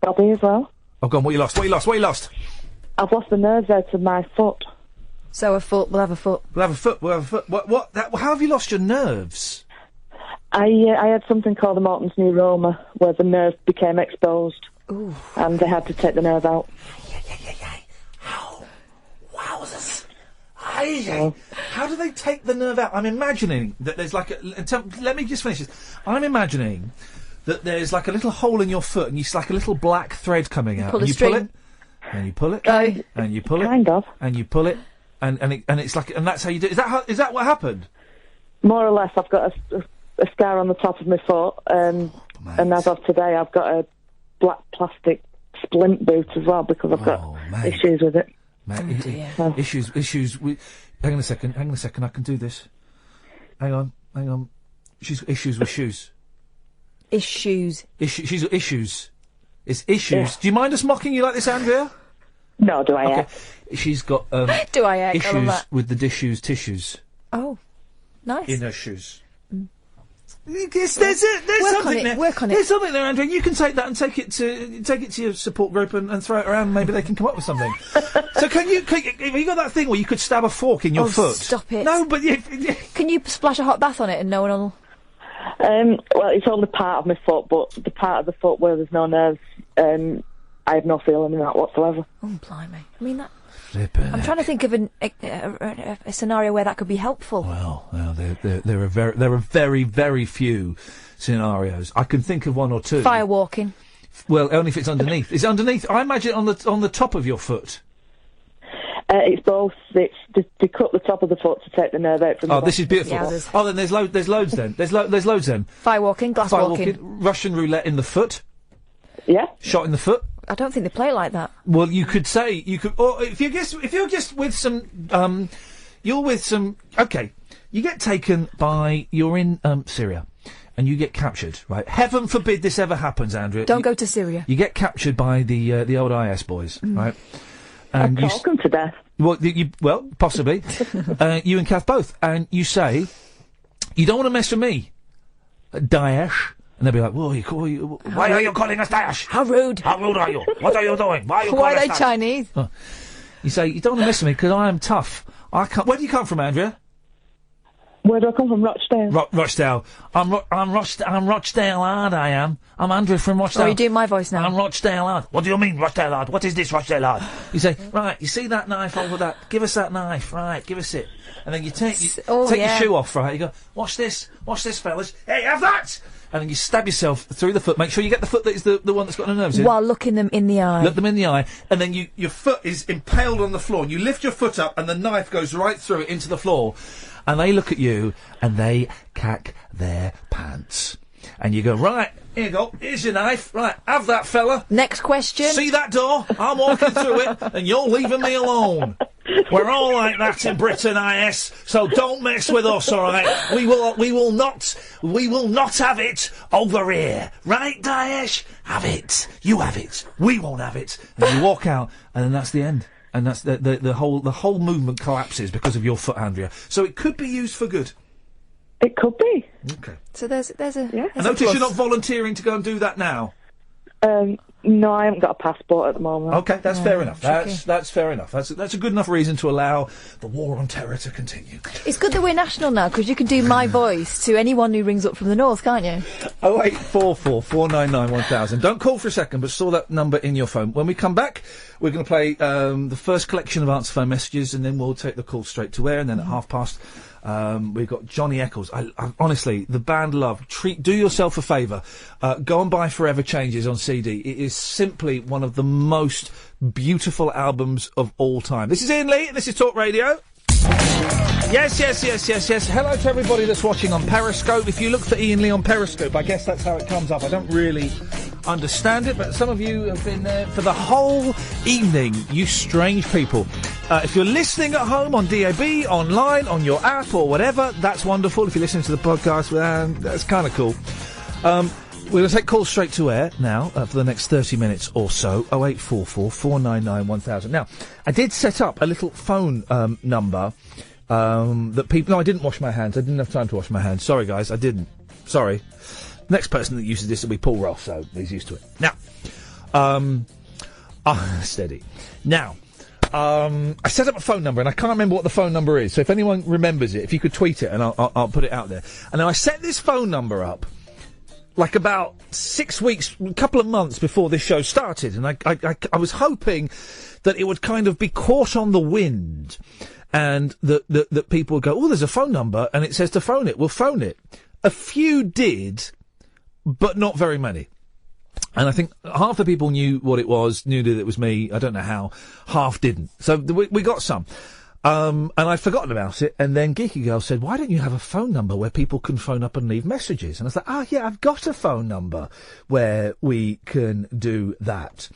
body as well. Oh, go on, what you lost? I've lost the nerves out of my foot. So we'll have a foot. We'll have a foot. What? How have you lost your nerves? I had something called a Morton's neuroma, where the nerve became exposed. Ooh. And they had to take the nerve out. Wowzers. How do they take the nerve out? I'm imagining that there's like let me just finish this. I'm imagining that there's like a little hole in your foot, and it's like a little black thread coming out. Pull and a you string. pull it, and you pull it, Go. and you pull it, Kind of. and you pull it, and it's like, and that's how you do it. Is that what happened? More or less, I've got a scar on the top of my foot, and as of today, I've got a black plastic splint boot as well, because I've got issues with it. Mate, issues. Hang on a second. I can do this. Hang on. She's got issues with shoes. Issues. She's got issues. It's issues. Yeah. Do you mind us mocking you like this, Andrea? No, do I? Okay. She's got Do I? issues with the dishes tissues Oh, nice. in her shoes. There's something there. Work on it. There's something there, Andrea. You can take that and take it to your support group and throw it around. Maybe they can come up with something. So have you got that thing where you could stab a fork in your foot? Stop it. No, but Can you splash a hot bath on it and no one will? Well, it's only part of my foot, but the part of the foot where there's no nerves, I have no feeling in that whatsoever. Oh, blimey. I mean, that... Flippin' I'm trying to think of a scenario where that could be helpful. Well, there are very, very few scenarios. I can think of one or two. Firewalking. Well, only if it's underneath. It's underneath. I imagine on the top of your foot. It's both. It's to cut the top of the foot to take the nerve out from the This is beautiful. Yowzers. Oh, then there's loads then. There's loads then. Firewalking, glass walking. Russian roulette in the foot. Yeah. Shot in the foot. I don't think they play it like that. Well, you could, or if you're just with some, you're with some. Okay, you get taken by. You're in Syria, and you get captured. Right? Heaven forbid this ever happens, Andrea. Don't go to Syria. You get captured by the old IS boys, right? And I'd talk them to death. Well, possibly. You and Kath both, and you say, "You don't want to mess with me, Daesh." And they'll be like, why are you calling us Daesh? How rude. How rude are you? What are you doing? Why are you calling Why are us they Daesh? Chinese? Oh. You say, you don't want to mess with me because I am tough. I can't. Where do you come from, Andrea? Where do I come from? Rochdale. Rochdale. I'm Rochdale hard, I am. I'm Andrew from Rochdale. Oh, are you doing my voice now? I'm Rochdale hard. What do you mean, Rochdale hard? What is this, Rochdale hard? You say, right, you see that knife over that? Give us that knife, right, give us it. And then you take your shoe off, right, you go, watch this, fellas. Hey, have that! And then you stab yourself through the foot. Make sure you get the foot that is the one that's got no nerves in. While looking them in the eye. Look them in the eye, and then your foot is impaled on the floor, and you lift your foot up, and the knife goes right through it into the floor. And they look at you, and they cack their pants. And you go, right, here you go, here's your knife, right, have that, fella. Next question. See that door? I'm walking through it, and you're leaving me alone. We're all like that in Britain, IS, so don't mess with us, alright? We will not have it over here. Right, Daesh? Have it. You have it. We won't have it. And you walk out, and then that's the end. And that's the whole movement collapses because of your foot, Andrea. So it could be used for good. It could be. Okay. So there's a. Yeah. I notice you're not volunteering to go and do that now. No, I haven't got a passport at the moment. Okay, that's fair enough. That's fair enough. That's a good enough reason to allow the war on terror to continue. It's good that we're national now, because you can do my voice to anyone who rings up from the north, can't you? 0844 499 1000. Don't call for a second, but store that number in your phone. When we come back, we're going to play the first collection of answer phone messages, and then we'll take the call straight to air, and then at past, we've got Johnny Eccles. I honestly, the band Love. Do yourself a favour. Go and buy Forever Changes on CD. It is simply one of the most beautiful albums of all time. This is Iain Lee, and this is Talk Radio. Yes. Hello to everybody that's watching on Periscope. If you look for Iain Lee on Periscope, I guess that's how it comes up. I don't really understand it, but some of you have been there for the whole evening, you strange people. If you're listening at home on DAB, online, on your app or whatever, that's wonderful. If you're listening to the podcast, that's kind of cool. We're going to take calls straight to air now for the next 30 minutes or so. 0844 499 1000. Now, I did set up a little phone number that people... No, I didn't wash my hands. I didn't have time to wash my hands. Sorry, guys, I didn't. Sorry. Next person that uses this will be Paul Ross, so he's used to it. Now, steady. Now, I set up a phone number, and I can't remember what the phone number is. So if anyone remembers it, if you could tweet it, and I'll put it out there. And then I set this phone number up like about 6 weeks, a couple of months before this show started, and I was hoping that it would kind of be caught on the wind, and that people would go, oh, there's a phone number, and it says to phone it. We'll phone it. A few did, but not very many. And I think half the people knew what it was, knew that it was me. I don't know how. Half didn't. So we got some. And I'd forgotten about it, and then Geeky Girl said, why don't you have a phone number where people can phone up and leave messages? And I was like, yeah, I've got a phone number where we can do that.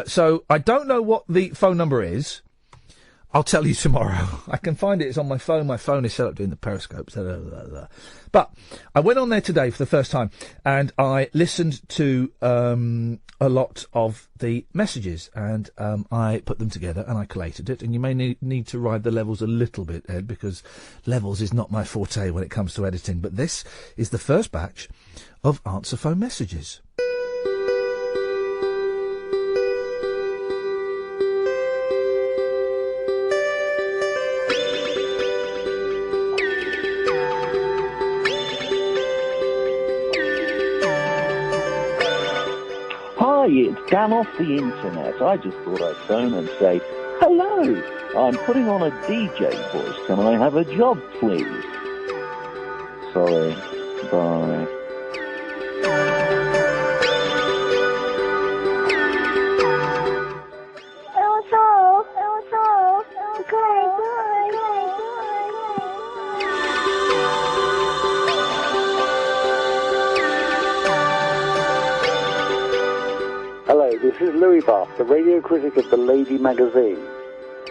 So I don't know what the phone number is. I'll tell you tomorrow. I can find it. It's on my phone. My phone is set up doing the Periscope. But I went on there today for the first time, and I listened to a lot of the messages, and I put them together and I collated it. And you may need to ride the levels a little bit, Ed, because levels is not my forte when it comes to editing. But this is the first batch of answer phone messages. Hi, it's Dan off the internet. I just thought I'd phone and say, Hello. I'm putting on a DJ voice. Can I have a job, please? Sorry. Bye. Hello, this is Louis Bath, the radio critic of the Lady magazine.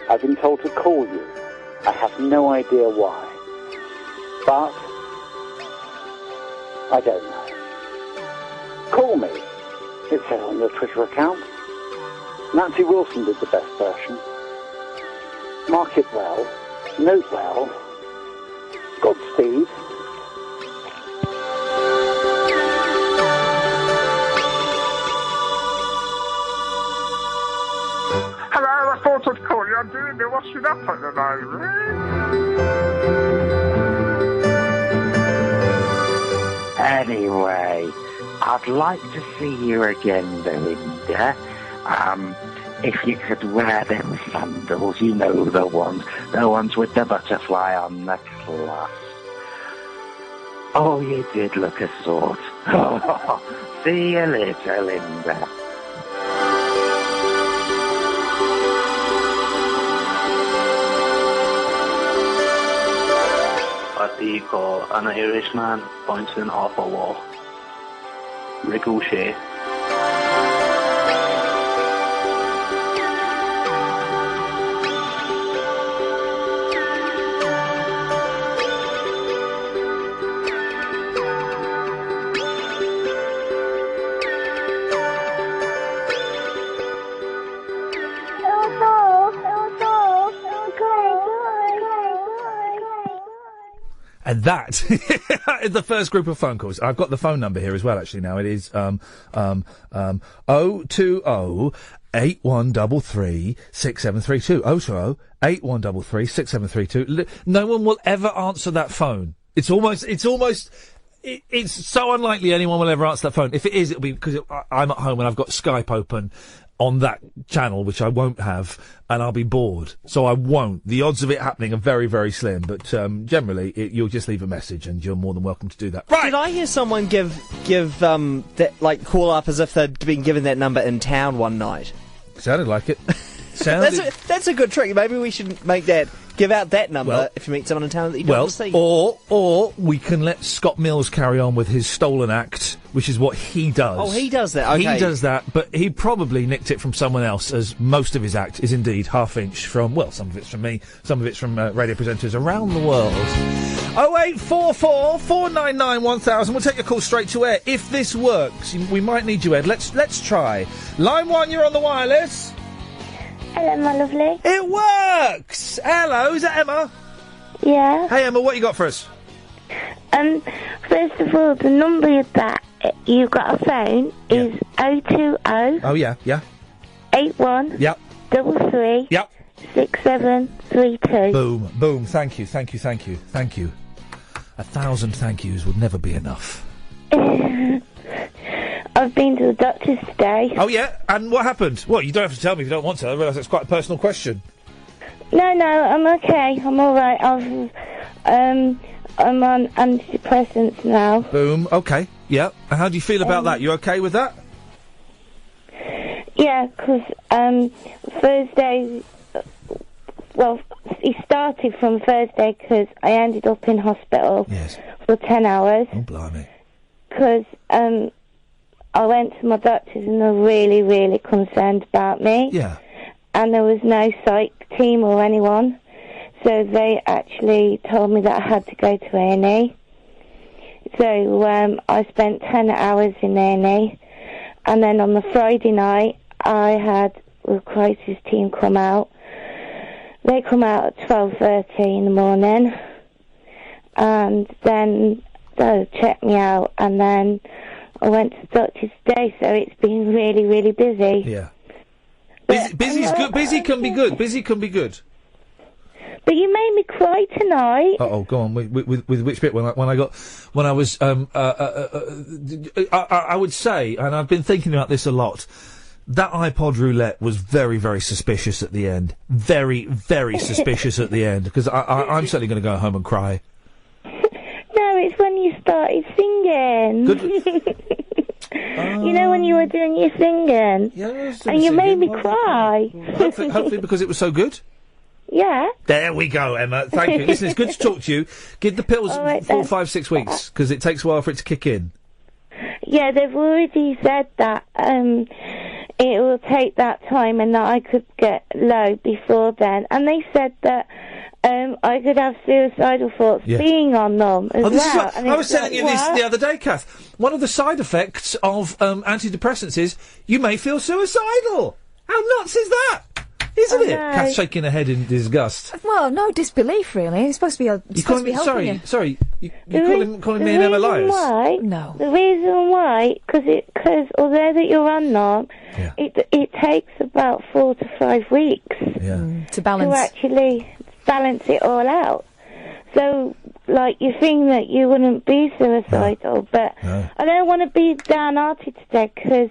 I've been told to call you. I have no idea why. But I don't know. Call me. It says on your Twitter account. Nancy Wilson did the best version. Mark it well. Note well. Godspeed. Hello, I thought I'd call you. I'm doing the washing up at the moment. Anyway, I'd like to see you again, Belinda. If you could wear them sandals, you know the ones with the butterfly on the clasp. Oh, you did look a sort. See you later, Linda. What do you call an Irishman bouncing off a wall? Ricochet. And that is the first group of phone calls. I've got the phone number here as well, actually, now. It is 020-8133-6732. 020-8133-6732. No one will ever answer that phone. It's so unlikely anyone will ever answer that phone. If it is, it'll be because I'm at home and I've got Skype open on that channel, which I won't have, and I'll be bored. So I won't. The odds of it happening are very, very slim, but generally, you'll just leave a message and you're more than welcome to do that. Right. Did I hear someone give that, like, call up as if they'd been given that number in town one night? Sounded like it. That's a good trick. Maybe we should give out that number if you meet someone in town that you don't want to see. Or we can let Scott Mills carry on with his stolen act, which is what he does. Oh, he does that, okay. He does that, but he probably nicked it from someone else, as most of his act is indeed half-inch from, well, some of it's from me, some of it's from radio presenters around the world. 0844 499 1000. We'll take your call straight to air. If this works, we might need you, Ed. Let's try. Line 1, you're on the wireless. Hello, my lovely. It works! Hello, is that Emma? Yeah. Hey, Emma, what you got for us? First of all, the number that you got a phone is 020... Oh, yeah. 81... Yep. 33... Yep. 6732. Boom. Thank you. 1,000 thank yous would never be enough. I've been to the doctor's today. Oh, yeah? And what happened? Well, you don't have to tell me if you don't want to. I realise it's quite a personal question. No, I'm okay. I'm all right. I'm on antidepressants now. Boom. Okay. Yeah. And how do you feel about that? You okay with that? Yeah, because Thursday... Well, it started from Thursday because I ended up in hospital for 10 hours. Oh, blimey. Because I went to my doctors and they're really, really concerned about me. Yeah. And there was no psych team or anyone. So they actually told me that I had to go to A&E. So I spent 10 hours in A&E. And then on the Friday night, I had the crisis team come out. They come out at 12:30 in the morning. And then they checked me out. And then I went to the doctor's today, so it's been really, really busy. Yeah. Busy's good. Busy can be good. But you made me cry tonight. Oh, go on. With which bit? I would say, and I've been thinking about this a lot, That iPod roulette was very, very suspicious at the end. Very, very suspicious at the end, because I'm certainly going to go home and cry. No, it's when you started singing. You know when you were doing your singing? Yeah, and you made me cry. Hopefully because it was so good. Yeah. There we go, Emma. Thank you. Listen, it's good to talk to you. Give the pills 4, 5, 6 weeks, because it takes a while for it to kick in. Yeah, they've already said that it will take that time and that I could get low before then. And they said that I could have suicidal thoughts being on them as this is well. what, I was telling you this the other day, Kath. One of the side effects of antidepressants is you may feel suicidal. How nuts is that? Isn't it? Kath shaking her head in disgust. Well, no disbelief, really. It's supposed to be, helping you. Sorry, you calling me and Emma liars? No. The reason why, because although that you're on them, it takes about 4 to 5 weeks to balance. To actually balance it all out. So, like, you think that you wouldn't be suicidal, but I don't want to be downhearted today, because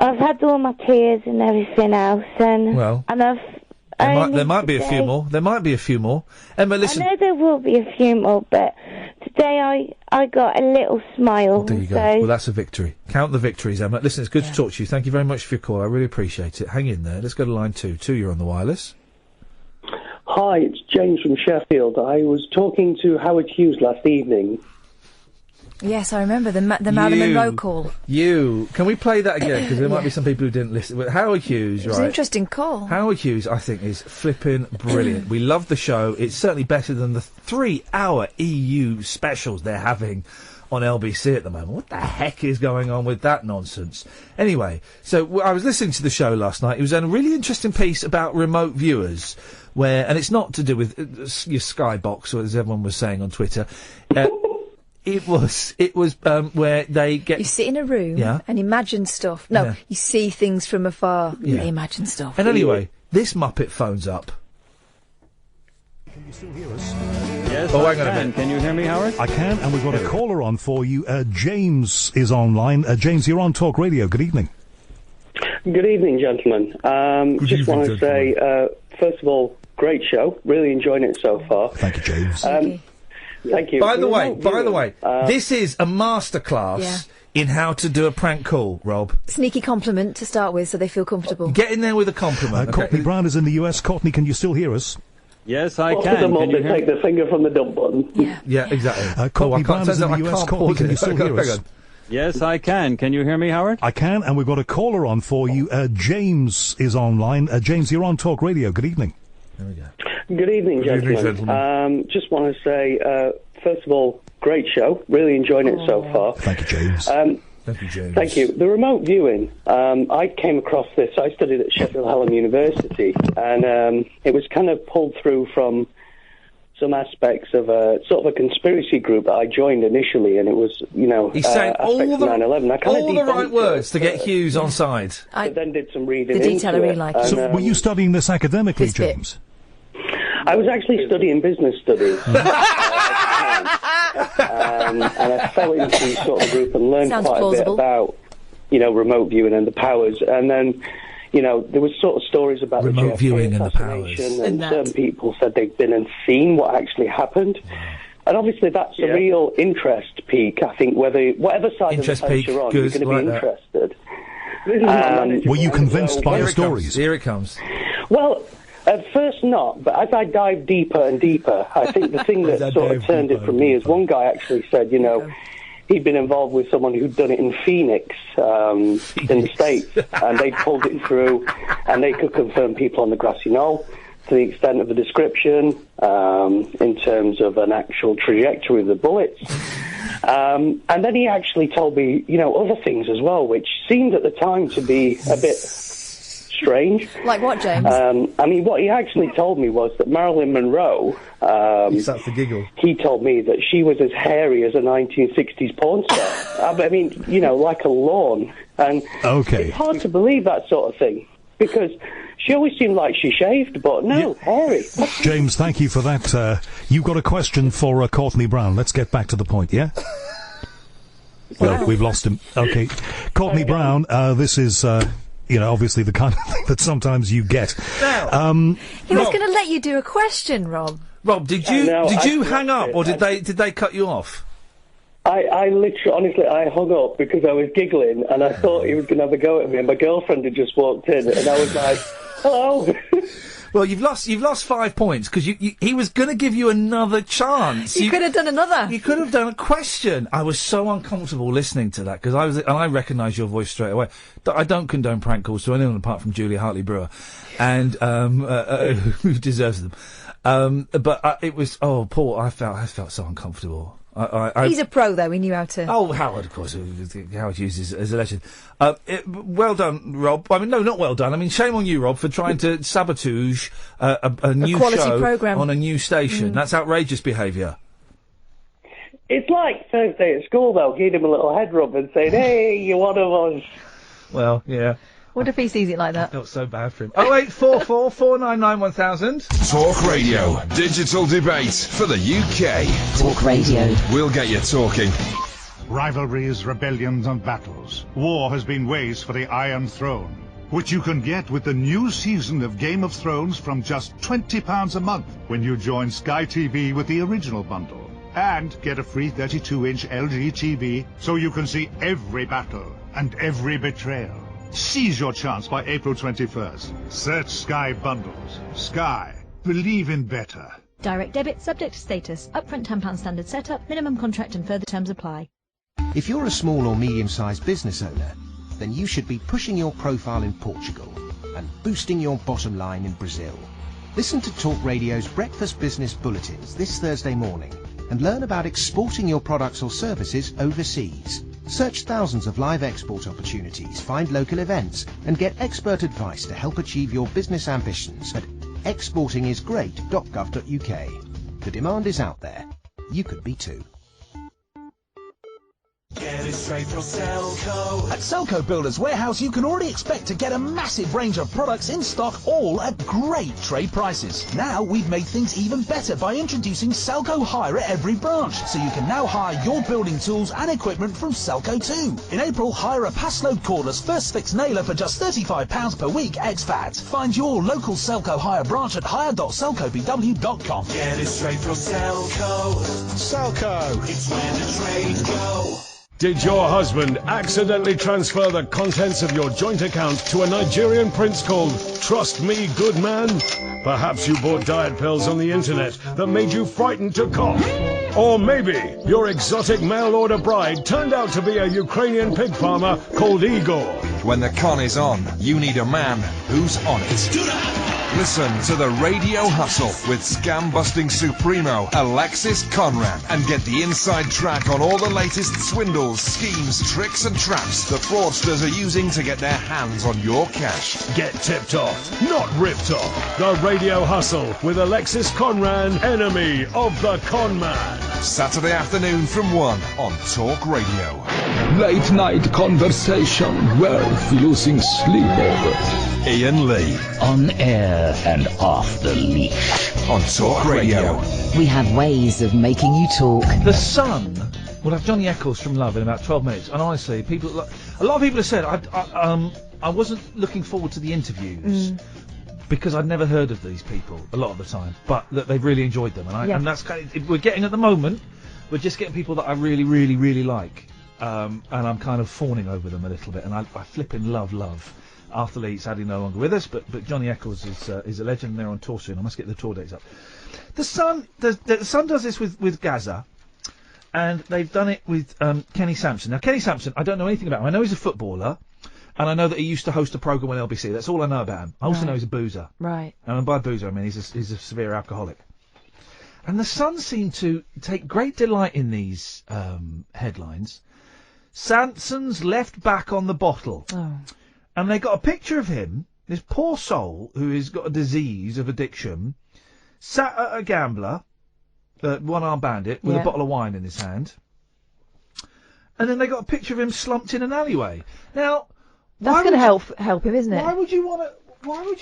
I've had all my tears and everything else, and there might be a few more. There might be a few more. Emma, listen. I know there will be a few more, but today I got a little smile. There you go. Well, that's a victory. Count the victories, Emma. Listen, it's good to talk to you. Thank you very much for your call. I really appreciate it. Hang in there. Let's go to line 2. 2, you're on the wireless. Hi, it's James from Sheffield. I was talking to Howard Hughes last evening. Yes, I remember the Marilyn Monroe call. Can we play that again? Because there might be some people who didn't listen. But Howard Hughes, It was an interesting call. Howard Hughes, I think, is flipping brilliant. We love the show. It's certainly better than the 3-hour EU specials they're having on LBC at the moment. What the heck is going on with that nonsense? Anyway, so I was listening to the show last night. It was a really interesting piece about remote viewers, and it's not to do with your Skybox, or as everyone was saying on Twitter. It was where they get... You sit in a room and imagine stuff. No, you see things from afar and imagine stuff. And anyway, this Muppet phones up. Can you still hear us? Yes, hang on a minute. Can you hear me, Howard? I can, and we've got a caller on for you. James is online. James, you're on Talk Radio. Good evening. Good evening, gentlemen. Just want to say, first of all, great show. Really enjoying it so far. Thank you, James. Thank you. By the way, this is a masterclass in how to do a prank call, Rob. Sneaky compliment to start with, so they feel comfortable. Get in there with a compliment. Courtney Brown is in the US. Courtney, can you still hear us? Yes, I can. Can you take the finger from the dump button? Yeah, exactly. Courtney Brown is in the US. Courtney, can you still hear us? Yes, I can. Can you hear me, Howard? I can, and we've got a caller on for you. James is online. James, you're on Talk Radio. Good evening. There we go. Good evening, gentlemen. Just want to say, first of all, great show. Really enjoying it so far. Thank you, James. Thank you, James. Thank you. The remote viewing, I came across this. I studied at Sheffield Hallam University, and it was kind of pulled through from some aspects of a sort of a conspiracy group that I joined initially, and it was, he's saying all the 9/11. all the right words to get Hughes on side. I then did some reading. The detail I really like. So, were you studying this academically, James? I was actually studying business studies. And I fell into sort of group and learned quite a bit about, remote viewing and the powers. And then, there was sort of stories about remote the viewing and the powers. And certain people said they'd been and seen what actually happened. And obviously that's a real interest peak. I think whatever side of the fence you're on, you're going to be interested. Were you convinced by the stories? Here it comes. Well, at first not, but as I dived deeper and deeper, I think the thing that sort of turned it for me is one guy actually said, he'd been involved with someone who'd done it in Phoenix, in the States, and they pulled it through, and they could confirm people on the grassy knoll to the extent of the description, in terms of an actual trajectory of the bullets. And then he actually told me, other things as well, which seemed at the time to be a bit strange. Like what, James? What he actually told me was that Marilyn Monroe, he starts to giggle. He told me that she was as hairy as a 1960s porn star. Like a lawn. And it's hard to believe that sort of thing, because she always seemed like she shaved, but no, hairy. James, thank you for that. You've got a question for Courtney Brown. Let's get back to the point, yeah? Well, we've lost him. Okay. Courtney Brown, this is obviously the kind of thing that sometimes you get. Now, He was going to let you do a question, Rob. Rob, did you hang up, or did they cut you off? I literally, honestly, I hung up because I was giggling and I thought he was going to have a go at me, and my girlfriend had just walked in, and I was like, "Hello." Well, you've lost 5 points because he was going to give you another chance. You could have done another. You could have done a question. I was so uncomfortable listening to that because I recognised your voice straight away. I don't condone prank calls to anyone apart from Julia Hartley Brewer, and who deserves them. But it was Paul. I felt so uncomfortable. He's a pro, though. He knew how to. Oh, Howard, of course. Howard Hughes is a legend. Well done, Rob. I mean, no, not well done. I mean, shame on you, Rob, for trying to sabotage a new show programme on a new station. That's outrageous behaviour. It's like Thursday at school, though, giving him a little head rub and saying, "Hey, you're one of us." Well, yeah. What if he sees it like that? I felt so bad for him. 0844 499 1000. Talk Radio. Digital debate for the UK. Talk Radio. We'll get you talking. Rivalries, rebellions and battles. War has been waged for the Iron Throne, which you can get with the new season of Game of Thrones from just £20 a month when you join Sky TV with the original bundle. And get a free 32-inch LG TV so you can see every battle and every betrayal. Seize your chance by April 21st. Search Sky Bundles. Sky. Believe in better. Direct debit subject to status. Upfront £10 standard setup. Minimum contract and further terms apply. If you're a small or medium-sized business owner, then you should be pushing your profile in Portugal and boosting your bottom line in Brazil. Listen to Talk Radio's Breakfast Business Bulletins this Thursday morning and learn about exporting your products or services overseas. Search thousands of live export opportunities, find local events, and get expert advice to help achieve your business ambitions at exportingisgreat.gov.uk. The demand is out there. You could be too. Get it straight from Selco. At Selco Builders Warehouse, you can already expect to get a massive range of products in stock, all at great trade prices. Now we've made things even better by introducing Selco Hire at every branch, so you can now hire your building tools and equipment from Selco too. In April, hire a pass-load cordless first fix nailer for just £35 per week ex-VAT. Find your local Selco Hire branch at hire.selcobw.com. Get it straight from Selco. Selco. It's where the trade go. Did your husband accidentally transfer the contents of your joint account to a Nigerian prince called Trust Me Good Man? Perhaps you bought diet pills on the internet that made you frightened to cough. Or maybe your exotic mail-order bride turned out to be a Ukrainian pig farmer called Igor. When the con is on, you need a man who's on it. Listen to the Radio Hustle with scam-busting supremo Alexis Conrad and get the inside track on all the latest swindles, schemes, tricks and traps the fraudsters are using to get their hands on your cash. Get tipped off, not ripped off. The Radio Hustle with Alexis Conrad, enemy of the con man. Saturday afternoon from 1 on Talk Radio. Late night conversation worth losing sleep over. Iain Lee. On air and off the leash. On Talk Radio. We have ways of making you talk. The Sun will have Johnny Eccles from Love in about 12 minutes. And honestly, a lot of people have said I wasn't looking forward to the interviews because I'd never heard of these people a lot of the time, but that they've really enjoyed them. And that's kind of, we're getting at the moment, we're just getting people that I really, really, really like. And I'm kind of fawning over them a little bit. And I flipping love. Arthur Lee, sadly no longer with us, but Johnny Eccles is a legend. They're on tour soon. I must get the tour dates up. The Sun does this with Gaza, and they've done it with Kenny Sampson. Now, Kenny Sampson, I don't know anything about him. I know he's a footballer, and I know that he used to host a programme on LBC. That's all I know about him. I also know he's a boozer. Right. And by boozer, I mean he's a severe alcoholic. And the Sun seem to take great delight in these headlines. Sampson's left back on the bottle. Oh. And they got a picture of him, this poor soul who has got a disease of addiction, sat at a gambler, one-armed bandit, with a bottle of wine in his hand. And then they got a picture of him slumped in an alleyway. Now, that's going to help him, isn't it? Why would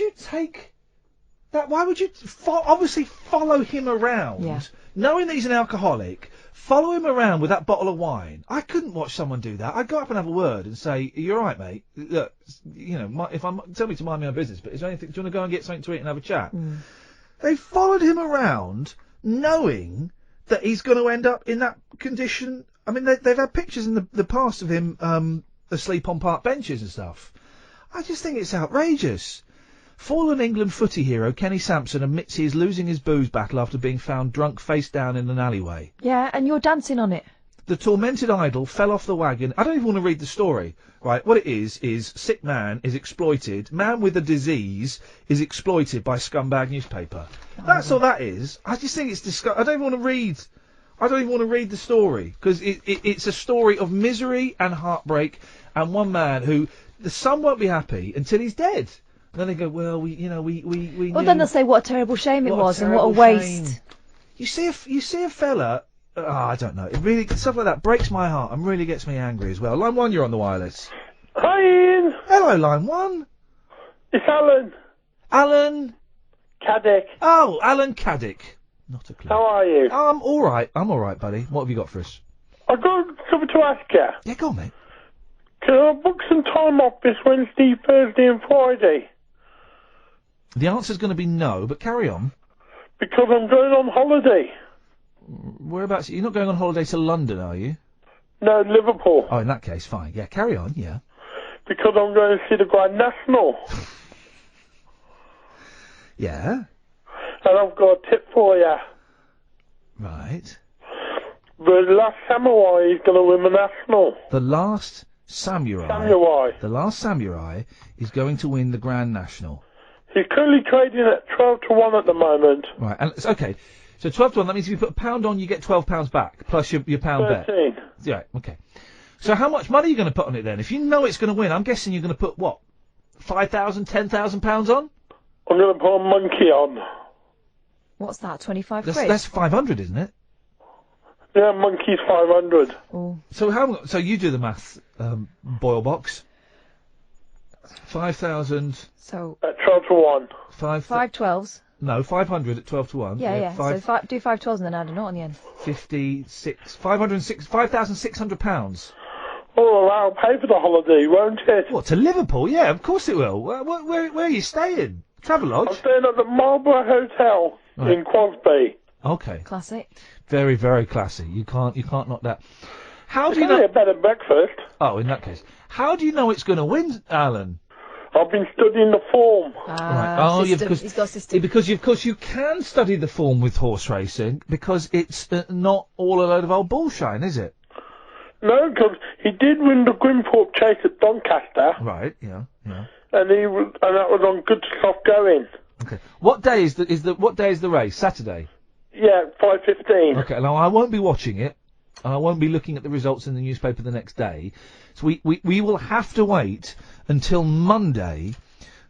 you take Why would you obviously follow him around, knowing that he's an alcoholic? Follow him around with that bottle of wine. I couldn't watch someone do that. I'd go up and have a word and say, "You're right, mate. Look, tell me to mind my own business. But is there anything? Do you want to go and get something to eat and have a chat?" They followed him around, knowing that he's going to end up in that condition. I mean, they've had pictures in the past of him asleep on park benches and stuff. I just think it's outrageous. Fallen England footy hero Kenny Sampson admits he is losing his booze battle after being found drunk face down in an alleyway. Yeah, and you're dancing on it. The tormented idol fell off the wagon. I don't even want to read the story. Right, what it is sick man is exploited. Man with a disease is exploited by scumbag newspaper. That's all that is. I just think it's disgusting. I don't even want to read the story, because it's a story of misery and heartbreak, and one man who, the son won't be happy until he's dead. And then they go, well, we Well, knew. then they'll say what a terrible shame it was and what a waste. You see a fella. I don't know. It really, stuff like that breaks my heart and really gets me angry as well. Line 1, you're on the wireless. Hi, Ian. Hello, Line 1. It's Alan. Alan Caddick. Oh, Alan Caddick. Not a clue. How are you? I'm all right, buddy. What have you got for us? I've got something to ask you. Yeah, go on, mate. Can I book some time off this Wednesday, Thursday and Friday? The answer's going to be no, but carry on. Because I'm going on holiday. Whereabouts? You're not going on holiday to London, are you? No, Liverpool. Oh, in that case, fine. Yeah, carry on, yeah. Because I'm going to see the Grand National. Yeah? And I've got a tip for you. Right. The Last Samurai is going to win the National. The Last Samurai. The Last Samurai is going to win the Grand National. He's currently trading at 12-1 at the moment. Right, and it's okay. So 12-1, that means if you put a pound on, you get £12 back, plus your pound 13. bet. Yeah, okay. So how much money are you going to put on it then? If you know it's going to win, I'm guessing you're going to put, what, £5,000, £10,000 on? I'm going to put a monkey on. What's that, 25 That's, quid? that's 500, isn't it? Yeah, monkey's 500. Oh. So you do the maths, Boyle Box. 5,000. So. At 12-1. 5 12s. No, 500 at 12-1. Yeah. So do 5 12s and then add a note on the end. 5,600 pounds. Oh, well, I'll pay for the holiday, won't it? What, to Liverpool? Yeah, of course it will. Where are you staying? Travelodge? I'm staying at the Marlborough Hotel in Crosby. Okay. Classic. Very, very classy. You can't knock that. How do you It's only know? a better breakfast. Oh, in that case, how do you know it's going to win, Alan? I've been studying the form. Right. Oh, yeah, He's got system. because of course you can study the form with horse racing, because it's not all a load of old bullshine, is it? No, because he did win the Grimthorpe Chase at Doncaster. Right. Yeah. And that was on good stuff going. Okay. What day is the race? Saturday. Yeah, 5:15. Okay. Now I won't be watching it. I won't be looking at the results in the newspaper the next day. So we will have to wait until Monday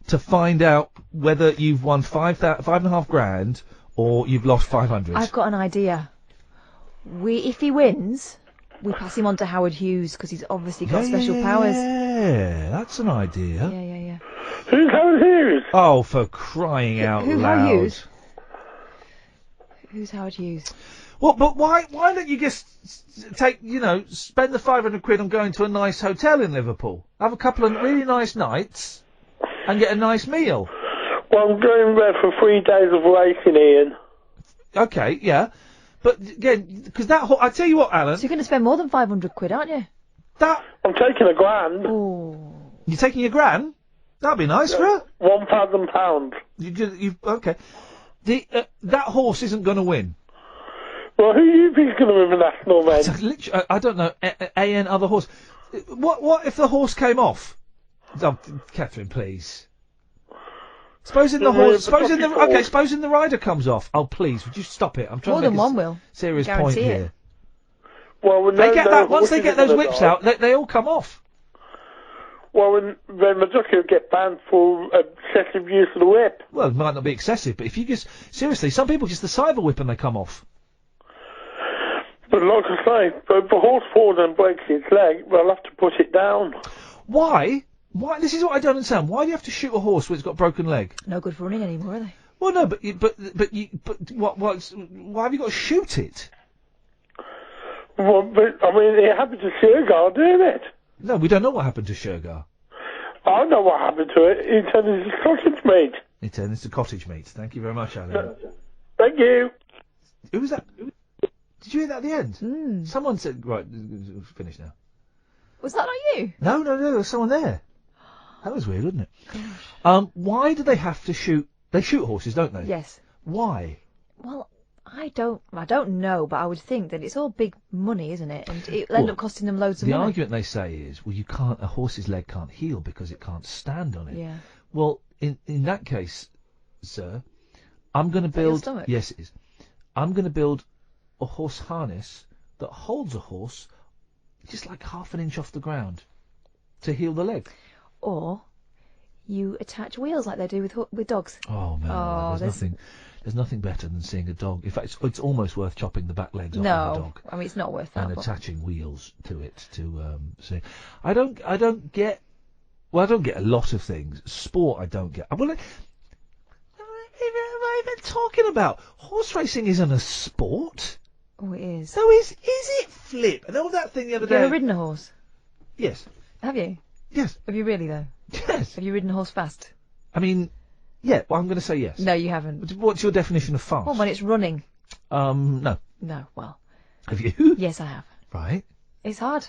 to find out whether you've won £5,500 or you've lost 500. I've got an idea. If he wins, we pass him on to Howard Hughes, because he's obviously got special powers. Yeah, that's an idea. Yeah. Who's Howard Hughes? Oh, for crying out Who, loud. Howard Hughes? Who's Howard Hughes? Well, but why don't you just spend the 500 quid on going to a nice hotel in Liverpool, have a couple of really nice nights, and get a nice meal? Well, I'm going there for 3 days of racing, Ian. Okay, yeah. But again, because I tell you what, Alan. So you're going to spend more than 500 quid, aren't you? I'm taking £1,000. Oh. You're taking your gran? That'd be nice for her. £1,000. Okay. That horse isn't going to win. Well, who do you think's going to win the National then? I don't know. Other horse. What if the horse came off? Oh, Catherine, please. Supposing the rider comes off. Oh, please, would you stop it? I'm trying More to than make one will. serious Guarantee point it. here. Well, Once they get those whips out, they all come off. Well, then the jockey will get banned for excessive use of the whip. Well, it might not be excessive, but if you just seriously, some people just decide the whip and they come off. But like I say, if the horse falls and breaks its leg, they'll have to put it down. Why? This is what I don't understand. Why do you have to shoot a horse when it's got a broken leg? No good for running anymore, are they? Well, no, but why have you got to shoot it? Well, but, I mean, it happened to Shergar, didn't it? No, we don't know what happened to Shergar. I know what happened to it. He turned into sausage meat. It turned into cottage meat. Thank you very much, Alan. Thank you. Who was that? Did you hear that at the end? Someone said, right, finish now. Was that not you? No, there was someone there. That was weird, wasn't it? Why do they have to shoot? They shoot horses, don't they? Yes. Why? Well, I don't know, but I would think that it's all big money, isn't it? And it'll end up costing them loads of money. The argument they say is, well, a horse's leg can't heal because it can't stand on it. Yeah. Well, in that case, sir, I'm going to build. Yes, it is. I'm going to build a horse harness that holds a horse just like half an inch off the ground to heal the leg. Or you attach wheels like they do with dogs. Oh man, there's nothing better than seeing a dog. In fact, it's almost worth chopping the back legs off of a dog. I mean it's not worth that. And attaching wheels to it to see. I don't get a lot of things. Sport I don't get. Well, what am I even talking about? Horse racing isn't a sport. Oh, it is. No, is it, Flip? And all that thing the other day. Have you ever ridden a horse? Yes. Have you? Yes. Have you really, though? Yes. Have you ridden a horse fast? I mean, yeah, well, I'm going to say yes. No, you haven't. What's your definition of fast? Well, when it's running. No. No, well. Have you? Yes, I have. Right. It's hard.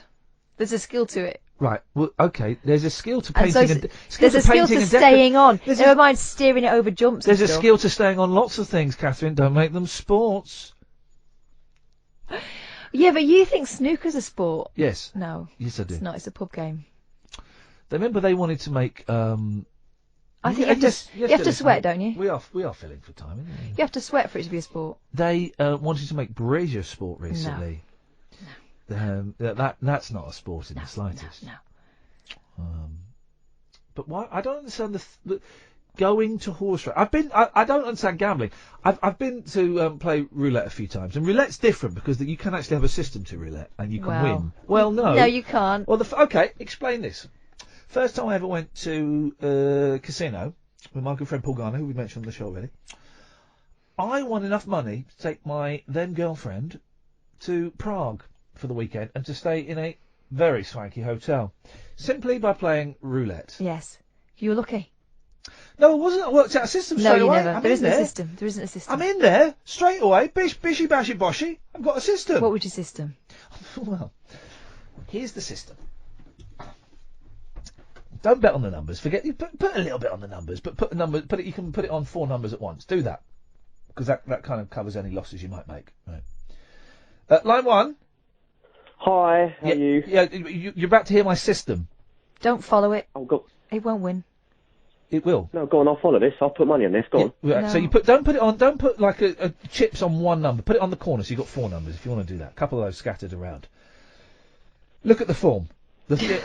There's a skill to it. Right. Well, okay. There's a skill to painting. There's a skill to staying on. Never mind steering it over jumps. There's a skill to staying on lots of things, Catherine. Don't make them sports. Yeah, but you think snooker's a sport? Yes. No. Yes, I do. It's not. It's a pub game. Remember they wanted to make. I think you have to sweat, don't you? We are filling for time, isn't we? You have to sweat for it to be a sport. They wanted to make brazier sport recently. No. That's not a sport in the slightest. No. But why? I don't understand the going to horse race. I don't understand gambling. I've been to play roulette a few times, and roulette's different because you can actually have a system to roulette and you can win. Well, no. No, you can't. Well, okay. Explain this. First time I ever went to a casino with my good friend Paul Garner, who we mentioned on the show already. I won enough money to take my then girlfriend to Prague for the weekend and to stay in a very swanky hotel, simply by playing roulette. Yes, you were lucky. No, it wasn't. I worked out a system straight away. No, there isn't a system. There isn't a system. I'm in there straight away. Bishy bashy boshy. I've got a system. What was your system? Well, here's the system. Don't bet on the numbers. Forget you put a little bit on the numbers, but put a number. You can put it on 4 numbers at once. Do that because that kind of covers any losses you might make. Right. Line 1. Hi. How are you? Yeah, you're about to hear my system. Don't follow it. Oh, go. It won't win. It will. No, go on. I'll follow this. I'll put money on this. Go on. Right, No. so you don't put like a chips on one number. Put it on the corner. So you've got 4 numbers if you want to do that. A couple of those scattered around. Look at the form.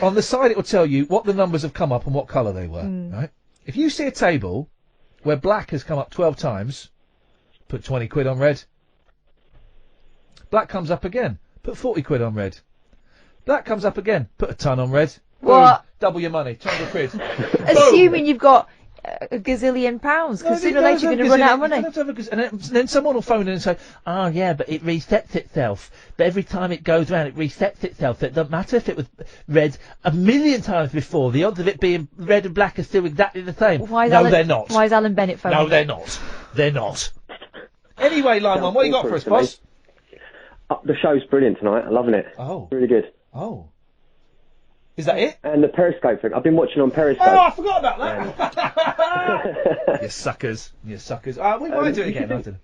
On the side it will tell you what the numbers have come up and what colour they were. Right. If you see a table where black has come up 12 times, put 20 quid on red. Black comes up again. Put 40 quid on red. Black comes up again. Put a ton on red. What? Boom, double your money. 200 quid. Assuming you've got a gazillion pounds, because sooner or later you're going to run out of money. And then someone will phone in and say, oh yeah, but it resets itself. But every time it goes round, it resets itself. So it doesn't matter if it was red 1,000,000 times before. The odds of it being red and black are still exactly the same. They're not. Why is Alan Bennett phoning? No, they're not. They're not. Anyway, line 1, what you got for us, boss? The show's brilliant tonight. I'm loving it. Oh. Really good. Oh. Is that it? And the Periscope thing. I've been watching on Periscope. Oh, I forgot about that. You suckers. You suckers. We might do it again. I don't know.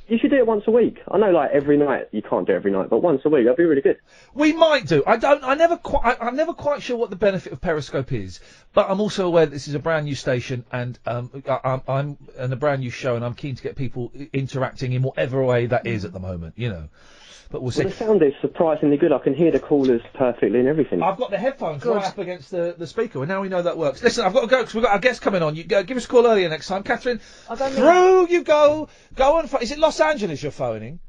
You should do it once a week. I know, like, every night. You can't do it every night, but once a week, that'd be really good. We might do. I'm never quite sure what the benefit of Periscope is, but I'm also aware that this is a brand new station and I'm a brand new show, and I'm keen to get people interacting in whatever way that is at the moment, you know. But we'll see. Well, the sound is surprisingly good. I can hear the callers perfectly and everything. I've got the headphones right up against the speaker, and now we know that works. Listen, I've got to go because we've got our guest coming on. You give us a call earlier next time, Catherine. Through you go. Go on. Is it Los Angeles you're phoning?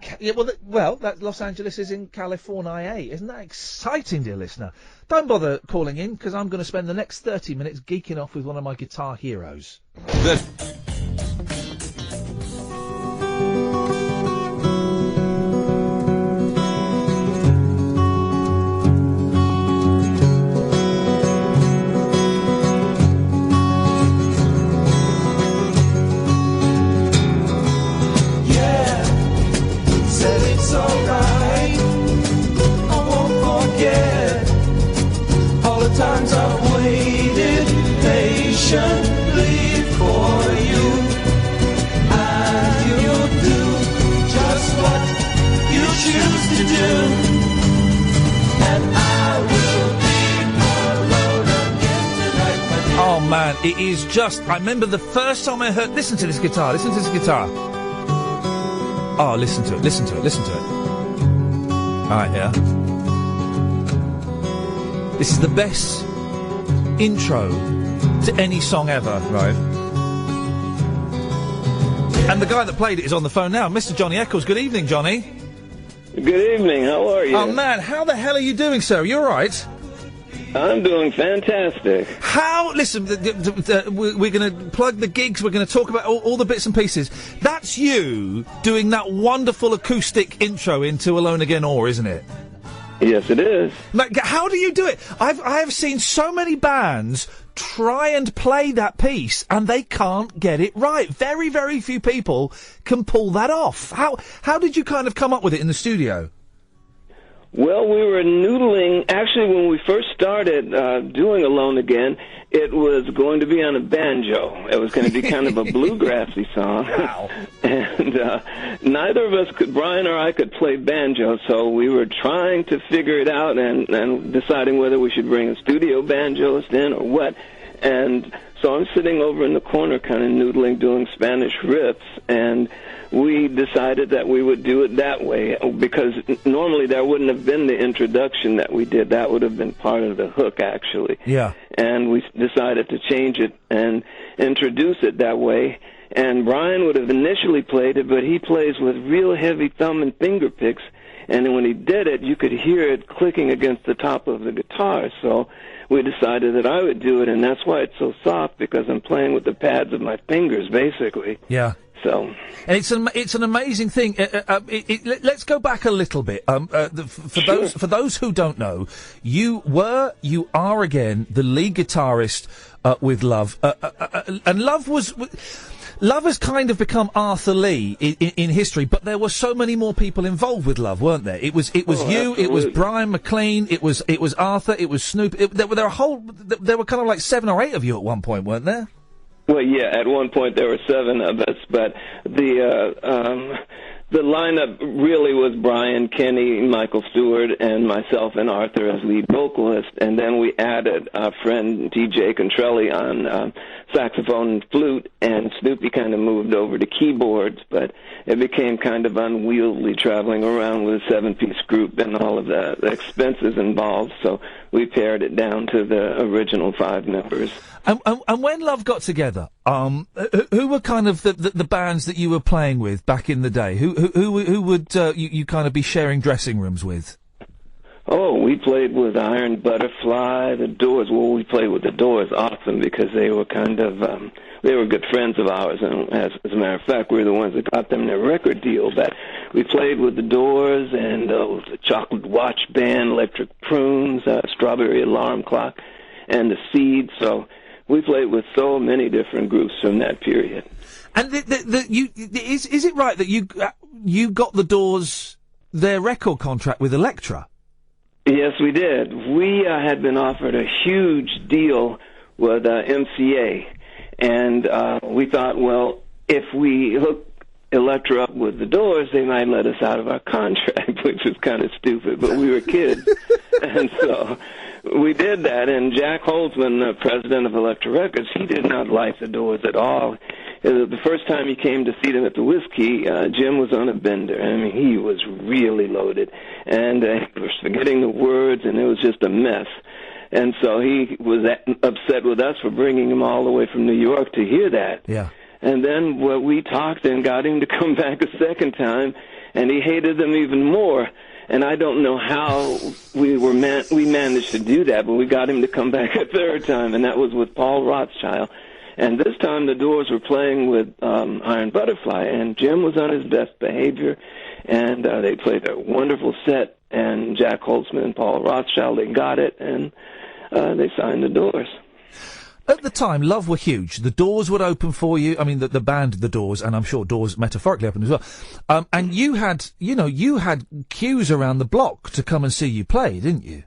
California. Well, that Los Angeles is in California. Isn't that exciting, dear listener? Don't bother calling in because I'm going to spend the next 30 minutes geeking off with one of my guitar heroes. It is just... I remember the first time I heard... Listen to this guitar, listen to this guitar. Oh, listen to it, listen to it, listen to it. Alright, yeah. This is the best intro to any song ever. Right. And the guy that played it is on the phone now, Mr. Johnny Eccles. Good evening, Johnny. Good evening, how are you? Oh, man, how the hell are you doing, sir? You all right? I'm doing fantastic. How... Listen, we're going to plug the gigs, we're going to talk about all the bits and pieces. That's you doing that wonderful acoustic intro into Alone Again Or, isn't it? Yes, it is. Like, how do you do it? I've seen so many bands try and play that piece, and they can't get it right. Very, very few people can pull that off. How did you kind of come up with it in the studio? Well, we were noodling. Actually, when we first started doing Alone Again, it was going to be on a banjo. It was going to be kind of a bluegrassy song. Wow. And neither of us Brian or I could play banjo, so we were trying to figure it out and deciding whether we should bring a studio banjoist in or what. And so I'm sitting over in the corner kind of noodling, doing Spanish riffs, and we decided that we would do it that way because normally there wouldn't have been the introduction that we did. That would have been part of the hook, actually. Yeah. And we decided to change it and introduce it that way. And Brian would have initially played it, but he plays with real heavy thumb and finger picks. And when he did it, you could hear it clicking against the top of the guitar. So we decided that I would do it, and that's why it's so soft, because I'm playing with the pads of my fingers, basically. Yeah. So, and it's an amazing thing. Let's go back a little bit. For those who don't know, you are again the lead guitarist with Love, and Love has kind of become Arthur Lee in history, but there were so many more people involved with Love, weren't there? It was you, absolutely. it was Brian McLean, it was Arthur, it was Snoop. There were kind of like 7 or 8 of you at one point, weren't there? Well, yeah, at one point there were 7 of us, but the lineup really was Brian, Kenny, Michael Stewart, and myself and Arthur as lead vocalist, and then we added our friend DJ Contrelli on saxophone and flute, and Snoopy kind of moved over to keyboards, but it became kind of unwieldy traveling around with a 7-piece group and all of the expenses involved, so we pared it down to the original 5 members. And when Love got together, who were kind of the bands that you were playing with back in the day? Who would you kind of be sharing dressing rooms with? Oh, we played with Iron Butterfly, the Doors. Well, we played with the Doors often because they were kind of they were good friends of ours, and as a matter of fact, we were the ones that got them their record deal. But we played with the Doors and the Chocolate Watch Band, Electric Prunes, Strawberry Alarm Clock, and the Seeds. So we played with so many different groups from that period. And is it right that you got the Doors their record contract with Elektra? Yes, we did. We had been offered a huge deal with MCA, and we thought, well, if we hook Elektra up with the Doors, they might let us out of our contract, which was kind of stupid, but we were kids. And so we did that, and Jack Holtzman, the president of Elektra Records, he did not like the Doors at all. The first time he came to see them at the Whiskey, Jim was on a bender. I mean, he was really loaded, and he was forgetting the words, and it was just a mess. And so he was upset with us for bringing him all the way from New York to hear that. Yeah. And then we talked and got him to come back a second time, and he hated them even more. And I don't know how we managed to do that, but we got him to come back a third time, and that was with Paul Rothschild. And this time the Doors were playing with Iron Butterfly, and Jim was on his best behavior, and they played a wonderful set, and Jack Holtzman and Paul Rothschild, they got it, and they signed the Doors. At the time, Love were huge. The Doors would open for you. I mean, the band The Doors, and I'm sure Doors metaphorically opened as well. And you had queues around the block to come and see you play, didn't you?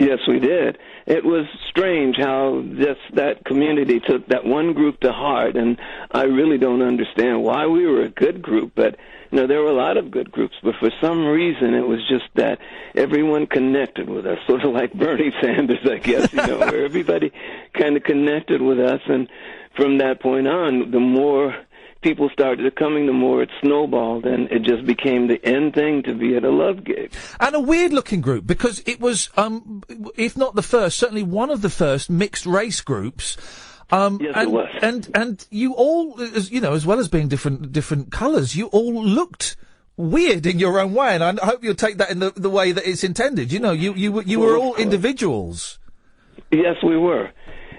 Yes, we did. It was strange how just that community took that one group to heart, and I really don't understand why. We were a good group, but there were a lot of good groups, but for some reason it was just that everyone connected with us, sort of like Bernie Sanders, I guess, where everybody kind of connected with us, and from that point on, the more people started coming, the more it snowballed, and it just became the end thing to be at a love gig. And a weird-looking group, because it was, if not the first, certainly one of the first mixed-race groups. Yes, it was. And you all, as well as being different colours, you all looked weird in your own way, and I hope you'll take that in the way that it's intended. You were all individuals. Yes, we were.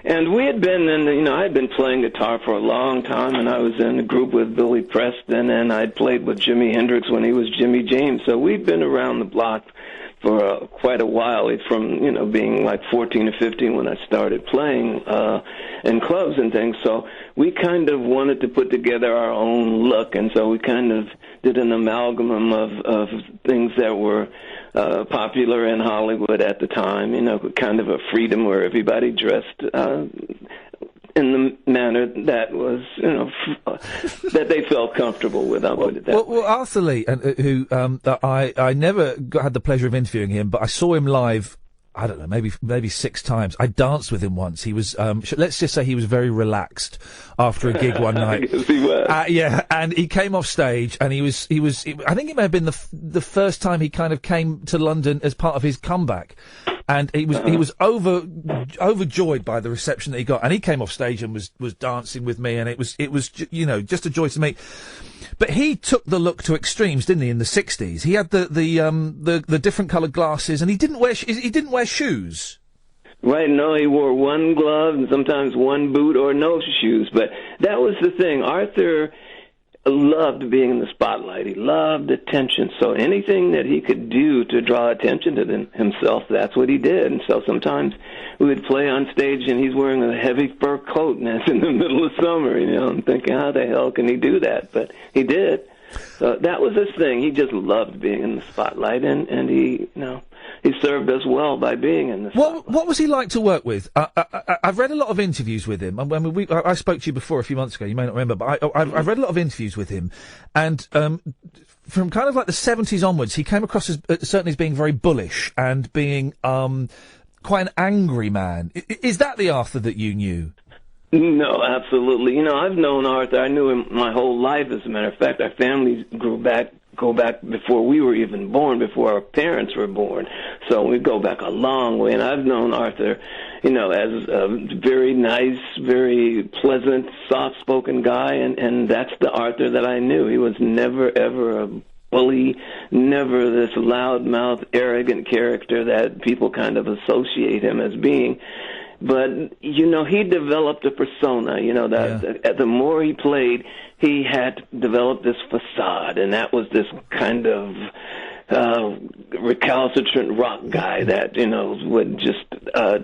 And we had been I had been playing guitar for a long time, and I was in a group with Billy Preston, and I'd played with Jimi Hendrix when he was Jimmy James. So we'd been around the block for quite a while, from, being like 14 or 15 when I started playing in clubs and things. So we kind of wanted to put together our own look, and so we kind of did an amalgam of things that were popular in Hollywood at the time, kind of a freedom where everybody dressed in the manner that was, that they felt comfortable with. I'll put it that way. Well, Arthur Lee, who I never had the pleasure of interviewing him, but I saw him live. I don't know, maybe 6 times. I danced with him once. He was, let's just say he was very relaxed after a gig one night. Yes, he was. Yeah, and he came off stage, and he was. I think it may have been the first time he kind of came to London as part of his comeback, and he was overjoyed by the reception that he got, and he came off stage and was dancing with me, and it was just a joy to meet. But he took the look to extremes, didn't he? In the 60s, he had the different coloured glasses, and he didn't wear shoes. Right, no, he wore one glove and sometimes one boot or no shoes. But that was the thing. Arthur loved being in the spotlight. He loved attention. So anything that he could do to draw attention to himself, that's what he did. And so sometimes we would play on stage and he's wearing a heavy fur coat and it's in the middle of summer, I'm thinking, how the hell can he do that? But he did. So that was his thing. He just loved being in the spotlight, and he, he served us well by being in the spotlight. What was he like to work with? I've read a lot of interviews with him. I spoke to you before a few months ago. You may not remember, but I've read a lot of interviews with him, and from kind of like the 70s onwards, he came across as certainly as being very bullish and being quite an angry man. Is that the Arthur that you knew? No, absolutely. I've known Arthur. I knew him my whole life, as a matter of fact. Our families go back before we were even born, before our parents were born. So we go back a long way. And I've known Arthur, as a very nice, very pleasant, soft-spoken guy. And that's the Arthur that I knew. He was never, ever a bully, never this loud-mouthed, arrogant character that people kind of associate him as being. But, he developed a persona, the more he played, he had developed this facade, and that was this kind of recalcitrant rock guy that, would just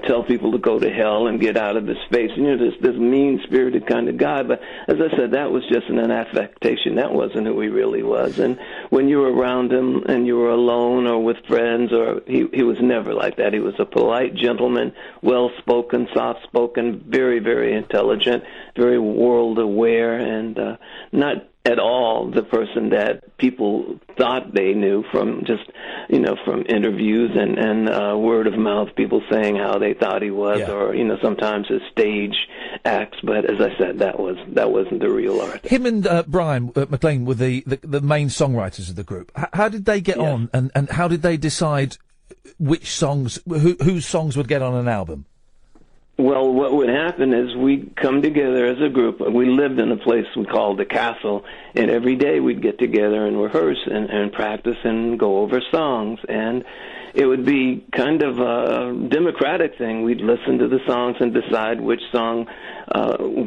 tell people to go to hell and get out of his face. This mean-spirited kind of guy. But as I said, that was just an affectation. That wasn't who he really was. And when you were around him and you were alone or with friends, or he was never like that. He was a polite gentleman, well-spoken, soft-spoken, very, very intelligent, very world-aware, and not at all the person that people thought they knew from just, from interviews and word of mouth, people saying how they thought he was, or, sometimes his stage acts. But as I said, that wasn't the real Arthur. Him and Brian McLean were the main songwriters of the group. How did they get on, and how did they decide which songs, whose songs would get on an album? Well, what would happen is we'd come together as a group. We lived in a place we called the Castle, and every day we'd get together and rehearse and practice and go over songs. And it would be kind of a democratic thing. We'd listen to the songs and decide which song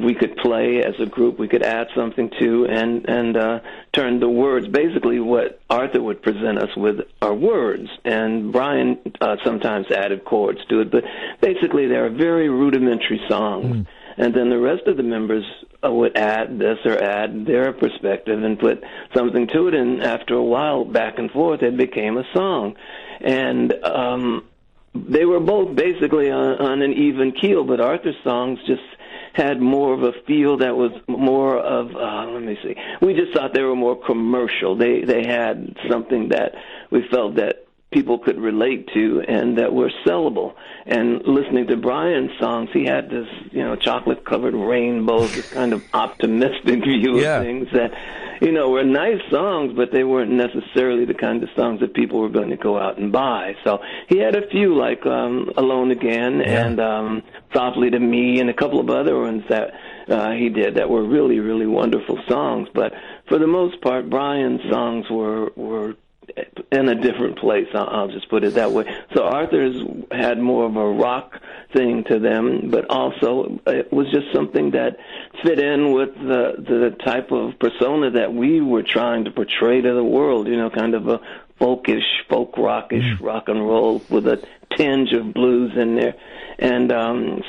we could play as a group, we could add something to, and turn the words. Basically, what Arthur would present us with are words, and Brian sometimes added chords to it. But basically, they are very rudimentary songs. And then the rest of the members would add this or add their perspective and put something to it. And after a while, back and forth, it became a song. And they were both basically on an even keel, but Arthur's songs just had more of a feel that was more of, let me see, we just thought they were more commercial. They had something that we felt that people could relate to and that were sellable. And listening to Brian's songs, he had this, chocolate-covered rainbows, this kind of optimistic view of things that, were nice songs, but they weren't necessarily the kind of songs that people were going to go out and buy. So he had a few, like Alone Again and Softly to Me and a couple of other ones that he did that were really, really wonderful songs. But for the most part, Brian's songs were in a different place. I'll just put it that way. So Arthur's had more of a rock thing to them, but also it was just something that fit in with the type of persona that we were trying to portray to the world, kind of a folkish, folk rockish rock and roll with a tinge of blues in there. And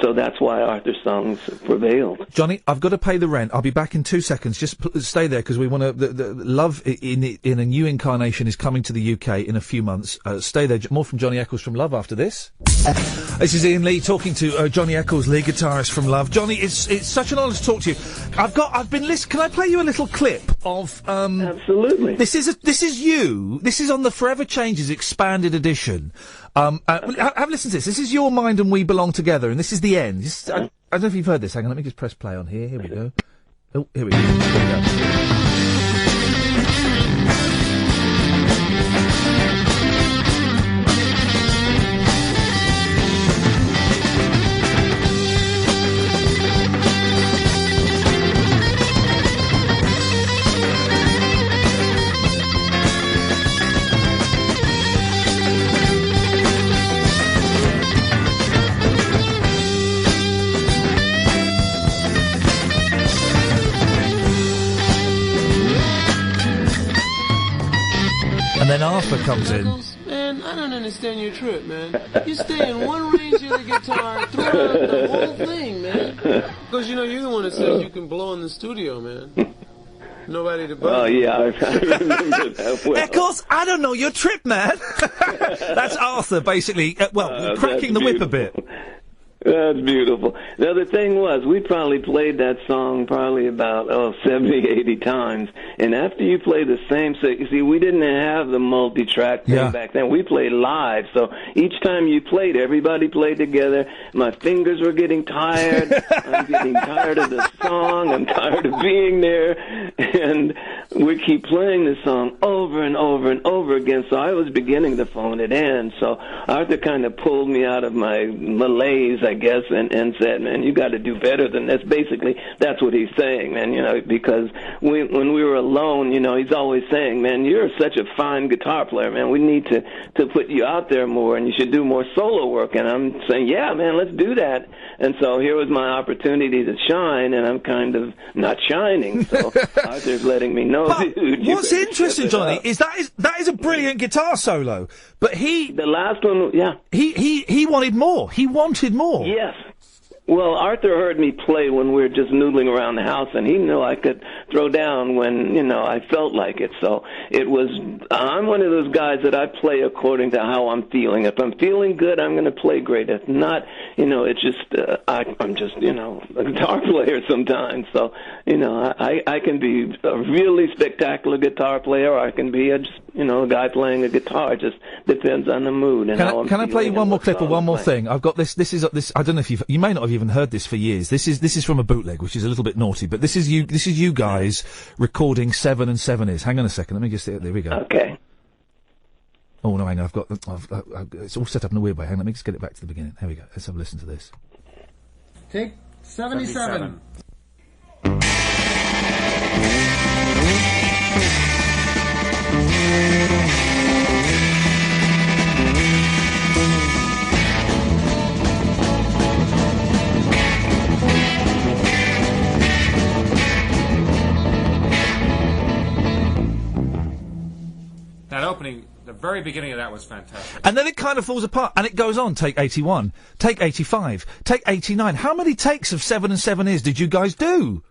so that's why Arthur's songs prevailed. Johnny, I've got to pay the rent. I'll be back in 2 seconds. Just stay there because we want to. The Love in a new incarnation is coming to the UK in a few months. Stay there. More from Johnny Eccles from Love after this. This is Iain Lee talking to Johnny Eccles, lead guitarist from Love. Johnny, it's such an honour to talk to you. I've been listening. Can I play you a little clip of? Absolutely. This is you. This is on the Forever Changes expanded edition. Have a listen to this. This is Your Mind and We Belong Together, and this is the end. I don't know if you've heard this. Hang on, let me just press play on here. Here we go. Oh, here we go. Here we go. Then Arthur comes in. Man, I don't understand your trip, man. You stay in one range of the guitar, throw out the whole thing, man. Because, you're the one that said you can blow in the studio, man. Nobody to buzz. Oh, yeah, I remember that well. Eccles, I don't know your trip, man. That's Arthur, basically, cracking the whip a bit. That's beautiful. Now, the thing was, we probably played that song probably about, 70, 80 times. And after you play the same, you see, we didn't have the multi-track thing back then. We played live. So each time you played, everybody played together. My fingers were getting tired. I'm getting tired of the song. I'm tired of being there. And we keep playing the song over and over and over again. So I was beginning to phone it in. So Arthur kind of pulled me out of my malaise, I guess, and said, man, you got to do better than this. Basically, that's what he's saying, man, because when we were alone, he's always saying, man, you're such a fine guitar player, man. We need to put you out there more, and you should do more solo work. And I'm saying, yeah, man, let's do that. And so here was my opportunity to shine, and I'm kind of not shining. So Arthur's letting me know, dude. What's interesting, Johnny, is that is a brilliant guitar solo, but the last one, yeah, he wanted more. He wanted more. Yes. Well, Arthur heard me play when we were just noodling around the house, and he knew I could throw down when, I felt like it. So I'm one of those guys that I play according to how I'm feeling. If I'm feeling good, I'm going to play great. If not, it's just, I'm just, a guitar player sometimes. So, I can be a really spectacular guitar player, or I can be a guy playing a guitar. It just depends on the mood and how I'm feeling. Can I play you one more clip or one more thing? I've got this. This is I don't know if you may not have even heard this for years. This is from a bootleg, which is a little bit naughty, but this is you guys recording 7 and 7 is. Hang on a second. Let me just there we go. Okay. Oh no, hang on. It's all set up in a weird way. Hang on, let me just get it back to the beginning. Here we go. Let's have a listen to this. Take 77. That opening, the very beginning of that was fantastic. And then it kind of falls apart, and it goes on. Take 81, take 85, take 89. How many takes of 7 and 7 is did you guys do?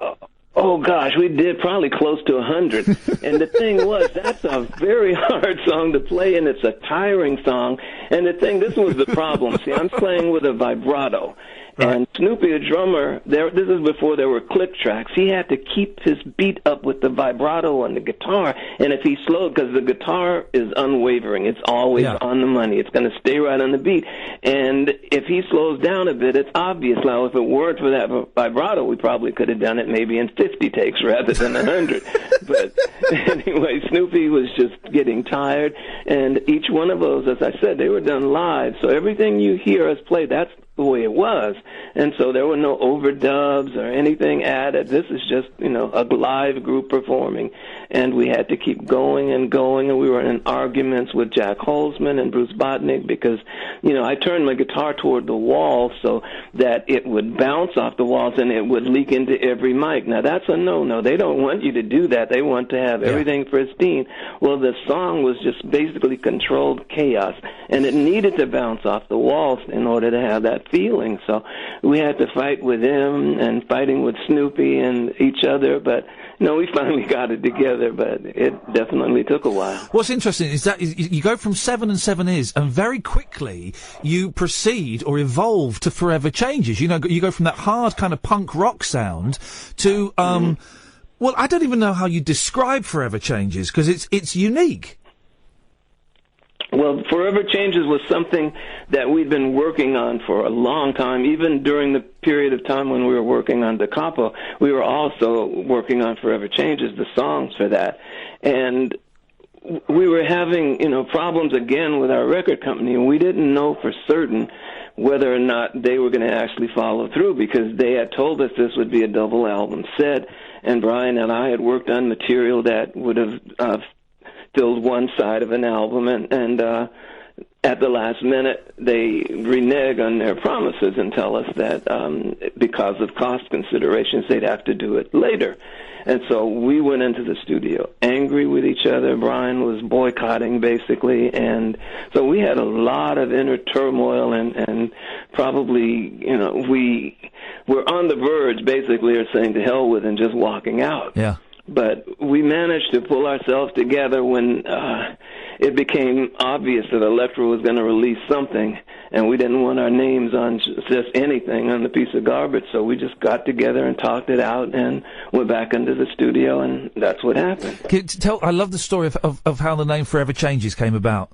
Oh, gosh, we did probably close to 100. And the thing was, that's a very hard song to play, and it's a tiring song. And this was the problem. See, I'm playing with a vibrato. And Snoopy, the drummer, this is before there were click tracks. He had to keep his beat up with the vibrato on the guitar. And if he slowed, because the guitar is unwavering, it's always on the money. It's going to stay right on the beat. And if he slows down a bit, it's obvious. Now, if it weren't for that vibrato, we probably could have done it maybe in 50 takes rather than 100. But anyway, Snoopy was just getting tired. And each one of those, as I said, they were done live. So everything you hear us play, that's the way it was. And so there were no overdubs or anything added. This is just, a live group performing. And we had to keep going and going, and we were in arguments with Jack Holzman and Bruce Botnick because, I turned my guitar toward the wall so that it would bounce off the walls and it would leak into every mic. Now, that's a no-no. They don't want you to do that. They want to have everything pristine. Well, the song was just basically controlled chaos, and it needed to bounce off the walls in order to have that feeling. So we had to fight with them and fighting with Snoopy and each other, but we finally got it together, but it definitely took a while. What's interesting is that you go from 7 and 7 Is, and very quickly you proceed or evolve to Forever Changes. You go from that hard kind of punk rock sound to, well, I don't even know how you describe Forever Changes, because it's unique. Well, Forever Changes was something that we'd been working on for a long time. Even during the period of time when we were working on Da Capo, we were also working on Forever Changes, the songs for that. And we were having, problems again with our record company, and we didn't know for certain whether or not they were going to actually follow through, because they had told us this would be a double album set, and Brian and I had worked on material that would have filled one side of an album, and at the last minute they renege on their promises and tell us that because of cost considerations they'd have to do it later. And so we went into the studio angry with each other. Brian was boycotting, basically, and so we had a lot of inner turmoil, and probably, we were on the verge, basically, of saying to hell with and just walking out. Yeah. But we managed to pull ourselves together when it became obvious that Elektra was going to release something, and we didn't want our names on just anything on the piece of garbage, so we just got together and talked it out and went back into the studio, and that's what happened. I love the story of how the name Forever Changes came about.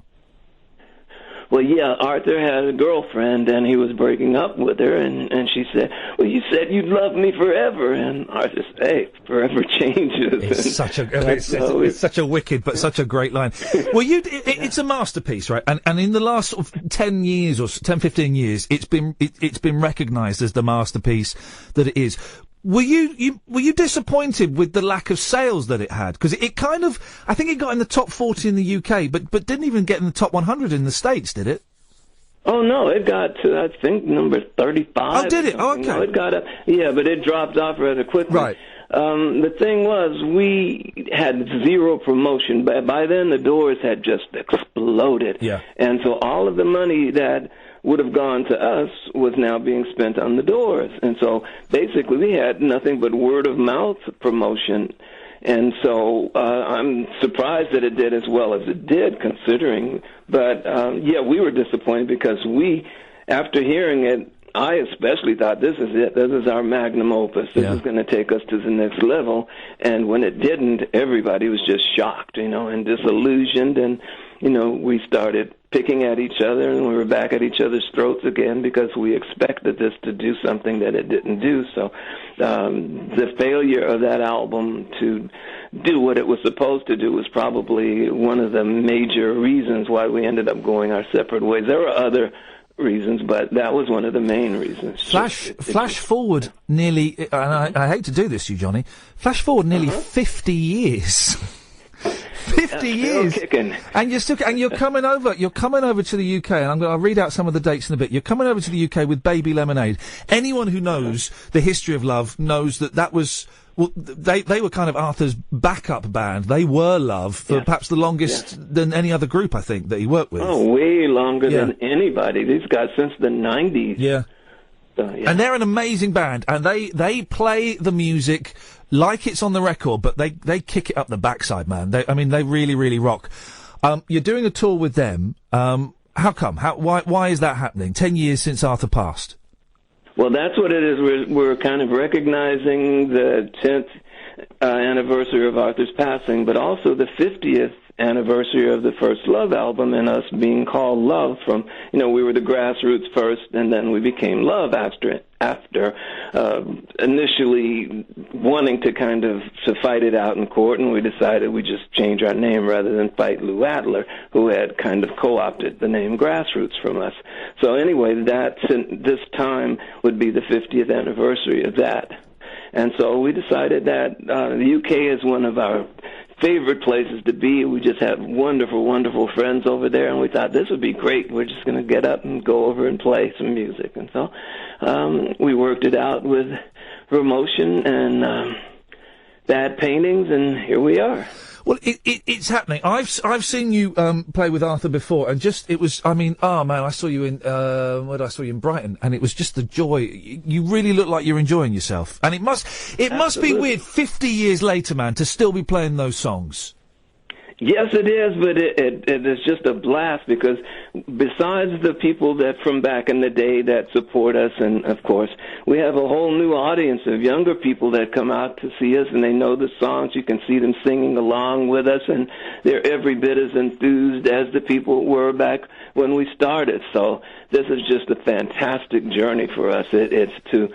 Well, yeah, Arthur had a girlfriend, and he was breaking up with her, and she said, well, you said you'd love me forever. And Arthur said, hey, forever changes. It's such a wicked but such a great line. Well, it's a masterpiece, right? And in the last sort of 10 years or 10, 15 years, it's been recognised as the masterpiece that it is. Were you disappointed with the lack of sales that it had? Because it kind of, I think it got in the top 40 in the UK, but didn't even get in the top 100 in the States, did it? Oh, no, it got to, I think, number 35. Oh, did it? Oh, okay. No, it got up, yeah, but it dropped off rather quickly. Right. The thing was, we had zero promotion. By then, the Doors had just exploded. Yeah. And so all of the money that would have gone to us was now being spent on the Doors. And so basically we had nothing but word-of-mouth promotion. And so I'm surprised that it did as well as it did, considering. But, yeah, we were disappointed because after hearing it, I especially thought, this is it. This is our magnum opus. This is going to take us to the next level. And when it didn't, everybody was just shocked, and disillusioned. And, we started picking at each other, and we were back at each other's throats again because we expected this to do something that it didn't do. So the failure of that album to do what it was supposed to do was probably one of the major reasons why we ended up going our separate ways. There were other reasons, but that was one of the main reasons. Flash forward nearly, and I hate to do this to you, Johnny, flash forward nearly 50 years. 50 years, kicking. And you're coming over to the UK, and I'll read out some of the dates in a bit. You're coming over to the UK with Baby Lemonade. Anyone who knows the history of Love knows that was, well, they were kind of Arthur's backup band. They were Love for perhaps the longest than any other group, I think, that he worked with. Oh, way longer than anybody. These guys since the 90s. Yeah. So, yeah. And they're an amazing band, and they play the music like it's on the record, but they kick it up the backside, man. They really, really rock. You're doing a tour with them. How come? Why is that happening? 10 years since Arthur passed. Well, that's what it is. We're kind of recognizing the 10th anniversary of Arthur's passing, but also the 50th anniversary of the first Love album, and us being called Love from, we were the Grassroots first, and then we became Love after initially wanting to to fight it out in court, and we decided we'd just change our name rather than fight Lou Adler, who had kind of co-opted the name Grassroots from us. So anyway, this time would be the 50th anniversary of that. And so we decided that the UK is one of our favorite places to be. We just have wonderful, wonderful friends over there, and we thought this would be great. We're just going to get up and go over and play some music. And so we worked it out with promotion and bad paintings, and here we are. Well, it's happening. I've seen you play with Arthur before, and I saw you in I saw you in Brighton, and it was just the joy. You really look like you're enjoying yourself, and it must be weird 50 years later, man, to still be playing those songs. Yes, it is, but it is just a blast because besides the people that from back in the day that support us, and of course we have a whole new audience of younger people that come out to see us, and they know the songs. You can see them singing along with us, and they're every bit as enthused as the people were back when we started. So this is just a fantastic journey for us. It's to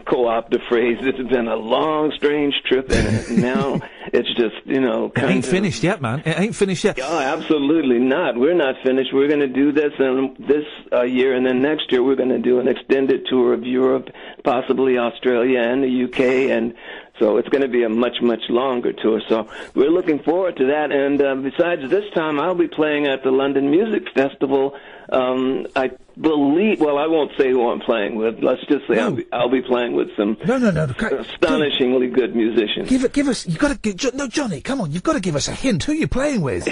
co-opt the phrase, it's been a long, strange trip, and now it's just, It ain't finished yet, man. It ain't finished yet. Oh, absolutely not. We're not finished. We're going to do this this year, and then next year we're going to do an extended tour of Europe, possibly Australia and the UK, and so it's going to be a much, much longer tour. So we're looking forward to that. And besides this time, I'll be playing at the London Music Festival. I believe, I won't say who I'm playing with. Let's just say I'll be playing with some astonishingly good musicians. Give us, Johnny, come on, you've got to give us a hint. Who are you playing with?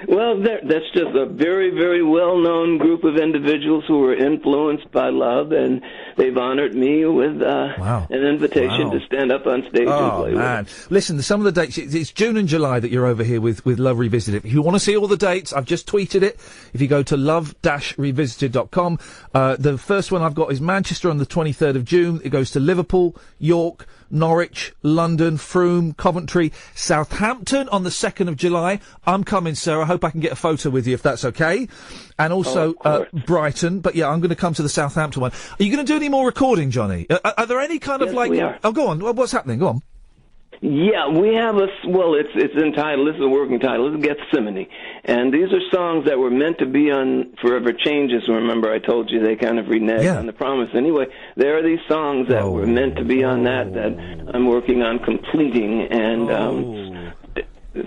Well, that's just a very, very well-known group of individuals who were influenced by love, and they've honored me with an invitation to stand up on stage and play with them. Listen, some of the dates, it's June and July that you're over here with Love Revisited. If you want to see all the dates, I've just tweeted it. If you go to love-revisited.com, the first one I've got is Manchester on the 23rd of June. It goes to Liverpool, York, Norwich, London, Frome, Coventry, Southampton on the 2nd of July. I'm coming, sir. I hope I can get a photo with you if that's okay. And also Brighton. But yeah, I'm going to come to the Southampton one. Are you going to do any more recording, Johnny? Are there any kind of we are. Oh, go on. What's happening? Go on. Yeah, we have it's entitled, this is a working title, it's Gethsemane. And these are songs that were meant to be on Forever Changes. Remember, I told you they kind of reneged on the promise. Anyway, there are these songs that were meant to be on that I'm working on completing, and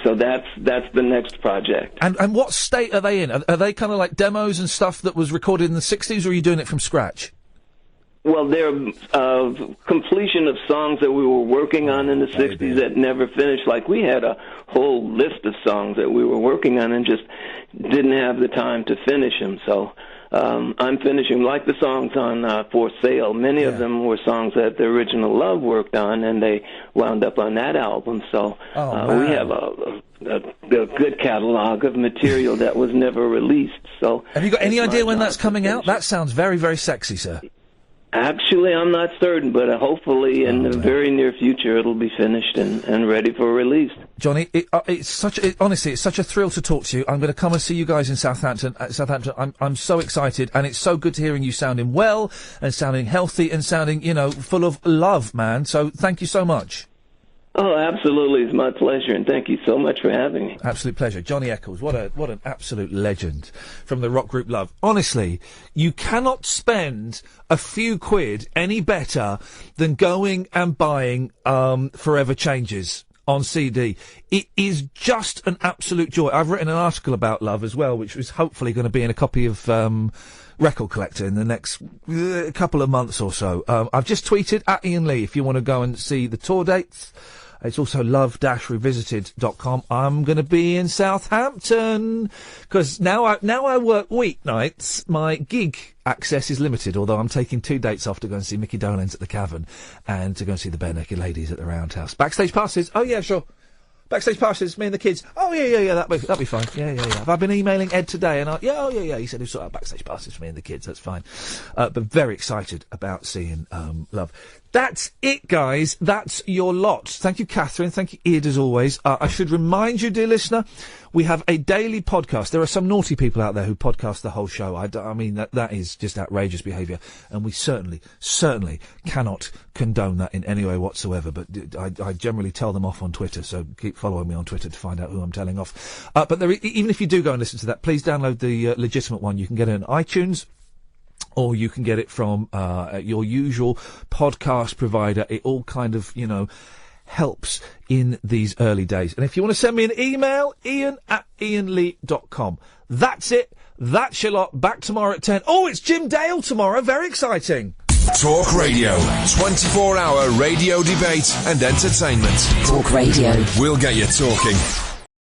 so that's the next project. And what state are they in? Are they kind of like demos and stuff that was recorded in the 60s, or are you doing it from scratch? Well, they're completion of songs that we were working on in the 60s that never finished. Like, we had a whole list of songs that we were working on and just didn't have the time to finish them. So I'm finishing, like the songs on For Sale. Many of them were songs that the original Love worked on, and they wound up on that album. So we have a good catalog of material that was never released. So have you got any idea when that's coming out? That sounds very, very sexy, sir. Actually, I'm not certain, but hopefully in the very near future it'll be finished and ready for release. Johnny, honestly, it's such a thrill to talk to you. I'm going to come and see you guys in Southampton. I'm so excited, and it's so good to hearing you sounding well and sounding healthy and sounding, full of love, man. So thank you so much. Oh, absolutely. It's my pleasure, and thank you so much for having me. Absolute pleasure. Johnny Eccles, what an absolute legend from the rock group Love. Honestly, you cannot spend a few quid any better than going and buying Forever Changes on CD. It is just an absolute joy. I've written an article about Love as well, which is hopefully going to be in a copy of Record Collector in the next couple of months or so. I've just tweeted at Iain Lee if you want to go and see the tour dates. It's also love-revisited.com. I'm going to be in Southampton because now I work weeknights. My gig access is limited, although I'm taking 2 dates off to go and see Mickey Dolenz at the Cavern and to go and see the Bare Naked Ladies at the Roundhouse. Backstage passes. Oh, yeah, sure. Backstage passes, me and the kids. Oh, yeah, that'll be fine. Yeah. Have I been emailing Ed today? And he said he'll sort out backstage passes for me and the kids. That's fine. But very excited about seeing Love. That's it, guys. That's your lot. Thank you, Catherine. Thank you, Ed, as always. I should remind you, dear listener, we have a daily podcast. There are some naughty people out there who podcast the whole show. I mean, that is just outrageous behaviour. And we certainly cannot condone that in any way whatsoever. But I generally tell them off on Twitter, so keep following me on Twitter to find out who I'm telling off. But even if you do go and listen to that, please download the legitimate one. You can get it on iTunes, or you can get it from your usual podcast provider. It all kind of, helps in these early days. And if you want to send me an email, ian@iainlee.com. That's it. That's your lot. Back tomorrow at 10. Oh, it's Jim Dale tomorrow. Very exciting. Talk Radio. 24-hour radio debate and entertainment. Talk Radio. We'll get you talking.